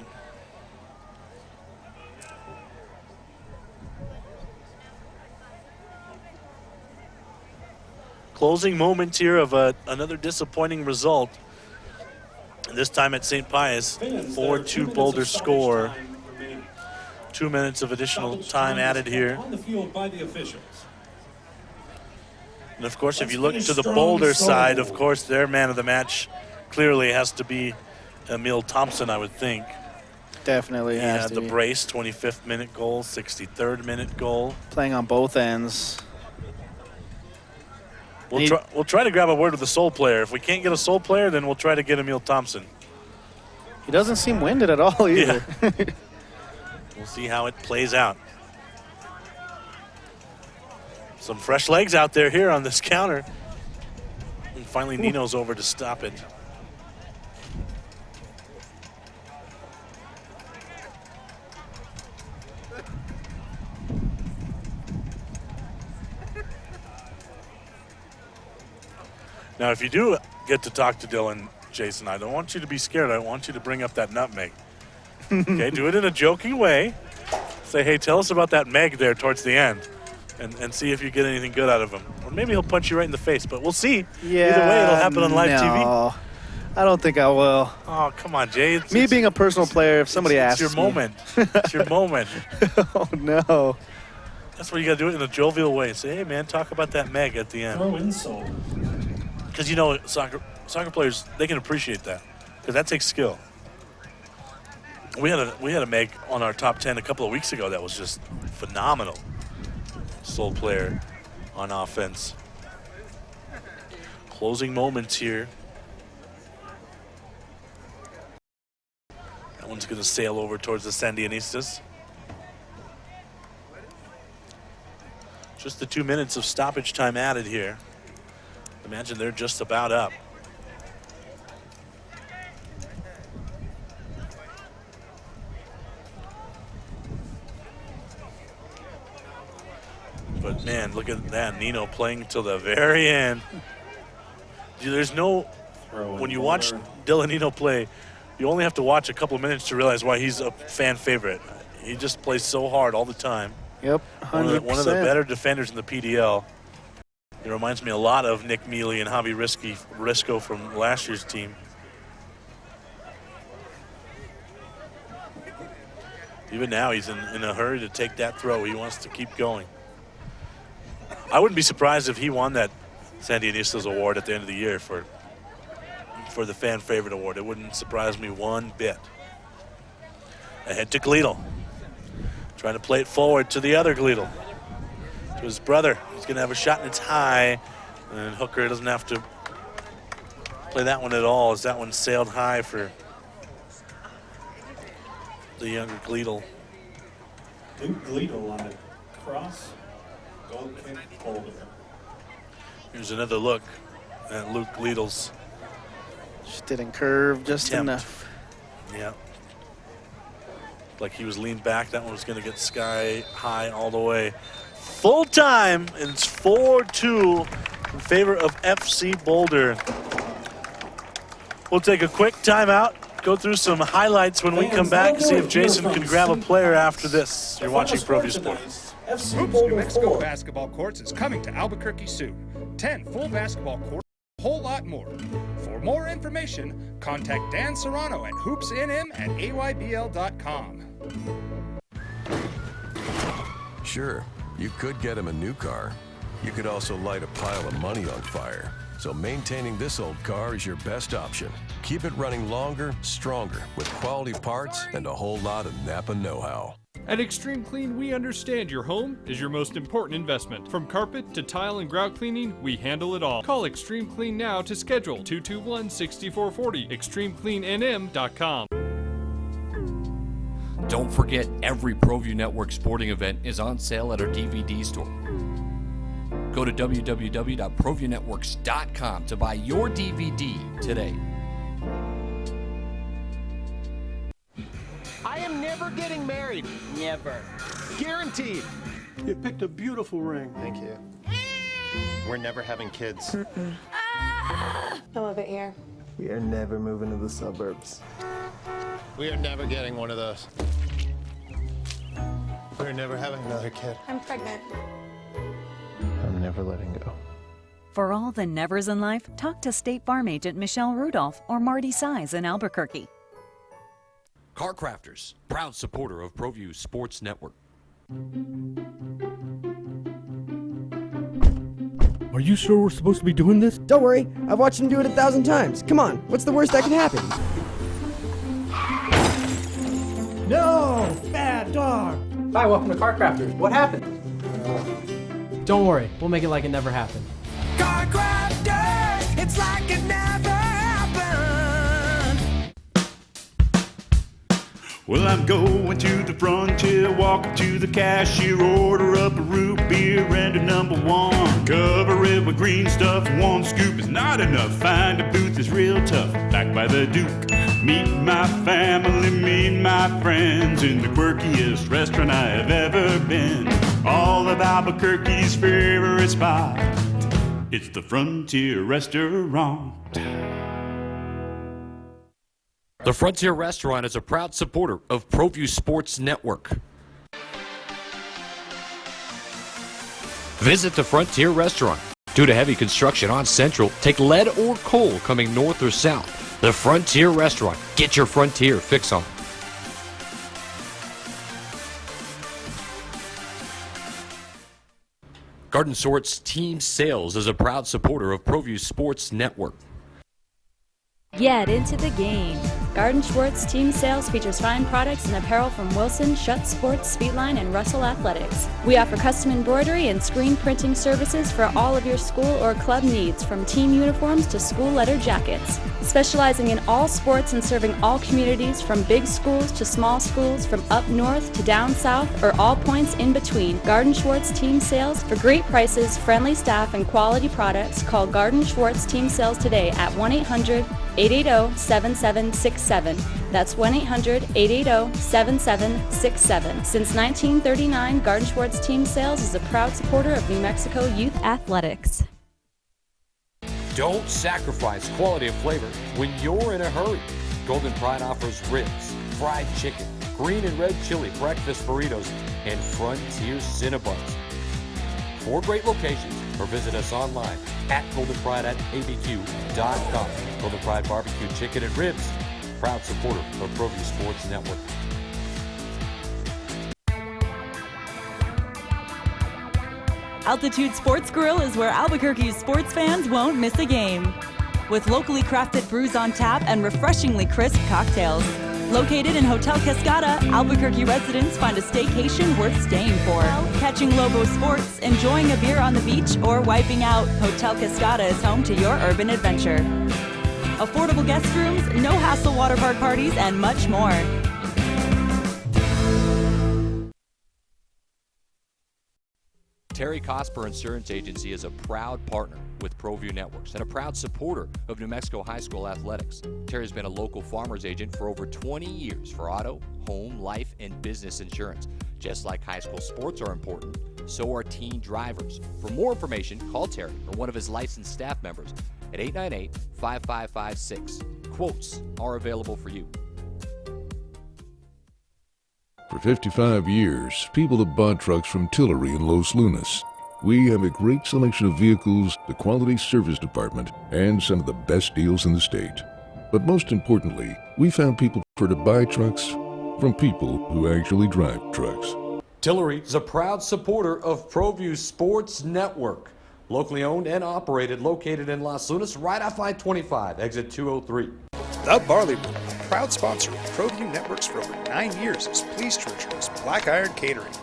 [SPEAKER 1] Closing moments here of another disappointing result. This time at St. Pius, 4-2 Boulder score. 2 minutes of additional time added here.
[SPEAKER 12] On the field by the officials.
[SPEAKER 1] And of course, if you look to the Boulder side, of course, their man of the match clearly has to be Emil Thompson, I would think.
[SPEAKER 10] Definitely
[SPEAKER 1] He
[SPEAKER 10] has
[SPEAKER 1] had
[SPEAKER 10] to
[SPEAKER 1] the
[SPEAKER 10] be.
[SPEAKER 1] brace, 25th minute goal, 63rd minute goal.
[SPEAKER 10] Playing on both ends.
[SPEAKER 1] We'll try to grab a word with the Soul player. If we can't get a Soul player, then we'll try to get Emil Thompson.
[SPEAKER 10] He doesn't seem winded at all either.
[SPEAKER 1] Yeah. We'll see how it plays out. Some fresh legs out there here on this counter. And finally, Nino's over to stop it. Now, if you do get to talk to Dylan, Jason. I don't want you to be scared. I want you to bring up that nutmeg. Okay, do it in a joking way. Say, hey, tell us about that Meg there towards the end, and see if you get anything good out of him. Or maybe he'll punch you right in the face, but we'll see.
[SPEAKER 10] Yeah,
[SPEAKER 1] either way, it'll happen on live TV.
[SPEAKER 10] No, I don't think I will.
[SPEAKER 1] Oh, come on, Jay.
[SPEAKER 10] Me being a personal player, if somebody asks
[SPEAKER 1] it's your moment. It's your moment.
[SPEAKER 10] Oh, no.
[SPEAKER 1] That's where you got to do it in a jovial way. Say, hey, man, talk about that Meg at the end.
[SPEAKER 12] Throw in Sol.
[SPEAKER 1] Because, you know, soccer players, they can appreciate that because that takes skill. We had a Meg on our top 10 a couple of weeks ago that was just phenomenal. Sol player on offense. Closing moments here. That one's going to sail over towards the Sandionistas. Just the 2 minutes of stoppage time added here. Imagine they're just about up. But man, look at that. Nino playing till the very end. There's no, when you watch Dylan Nino play, you only have to watch a couple of minutes to realize why he's a fan favorite. He just plays so hard all the time.
[SPEAKER 10] Yep, 100%.
[SPEAKER 1] One of the better defenders in the PDL. It reminds me a lot of Nick Mealy and Javi Risco from last year's team. Even now, he's in a hurry to take that throw. He wants to keep going. I wouldn't be surprised if he won that Sandionistas award at the end of the year for the fan favorite award. It wouldn't surprise me one bit. Ahead to Gleedle. Trying to play it forward to the other Gleedle. To his brother. He's going to have a shot, and it's high. And Hooker doesn't have to play that one at all, as that one sailed high for the younger Gleedle.
[SPEAKER 12] Luke Gleedle on the cross. Goal kick Boulder.
[SPEAKER 1] Here's another look at Luke Gleedle's.
[SPEAKER 10] Just didn't curve just enough.
[SPEAKER 1] Yeah. Like he was leaned back. That one was going to get sky high all the way. Full time, and it's 4-2 in favor of FC Boulder. We'll take a quick timeout, go through some highlights when we come back, see if Jason can grab a player after this. You're watching ProView Sports.
[SPEAKER 3] Hoops New Mexico basketball courts is coming to Albuquerque soon. 10 full basketball courts, a whole lot more. For more information, contact Dan Serrano at hoopsnm@aybl.com.
[SPEAKER 4] Sure, you could get him a new car. You could also light a pile of money on fire. So maintaining this old car is your best option. Keep it running longer, stronger, with quality parts and a whole lot of Napa know-how.
[SPEAKER 5] At Extreme Clean, we understand your home is your most important investment. From carpet to tile and grout cleaning, we handle it all. Call Extreme Clean now to schedule 221-6440, extremecleannm.com.
[SPEAKER 6] Don't forget, every ProView Network sporting event is on sale at our DVD store. Go to www.proviewNetworks.com to buy your DVD today.
[SPEAKER 8] I am never getting married. Never. Guaranteed.
[SPEAKER 13] You picked a beautiful ring.
[SPEAKER 8] Thank you. We're never having kids.
[SPEAKER 9] I love it here.
[SPEAKER 8] We are never moving to the suburbs. We are never getting one of those. We're never having another kid.
[SPEAKER 9] I'm pregnant.
[SPEAKER 8] I'm never letting go.
[SPEAKER 18] For all the nevers in life, talk to State Farm agent Michelle Rudolph or Marty Size in Albuquerque.
[SPEAKER 6] Car Crafters, proud supporter of ProView Sports Network.
[SPEAKER 13] Are you sure we're supposed to be doing this?
[SPEAKER 14] Don't worry, I've watched him do it 1,000 times. Come on, what's the worst that can happen?
[SPEAKER 13] No! Bad dog!
[SPEAKER 7] Hi, welcome to Car Crafters. What happened? Don't worry, we'll make it like it never happened.
[SPEAKER 15] Car Crafters, it's like it never happened.
[SPEAKER 16] Well, I'm going to the frontier, walk up to the cashier, order up a root beer and a #1. Cover it with green stuff, one scoop is not enough. Find a booth is real tough, back by the Duke. Meet my family, meet my friends in the quirkiest restaurant I have ever been. All of Albuquerque's favorite spot, it's the Frontier Restaurant.
[SPEAKER 20] The Frontier Restaurant is a proud supporter of ProView Sports Network. Visit the Frontier Restaurant. Due to heavy construction on Central, take lead or coal coming north or south. The Frontier Restaurant. Get your Frontier fix on. Garden Shorts Team Sales is a proud supporter of ProView Sports Network.
[SPEAKER 18] Get into the game. Garden Schwartz Team Sales features fine products and apparel from Wilson, Schutt Sports, Speedline, and Russell Athletics. We offer custom embroidery and screen printing services for all of your school or club needs, from team uniforms to school leather jackets. Specializing in all sports and serving all communities, from big schools to small schools, from up north to down south, or all points in between. Garden Schwartz Team Sales. For great prices, friendly staff, and quality products, call Garden Schwartz Team Sales today at 1-800-880-7767. That's 1-800-880-7767. Since 1939, Garden Schwartz Team Sales is a proud supporter of New Mexico youth athletics.
[SPEAKER 20] Don't sacrifice quality of flavor when you're in a hurry. Golden Pride offers ribs, fried chicken, green and red chili breakfast burritos, and Frontier Cinnabons. 4 great locations, or visit us online at goldenpride@abq.com. Golden Pride Barbecue Chicken and Ribs, proud supporter of ProView Sports Network.
[SPEAKER 18] Altitude Sports Grill is where Albuquerque's sports fans won't miss a game. With locally crafted brews on tap and refreshingly crisp cocktails. Located in Hotel Cascada, Albuquerque residents find a staycation worth staying for. Catching Lobo sports, enjoying a beer on the beach, or wiping out, Hotel Cascada is home to your urban adventure. Affordable guest rooms, no-hassle water park parties, and much more.
[SPEAKER 6] Terry Cosper Insurance Agency is a proud partner with ProView Networks and a proud supporter of New Mexico high school athletics. Terry's been a local farmer's agent for over 20 years for auto, home, life, and business insurance. Just like high school sports are important, so are teen drivers. For more information, call Terry or one of his licensed staff members at 898-5556. Quotes are available for you.
[SPEAKER 2] For 55 years, people have bought trucks from Tillery in Los Lunas. We have a great selection of vehicles, the quality service department, and some of the best deals in the state. But most importantly, we found people prefer to buy trucks from people who actually drive trucks.
[SPEAKER 20] Tillery is a proud supporter of ProView Sports Network. Locally owned and operated, located in Los Lunas, right off I-25, exit 203.
[SPEAKER 3] The Barley Room, proud sponsor of ProView Networks for over 9 years, is pleased to introduce Black Iron Catering.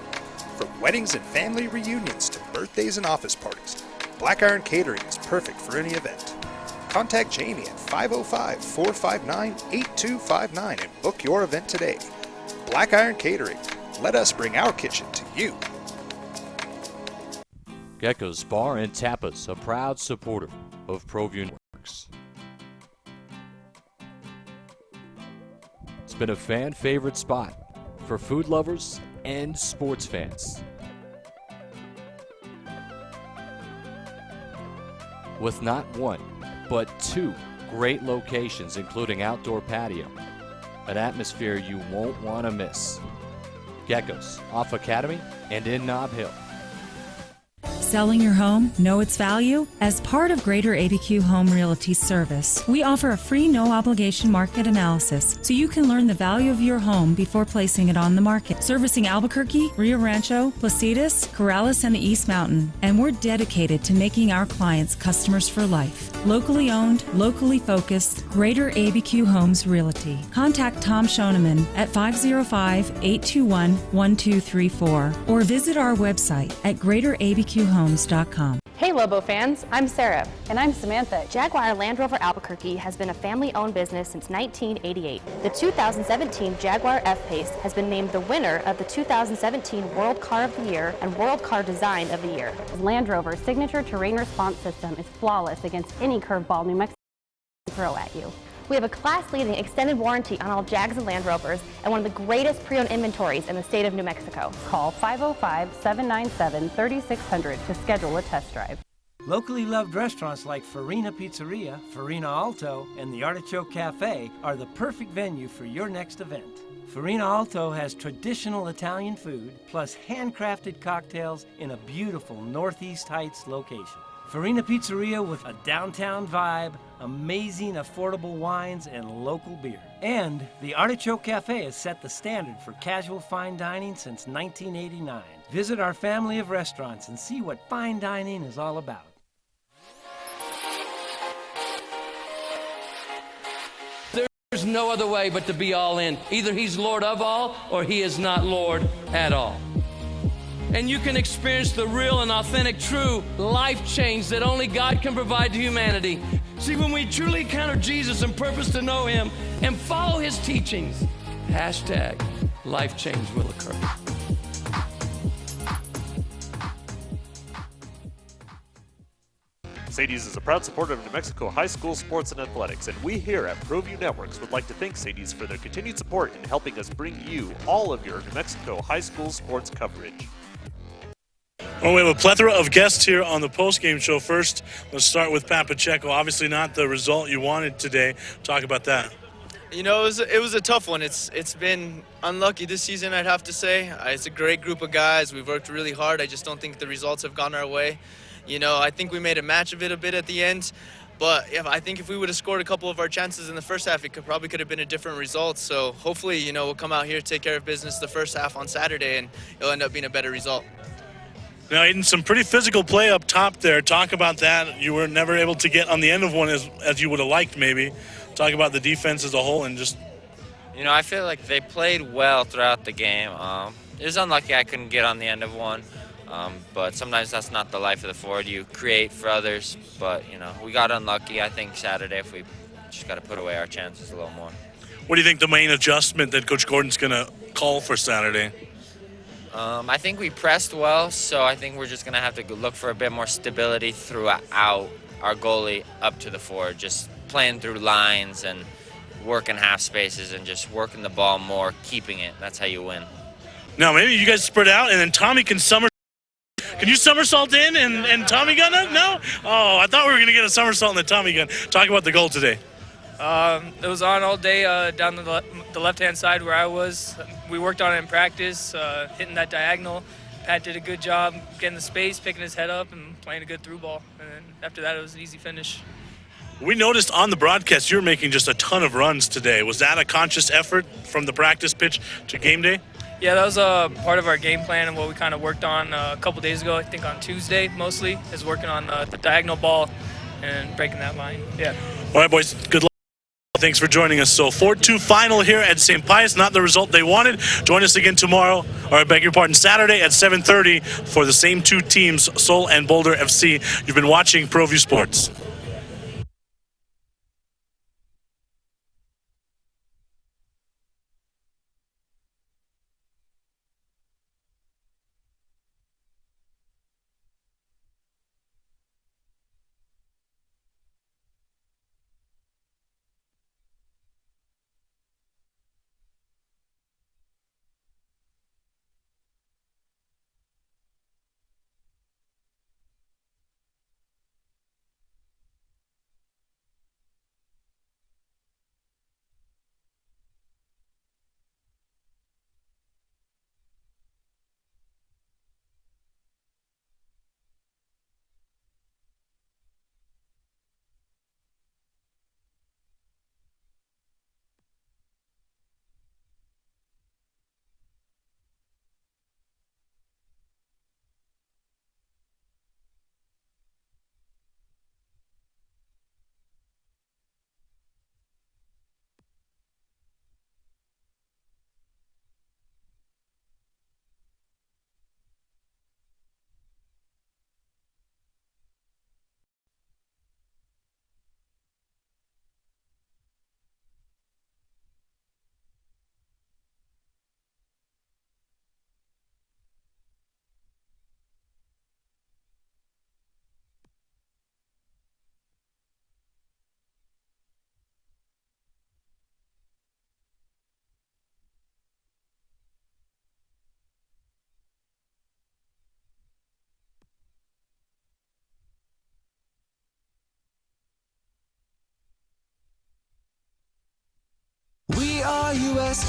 [SPEAKER 3] From weddings and family reunions to birthdays and office parties, Black Iron Catering is perfect for any event. Contact Jamie at 505-459-8259 and book your event today. Black Iron Catering. Let us bring our kitchen to you.
[SPEAKER 6] Gecko's Bar and Tapas, a proud supporter of ProView Networks. It's been a fan favorite spot for food lovers and sports fans. With not one, but 2 great locations, including outdoor patio, an atmosphere you won't want to miss. Gecko's, off Academy and in Nob Hill.
[SPEAKER 17] Selling your home, know its value? As part of Greater ABQ Home Realty Service, we offer a free no-obligation market analysis so you can learn the value of your home before placing it on the market. Servicing Albuquerque, Rio Rancho, Placitas, Corrales, and the East Mountain. And we're dedicated to making our clients customers for life. Locally owned, locally focused, Greater ABQ Homes Realty. Contact Tom Schoeneman at 505-821-1234 or visit our website at greaterabqhomes.com.
[SPEAKER 19] Hey Lobo fans, I'm Sarah.
[SPEAKER 21] And I'm Samantha.
[SPEAKER 19] Jaguar Land Rover Albuquerque has been a family-owned business since 1988. The 2017 Jaguar F-Pace has been named the winner of the 2017 World Car of the Year and World Car Design of the Year.
[SPEAKER 21] Land Rover's signature terrain response system is flawless against any curveball New Mexico can throw at you.
[SPEAKER 19] We have a class-leading extended warranty on all Jags and Land Rovers and one of the greatest pre-owned inventories in the state of New Mexico.
[SPEAKER 21] Call 505-797-3600 to schedule a test drive.
[SPEAKER 11] Locally loved restaurants like Farina Pizzeria, Farina Alto, and the Artichoke Cafe are the perfect venue for your next event. Farina Alto has traditional Italian food, plus handcrafted cocktails in a beautiful Northeast Heights location. Farina Pizzeria with a downtown vibe, amazing affordable wines, and local beer. And the Artichoke Cafe has set the standard for casual fine dining since 1989. Visit our family of restaurants and see what fine dining is all about.
[SPEAKER 22] There's no other way but to be all in. Either he's Lord of all or he is not Lord at all. And you can experience the real and authentic, true life change that only God can provide to humanity. See, when we truly encounter Jesus and purpose to know him and follow his teachings, hashtag life change will occur.
[SPEAKER 23] Sadie's is a proud supporter of New Mexico high school sports and athletics, and we here at ProView Networks would like to thank Sadie's for their continued support in helping us bring you all of your New Mexico high school sports coverage.
[SPEAKER 1] Well, we have a plethora of guests here on the post-game show. First, let's start with Pat Pacheco. Obviously not the result you wanted today. Talk about that.
[SPEAKER 24] You know, it was a tough one. It's been unlucky this season, I'd have to say. It's a great group of guys. We've worked really hard. I just don't think the results have gone our way. You know, I think we made a match of it a bit at the end. But yeah, I think if we would have scored a couple of our chances in the first half, it probably could have been a different result. So hopefully, you know, we'll come out here, take care of business the first half on Saturday, and it'll end up being a better result.
[SPEAKER 1] Now, Aiden, some pretty physical play up top there. Talk about that. You were never able to get on the end of one as you would have liked, maybe. Talk about the defense as a whole and just...
[SPEAKER 25] You know, I feel like they played well throughout the game. It was unlucky I couldn't get on the end of one. But sometimes that's not the life of the forward. You create for others, but, you know, we got unlucky. I think Saturday, if we just got to put away our chances a little more.
[SPEAKER 1] What do you think the main adjustment that Coach Gordon's going to call for Saturday?
[SPEAKER 25] I think we pressed well, so I think we're just going to have to look for a bit more stability throughout our goalie up to the forward, just playing through lines and working half spaces and just working the ball more, keeping it. That's how you win.
[SPEAKER 1] Now, maybe you guys spread out, and then Tommy can Can you somersault in and Tommy gun it? No? Oh, I thought we were going to get a somersault in the Tommy gun. Talk about the goal today.
[SPEAKER 26] It was on all day down the left-hand side where I was. We worked on it in practice, hitting that diagonal. Pat did a good job getting the space, picking his head up, and playing a good through ball. And then after that, it was an easy finish.
[SPEAKER 1] We noticed on the broadcast you were making just a ton of runs today. Was that a conscious effort from the practice pitch to game day?
[SPEAKER 26] Yeah, that was part of our game plan and what we kind of worked on a couple days ago, I think on Tuesday mostly, is working on the diagonal ball and breaking that line. Yeah.
[SPEAKER 1] All right, boys, good luck. Thanks for joining us. So 4-2 final here at St. Pius, not the result they wanted. Join us again tomorrow, or I beg your pardon, Saturday at 7:30 for the same two teams, Sol and Boulder FC. You've been watching ProView Sports.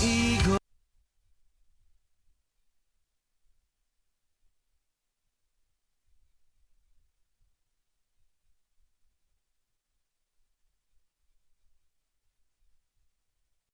[SPEAKER 15] Eagles.